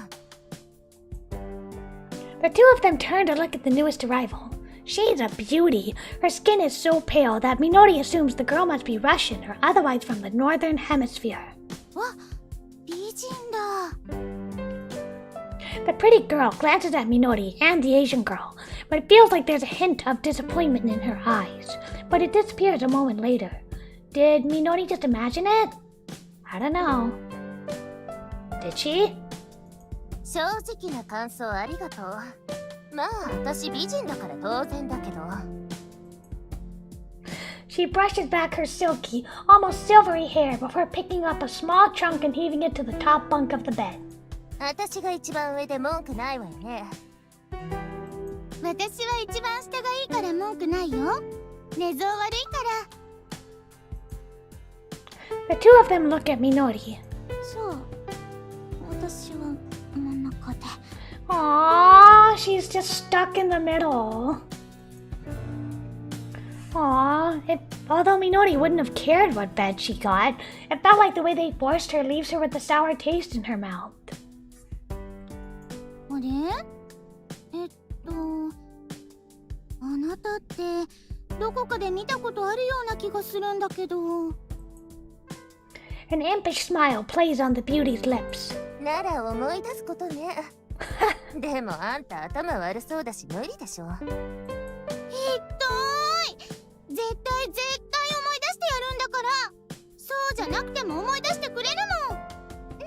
The two of them turn to look at the newest arrival. She's a beauty. Her skin is so pale that Minori assumes the girl must be Russian or otherwise from the northern hemisphere. わ、美人だ。 The pretty girl glances at Minori and the Asian girl, but it feels like there's a hint of disappointment in her eyes. But it disappears a moment later. Did Minori just imagine it? I don't know. Did she? 正直な感想ありがとう。まあ、私美人だから当然だけど。She brushes back her silky, almost silvery hair before picking up a small trunk and heaving it to the top bunk of the bed. 私が一番上で文句ないわよね。私は一番下がいいから文句ないよ。寝相悪いから。The two of them look at Minori. そう。私は真ん中で。Aww, she's just stuck in the middle. Although Minori wouldn't have cared what bed she got, it felt like the way they forced her leaves her with a sour taste in her mouth. あれ？あなたってどこかで見たことあるような気がするんだけど。An impish smile plays on the beauty's lips. なら思い出すことね。でもあんた頭悪そうだし無理でしょ。ひどい。絶対思い出してやるんだから。そうじゃなくても思い出してくれるもん。ね。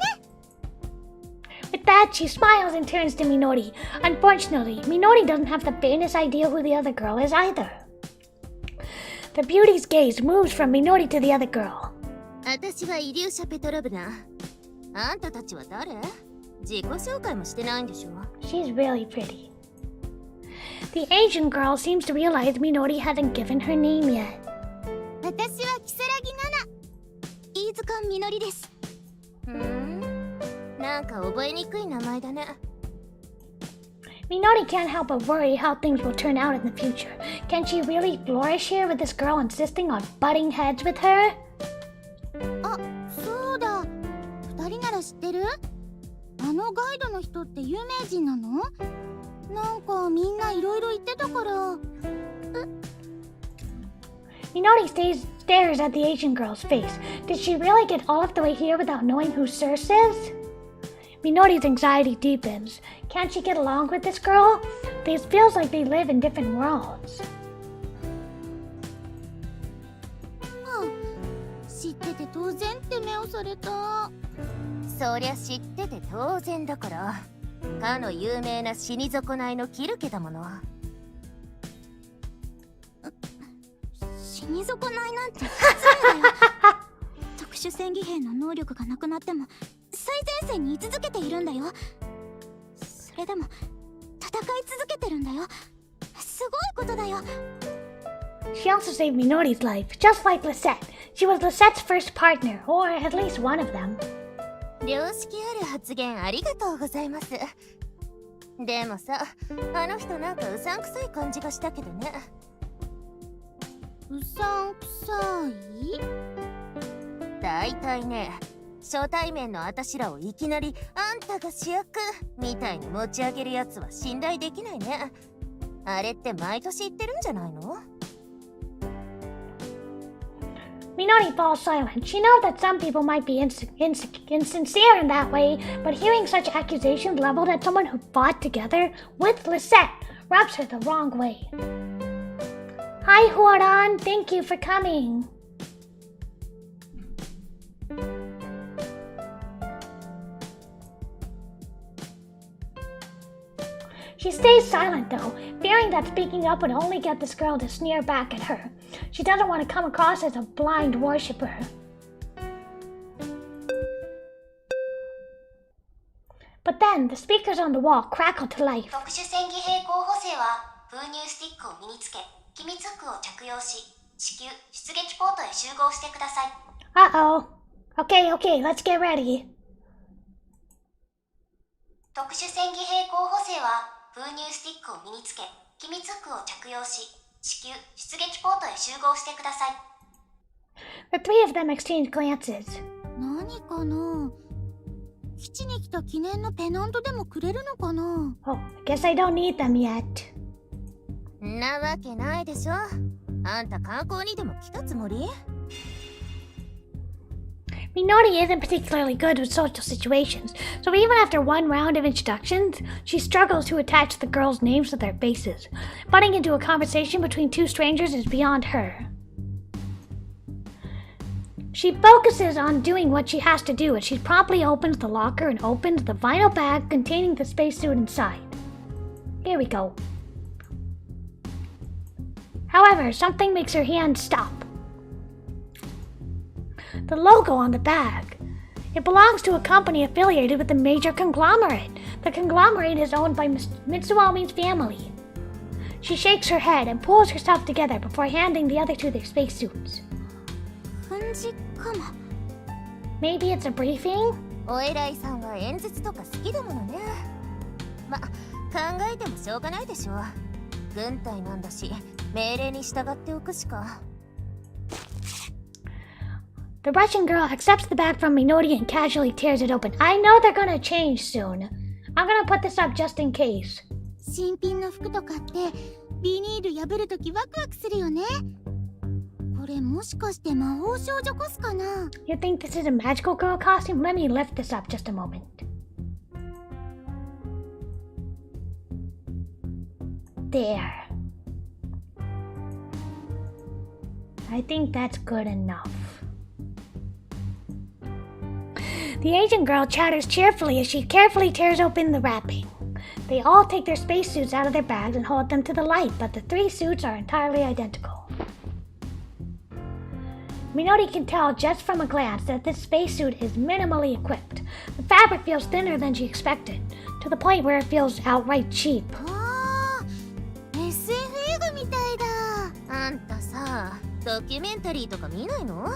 With that, she smiles and turns to Minori. Unfortunately, Minori doesn't have the faintest idea who the other girl is either. The beauty's gaze moves from Minori to the other girl. 私はイリューシャ・ペトロブナ。あんたたちは誰？自己紹介もしてないんでしょ？ She's really pretty. The Asian girl seems to realize Minori hasn't given her name yet. 私は如月奈々。飯塚みのりです。なんか覚えにくい名前だね。Minori can't help but worry how things will turn out in the future. Can she really flourish here with this girl insisting on butting heads with her? あ、そうだ。二人なら知ってる？あのガイドの人って有名人なの？なんかみんないろいろ言ってたから。Minori stares at the Asian girl's face. Did she really get all of the way here without knowing who Circe is? Minori's anxiety deepens. Can't she get along with this girl? This feels like they live in different worlds. 知ってて当然って目をされた。そりゃ知ってて当然だから。かの有名な死に損ないのキルケだもの。死に損ないなんて失礼だよ。特殊戦技兵の能力がなくなっても最前線に居続けているんだよ。それでも戦い続けてるんだよ。すごいことだよ。She also saved Minori's life, just like Lisette. She was Lisette's first partner, or at least one of them. 良識ある発言ありがとうございます。でもさ、あの人なんかうさんくさい感じがしたけどね。うさんくさい？だいたいね、初対面のあたしらをいきなりあんたが主役みたいに持ち上げるやつは信頼できないね。あれって毎年言ってるんじゃないの？Minori falls silent. She knows that some people might be insincere in that way, but hearing such accusations leveled at someone who fought together with Lisette rubs her the wrong way. Hi, Huaran. Thank you for coming. She stays silent, though, fearing that speaking up would only get this girl to sneer back at her. She doesn't want to come across as a blind worshipper. But then, the speakers on the wall crackle to life. 特殊戦技兵候補生は封入スティックを身につけ、機密服を着用し、地球出撃ポートへ集合してください。Uh-oh. Okay, let's get ready. 特殊戦技兵候補生は封入スティックを身につけ、機密服を着用し、地球出撃ポートへ集合してください。The three of them exchange glances. 何かな？基地に来た記念のペナントでもくれるのかな？ Oh, I guess I don't need them yet. なわけないでしょ。あんた観光にでも来たつもり？ Minori isn't particularly good with social situations, so even after one round of introductions, she struggles to attach the girls' names to their faces. Butting into a conversation between two strangers is beyond her. She focuses on doing what she has to do as she promptly opens the locker and opens the vinyl bag containing the spacesuit inside. Here we go. However, something makes her hand stop. The logo on the bag. It belongs to a company affiliated with a major conglomerate. The conglomerate is owned by Mitsuomi's family. She shakes her head and pulls herself together before handing the other two their spacesuits. Maybe it's a briefing? お偉いさんは演説とか好きだものね。ま、考えてもしょうがないでしょ。軍隊なんだし、命令に従っておくしか。The Russian girl accepts the bag from Minori and casually tears it open. I know they're gonna change soon. I'm gonna put this up just in case. 新品の服とかってビニール破るときワクワクするよね。これもしかして魔法少女コスかな？ You think this is a magical girl costume? Let me lift this up just a moment. There. I think that's good enough. The Asian girl chatters cheerfully as she carefully tears open the wrapping. They all take their spacesuits out of their bags and hold them to the light, but the three suits are entirely identical. Minori can tell just from a glance that this spacesuit is minimally equipped. The fabric feels thinner than she expected, to the point where it feels outright cheap. ああ、ドキュメンタリーとか見ないの？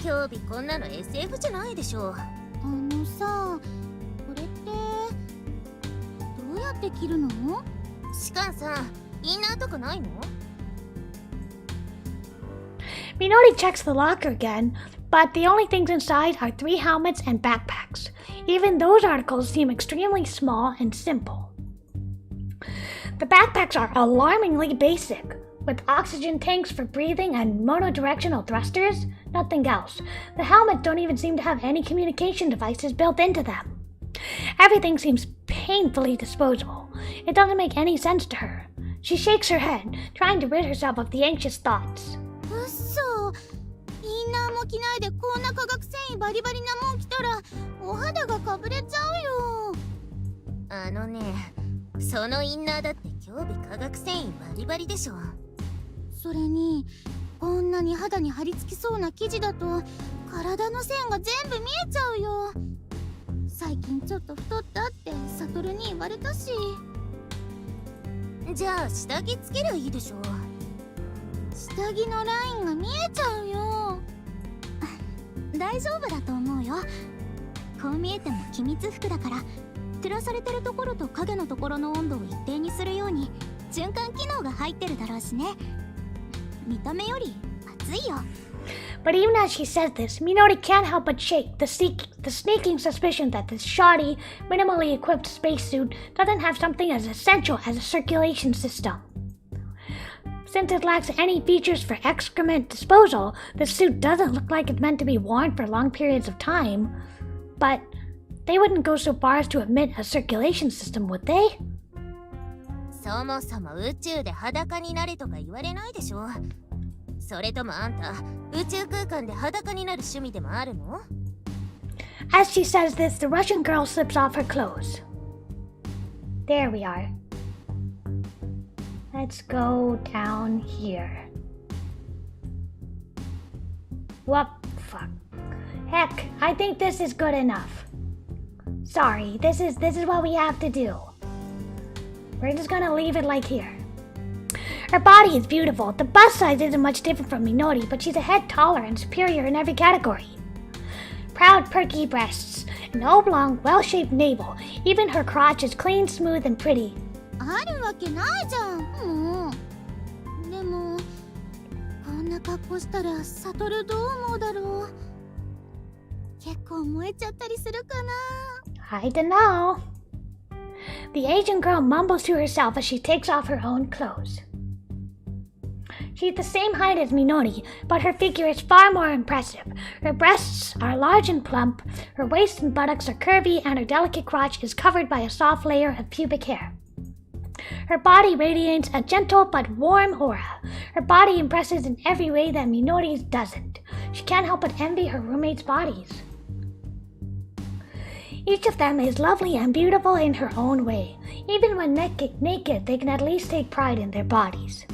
興味こんなの SF じゃないでしょ。さ、これってどうやって着るの？士官さん、インナーとかないの？ Minori checks the locker again, but the only things inside are 3 helmets and backpacks. Even those articles seem extremely small and simple. The backpacks are alarmingly basic, with oxygen tanks for breathing and monodirectional thrusters, nothing else. The helmets don't even seem to have any communication devices built into them. Everything seems painfully disposable. It doesn't make any sense to her. She shakes her head, trying to rid herself of the anxious thoughts. うっそ、インナーも着ないでこんな化学繊維バリバリなもん着たらお肌がかぶれちゃうよ。あのね、そのインナーだって強微化学繊維バリバリでしょ。それにこんなに肌に張り付きそうな生地だと体の線が全部見えちゃうよ。最近ちょっと太ったってサトルに言われたし。じゃあ下着つけりゃいいでしょ。下着のラインが見えちゃうよ。大丈夫だと思うよ。こう見えても機密服だから、照らされてるところと影のところの温度を一定にするように循環機能が入ってるだろうしね。見た目より暑いよ。But even as she says this, Minori can't help but shake the sneaking suspicion that this shoddy, minimally equipped spacesuit doesn't have something as essential as a circulation system. Since it lacks any features for excrement disposal, the suit doesn't look like it's meant to be worn for long periods of time. But they wouldn't go so far as to admit a circulation system, would they? そもそも宇宙で裸になれとか言われないでしょ。それともあんた、宇宙空間で裸になる趣味でもあるの？ As she says this, the Russian girl slips off her clothes. There we are. Let's go down here. Whoop, fuck. Heck, I think this is good enough. Sorry, this is what we have to do. We're just gonna leave it like here. Her body is beautiful. The bust size isn't much different from Minori, but she's a head taller and superior in every category. Proud, perky breasts, an oblong, well-shaped navel. Even her crotch is clean, smooth, and pretty. あるわけないじゃん。もう。でも、こんな格好したらサトルどう思うだろう。結構燃えちゃったりするかな。I don't know. The Asian girl mumbles to herself as she takes off her own clothes. She's the same height as Minori, but her figure is far more impressive. Her breasts are large and plump, her waist and buttocks are curvy, and her delicate crotch is covered by a soft layer of pubic hair. Her body radiates a gentle but warm aura. Her body impresses in every way that Minori's doesn't. She can't help but envy her roommates' bodies. Each of them is lovely and beautiful in her own way. Even when naked, they can at least take pride in their bodies.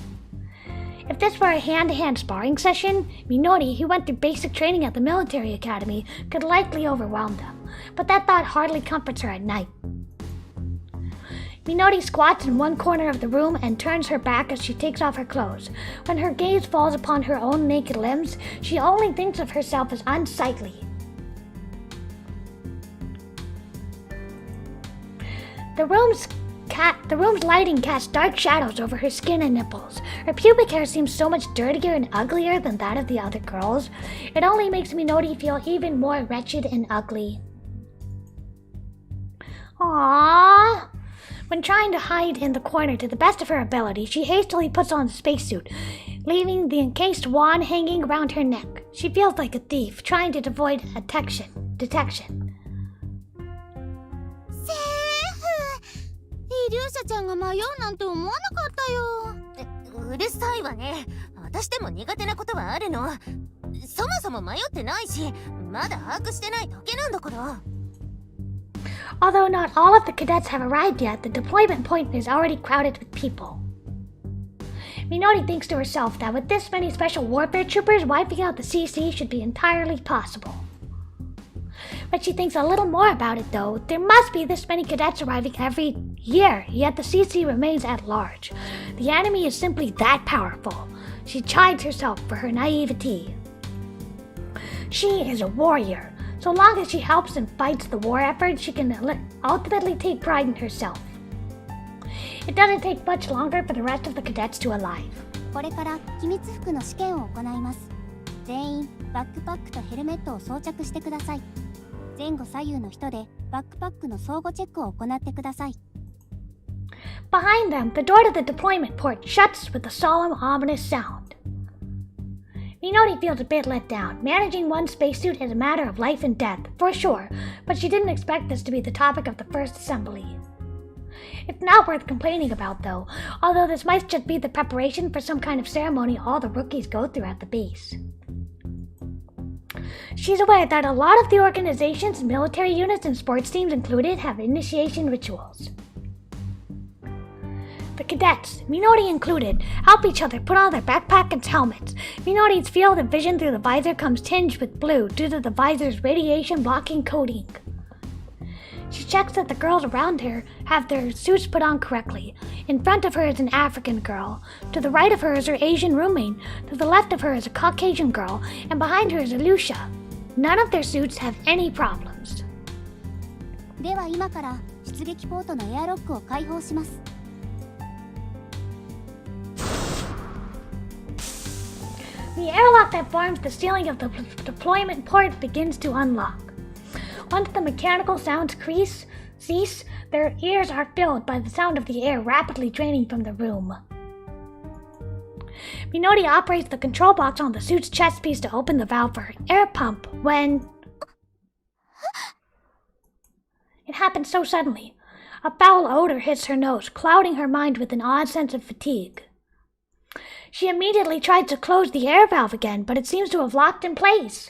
If this were a hand-to-hand sparring session, Minori, who went through basic training at the military academy, could likely overwhelm them, but that thought hardly comforts her at night. Minori squats in one corner of the room and turns her back as she takes off her clothes. When her gaze falls upon her own naked limbs, she only thinks of herself as unsightly. The room's lighting casts dark shadows over her skin and nipples. Her pubic hair seems so much dirtier and uglier than that of the other girls. It only makes Minori feel even more wretched and ugly. Aww. When trying to hide in the corner to the best of her ability, she hastily puts on the spacesuit, leaving the encased wand hanging around her neck. She feels like a thief, trying to avoid detection. リュウシャちゃんが迷うなんて思わなかったよ。うるさいわね。私でも苦手なことはあるの。そもそも迷ってないし、まだ把握してないだけなんだから。Although not all of the cadets have arrived yet, the deployment point is already crowded with people. Minori thinks to herself that with this many special warfare troopers, wiping out the CC should be entirely possible. But she thinks a little more about it though. There must be this many cadets arriving every year, yet the CC remains at large. The enemy is simply that powerful. She chides herself for her naivety. She is a warrior. So long as she helps and fights the war effort, she can ultimately take pride in herself. It doesn't take much longer for the rest of the cadets to arrive. これから機密服の試験を行います。全員バックパックとヘルメットを装着してください。前後左右の人でバックパックの相互チェックを行ってください。Behind them, the door to the deployment port shuts with a solemn, ominous sound. Minori feels a bit let down. Managing one spacesuit is a matter of life and death, for sure, but she didn't expect this to be the topic of the first assembly. It's not worth complaining about, though, although this might just be the preparation for some kind of ceremony all the rookies go through at the base. She's aware that a lot of the organizations, military units, and sports teams included have initiation rituals. The cadets, Minori included, help each other put on their backpack and helmets. Minori's field of vision through the visor comes tinged with blue due to the visor's radiation-blocking coating. She checks that the girls around her have their suits put on correctly. In front of her is an African girl. To the right of her is her Asian roommate. To the left of her is a Caucasian girl. And behind her is Lucia. None of their suits have any problems. では今から出撃ポートのエアロックを開放します。The airlock that forms the ceiling of the deployment port begins to unlock. Once the mechanical sounds cease, their ears are filled by the sound of the air rapidly draining from the room. Minori operates the control box on the suit's chest piece to open the valve for her air pump when... It happened so suddenly. A foul odor hits her nose, clouding her mind with an odd sense of fatigue. She immediately tried to close the air valve again, but it seems to have locked in place.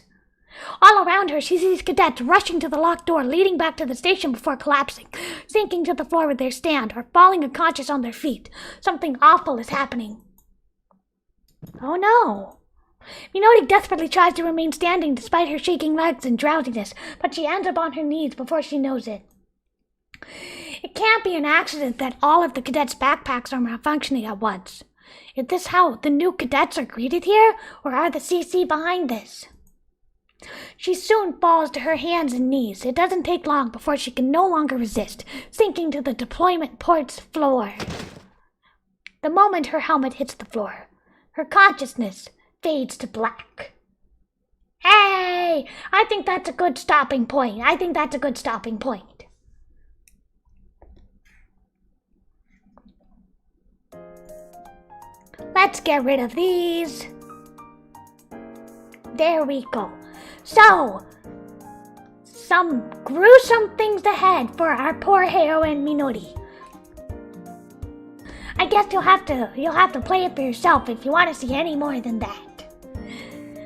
All around her, she sees cadets rushing to the locked door leading back to the station before collapsing, sinking to the floor where they stand, or falling unconscious on their feet. Something awful is happening. Oh no! Minori desperately tries to remain standing despite her shaking legs and drowsiness, but she ends up on her knees before she knows it. It can't be an accident that all of the cadets' backpacks are malfunctioning at once. Is this how the new cadets are greeted here, or are the CC behind this? She soon falls to her hands and knees. It doesn't take long before she can no longer resist, sinking to the deployment port's floor. The moment her helmet hits the floor, her consciousness fades to black. Hey! I think that's a good stopping point. Let's get rid of these. There we go. So, some gruesome things ahead for our poor heroine Minori. I guess you'll have to play it for yourself if you want to see any more than that.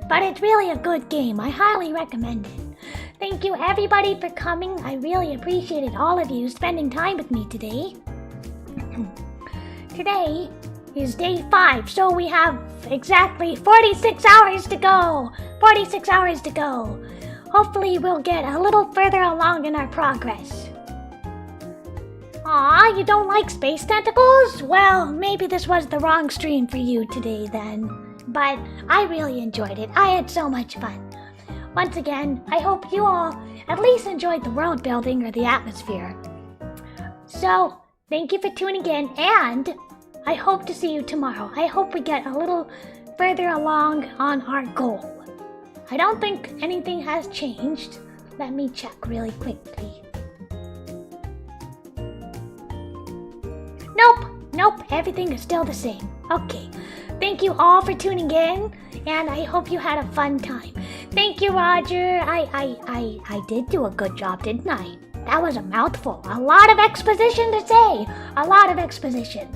But it's really a good game. I highly recommend it. Thank you everybody for coming. I really appreciated all of you spending time with me today. Today is day 5, so we have exactly 46 hours to go. 46 hours to go. Hopefully we'll get a little further along in our progress. Aw, you don't like space tentacles? Well, maybe this was the wrong stream for you today then. But I really enjoyed it. I had so much fun. Once again, I hope you all at least enjoyed the world building or the atmosphere. So, thank you for tuning in, and I hope to see you tomorrow. I hope we get a little further along on our goal. I don't think anything has changed. Let me check really quickly. Nope, everything is still the same. Okay, thank you all for tuning in, and I hope you had a fun time. Thank you, Roger. I did do a good job, didn't I? That was a mouthful. A lot of exposition to say. A lot of exposition.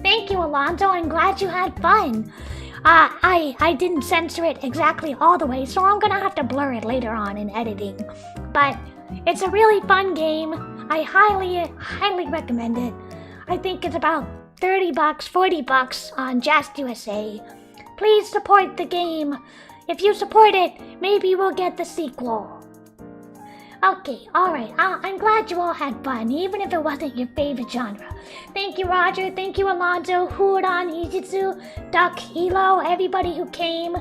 Thank you, Alonzo. I'm glad you had fun. I didn't censor it exactly all the way, so I'm gonna have to blur it later on in editing. But it's a really fun game. I highly recommend it. I think it's about $30, $40 on Just USA. Please support the game. If you support it, maybe we'll get the sequel. Okay, alright. I'm glad you all had fun, even if it wasn't your favorite genre. Thank you, Roger. Thank you, Alonzo, Huron, Ijitsu, Duck, Hilo, everybody who came.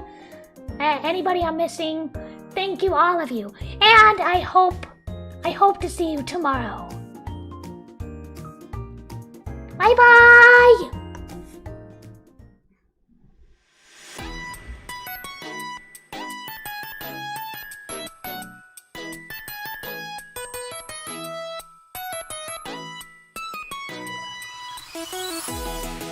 Anybody I'm missing. Thank you, all of you. And I hope to see you tomorrow. Bye-bye! Thank you.